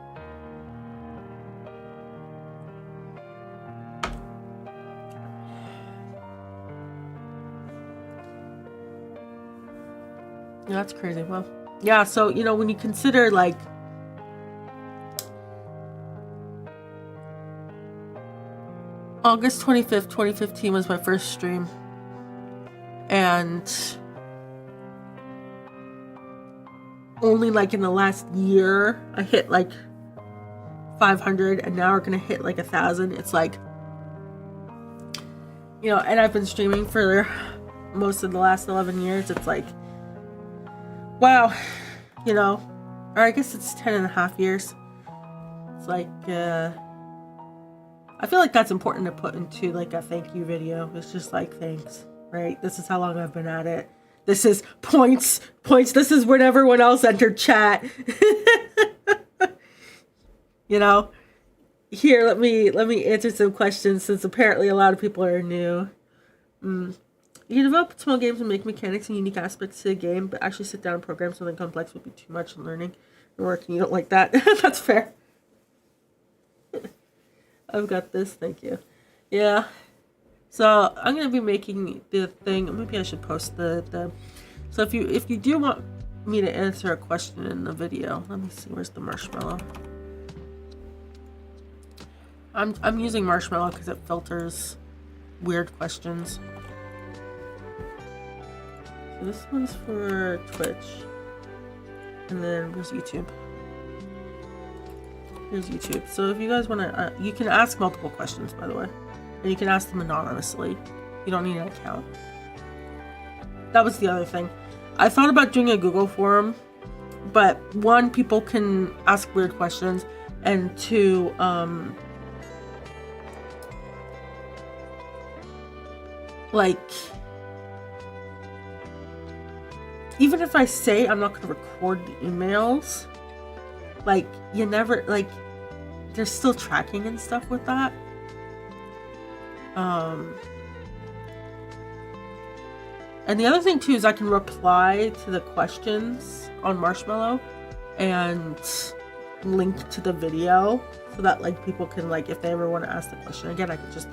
[SPEAKER 1] Yeah, that's crazy. Well, yeah, so, you know, when you consider, like, August 25th, 2015 was my first stream. And only, like, in the last year, I hit, like, 500, and now we're gonna hit, like, 1,000. It's like, you know, and I've been streaming for most of the last 11 years. It's like, wow, you know, or I guess it's 10 and a half years. It's like, I feel like that's important to put into like a thank you video. It's just like, thanks, right? This is how long I've been at it. This is points. This is when everyone else entered chat. You know, here, let me answer some questions since apparently a lot of people are new. You can develop small games and make mechanics and unique aspects to the game, but actually sit down and program something complex would be too much learning and work, and you don't like that. That's fair. I've got this, thank you. Yeah. So I'm gonna be making the thing. Maybe I should post the. So if you do want me to answer a question in the video, let me see. Where's the marshmallow? I'm using marshmallow because it filters weird questions. So this one's for Twitch, and then where's YouTube? Here's YouTube. So if you guys want to, you can ask multiple questions, by the way, and you can ask them anonymously. You don't need an account. That was the other thing. I thought about doing a Google forum, but one, people can ask weird questions, and two, like, even if I say I'm not going to record the emails, like, you never, like, there's still tracking and stuff with that. And the other thing too is I can reply to the questions on Marshmallow and link to the video so that, like, people can, like, if they ever want to ask the question again, I can just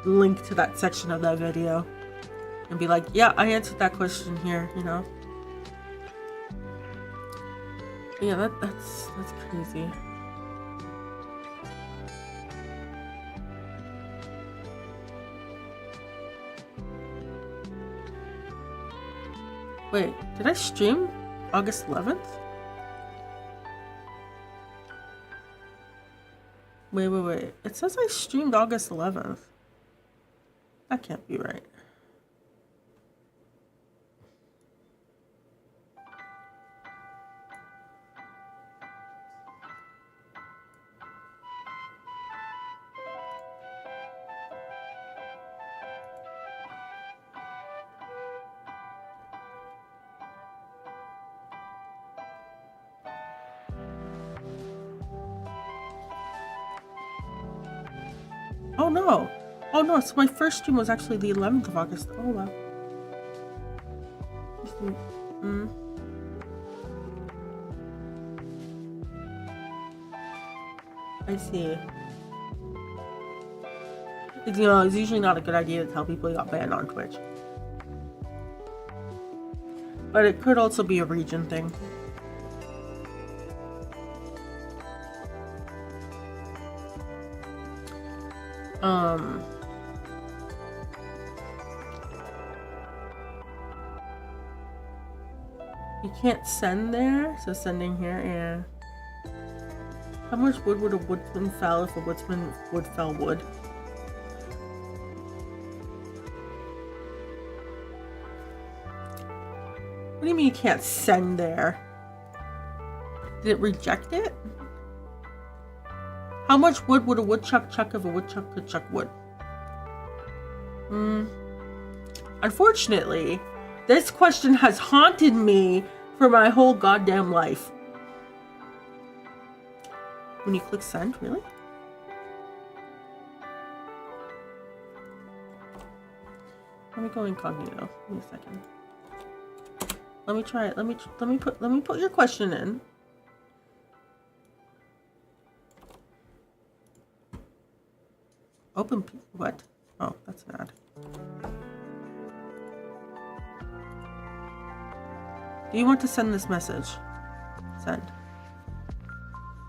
[SPEAKER 1] link to that section of that video and be like, yeah, I answered that question here, you know. Yeah, that's crazy. Wait, did I stream August 11th? Wait. It says I streamed August 11th. That can't be right. Oh no! Oh no, so my first stream was actually the 11th of August. Oh wow. I see. You know, it's usually not a good idea to tell people you got banned on Twitch. But it could also be a region thing. You can't send there, so sending here, yeah. How much wood would a woodsman fell if a woodsman would fell wood? What do you mean you can't send there? Did it reject it? How much wood would a woodchuck chuck if a woodchuck could chuck wood? Unfortunately, this question has haunted me for my whole goddamn life. When you click send, really? Let me go incognito. Give me a second. Let me try it. Let me put your question in. Open what? Oh, that's an ad. Do you want to send this message? Send.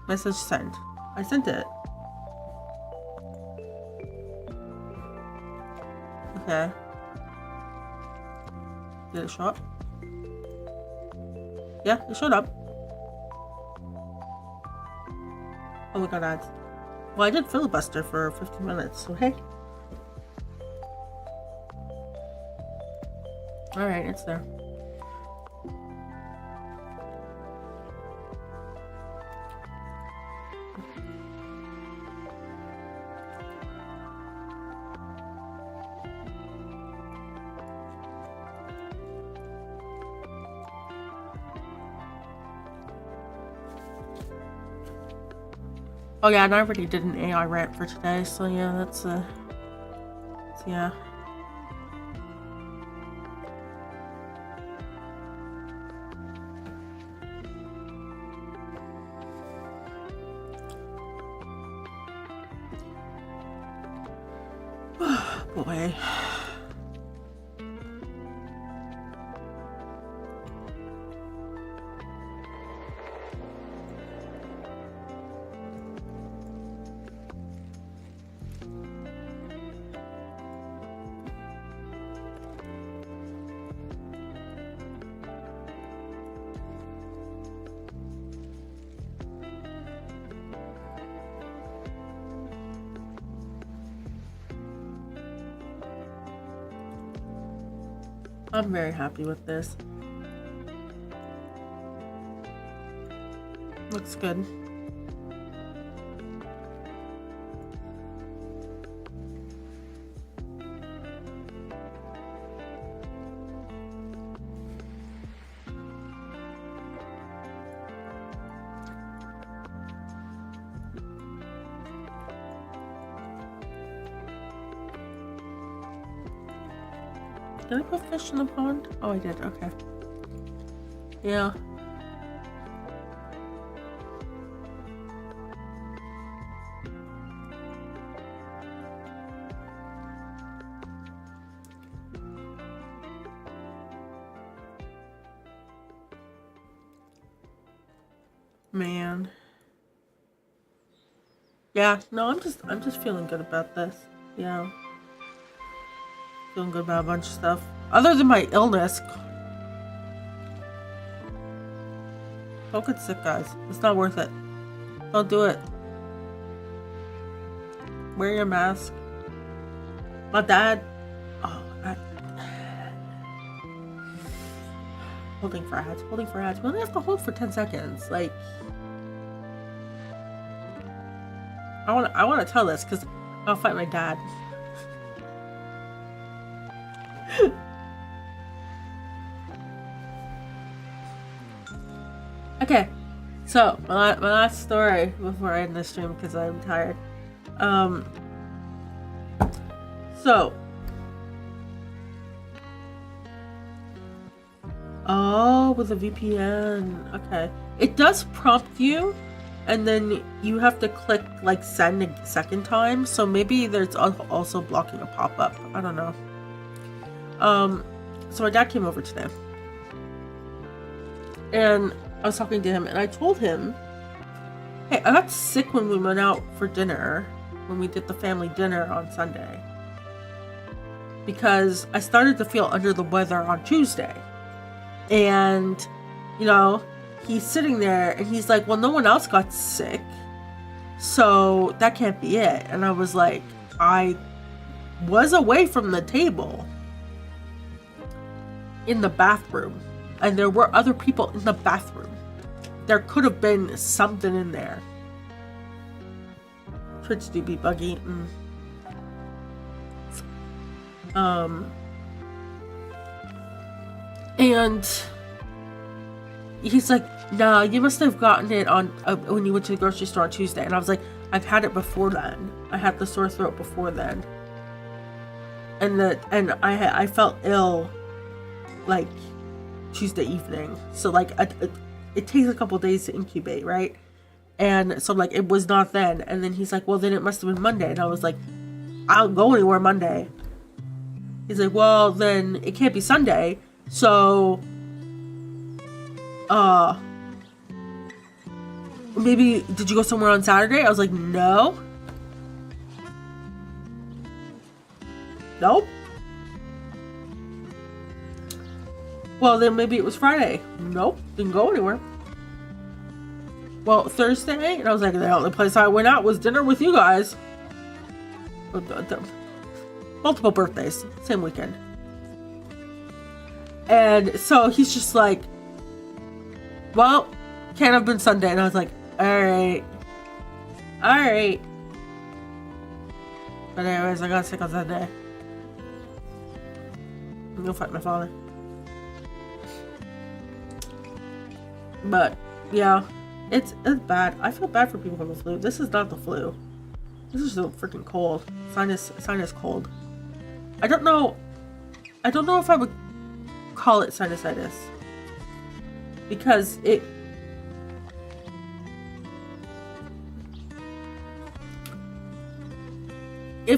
[SPEAKER 1] Message sent. I sent it. Okay. Did it show up? Yeah, it showed up. Oh, we got ads. Well, I did filibuster for 15 minutes, so hey. Alright, it's there. Oh yeah, and I already did an AI rant for today, so yeah, that's yeah. Boy. I'm very happy with this. Looks good. Did I put fish in the pond? Oh, I did. Okay. Yeah. Man. Yeah, no, I'm just feeling good about this. Yeah. Feeling good about a bunch of stuff. Other than my illness. Don't get sick, guys. It's not worth it. Don't do it. wear your mask. My dad, holding for ads. We only have to hold for 10 seconds. Like, I want to tell this because I'll fight my dad. Okay, so my last story before I end the stream because I'm tired. Oh, with a VPN. Okay. It does prompt you, and then you have to click like send a second time. So maybe there's also blocking a pop-up. I don't know. So my dad came over today, and I was talking to him, and I told him, hey, I got sick when we went out for dinner, when we did the family dinner on Sunday, because I started to feel under the weather on Tuesday. And, you know, he's sitting there and he's like, well, no one else got sick, so that can't be it. And I was like, I was away from the table in the bathroom, and there were other people in the bathroom. There could have been something in there. Twitch do be buggy. And he's like, nah, you must have gotten it on when you went to the grocery store on Tuesday. And I was like, I've had it before then. I had the sore throat before then. And I felt ill like Tuesday evening. So like it takes a couple days to incubate, right? And so like it was not then. And then he's like, well, then it must have been Monday. And I was like, I don't go anywhere Monday. He's like, well, then it can't be Sunday. So, maybe, did you go somewhere on Saturday? I was like, no. Nope. Well, then maybe it was Friday. Nope, didn't go anywhere. Well, Thursday, and I was like, the only place I went out was dinner with you guys. Multiple birthdays, same weekend. And so he's just like, well, can't have been Sunday. And I was like, alright. But anyways, I got sick on Sunday. I'm gonna fight my father. But, yeah, it's bad. I feel bad for people with the flu. This is not the flu. This is the freaking cold. Sinus cold. I don't know if I would call it sinusitis, because it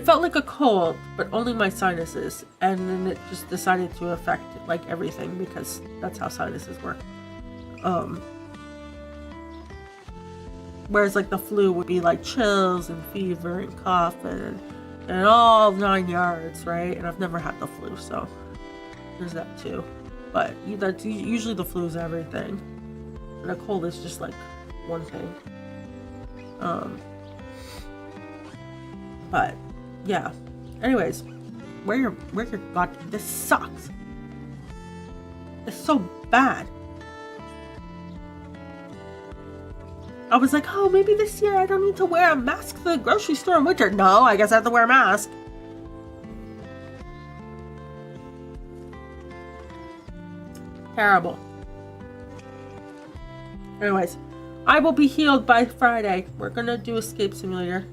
[SPEAKER 1] felt like a cold, but only my sinuses, and then it just decided to affect like everything, because that's how sinuses work. Whereas like the flu would be like chills and fever and coughing and all 9 yards, right? And I've never had the flu, so there's that too. But that's usually the flu is everything, and a cold is just like one thing. But yeah. Anyways, where your god, this sucks. It's so bad. I was like, oh, maybe this year I don't need to wear a mask to the grocery store in winter. No, I guess I have to wear a mask. Terrible. Anyways, I will be healed by Friday. We're gonna do Escape Simulator.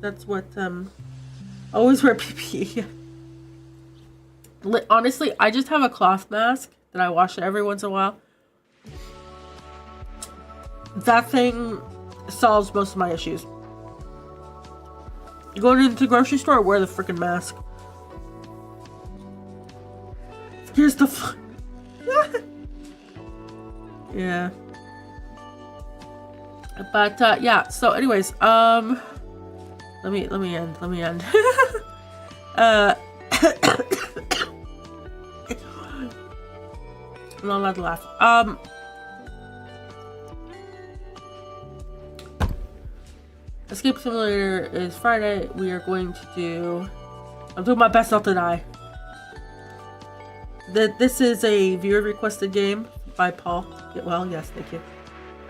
[SPEAKER 1] That's what, always wear PPE. Honestly, I just have a cloth mask that I wash every once in a while. That thing solves most of my issues. You go into the grocery store, wear the freaking mask. Here's the yeah. But yeah, so anyways, let me end. I'm not allowed to laugh. Escape Simulator is Friday. We are going to do... I'm doing my best not to die. This is a viewer requested game by Paul. Well, yes, thank you.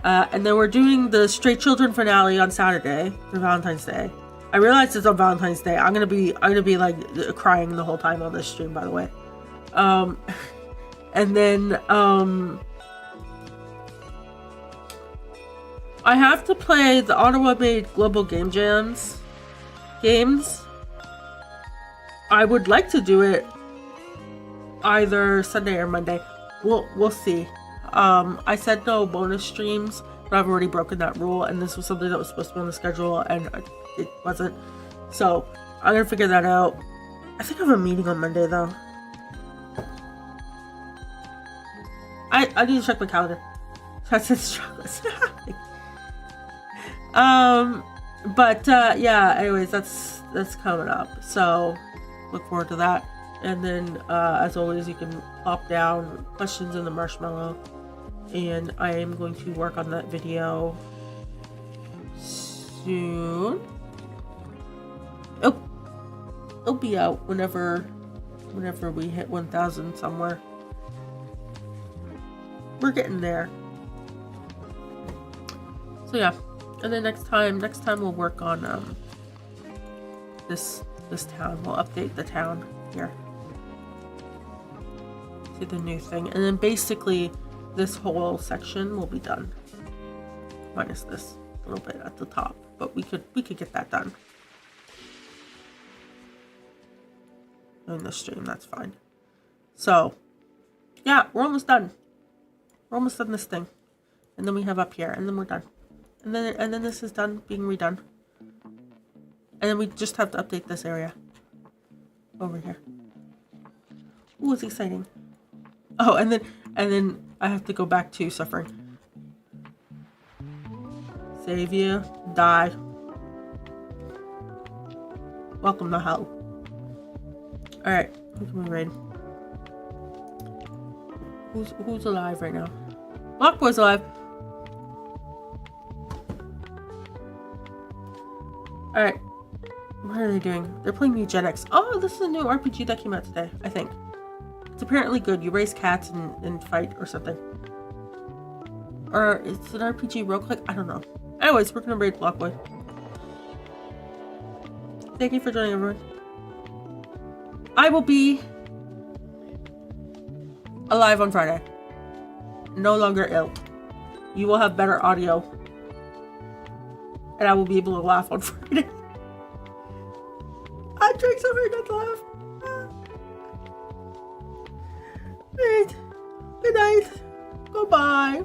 [SPEAKER 1] And then we're doing the Stray Children finale on Saturday for Valentine's Day. I realized it's on Valentine's Day. I'm gonna be like crying the whole time on this stream, by the way. And then I have to play the Ottawa-made Global Game Jams games. I would like to do it either Sunday or Monday. We'll see. I said no bonus streams, but I've already broken that rule, and this was something that was supposed to be on the schedule, and it wasn't. So I'm gonna figure that out. I think I have a meeting on Monday though. I need to check my calendar. That's his chocolates. But yeah. Anyways, that's coming up. So look forward to that. And then, as always, you can pop down questions in the marshmallow, and I am going to work on that video soon. It'll be out whenever we hit 1,000 somewhere. We're getting there. So yeah, and then next time we'll work on this town. We'll update the town here. See the new thing, and then basically this whole section will be done, minus this little bit at the top. But we could get that done in the stream. That's fine. So yeah, we're almost done. We're almost done this thing, and then we have up here, and then we're done, and then this is done being redone, and then we just have to update this area over here. Ooh, it's exciting. Oh, and then I have to go back to suffering. Save you, die. Welcome to hell. All right, who can we raid? Who's alive right now? Lockboy's alive. All right, what are they doing? They're playing Eugenics. Oh, this is a new RPG that came out today, I think. It's apparently good. You raise cats and fight or something. Or it's an RPG roguelike? I don't know. Anyways, we're gonna raid Lockboy. Thank you for joining, everyone. I will be alive on Friday. No longer ill. You will have better audio. And I will be able to laugh on Friday. I drank so hard not to laugh. Alright. Good night. Goodbye.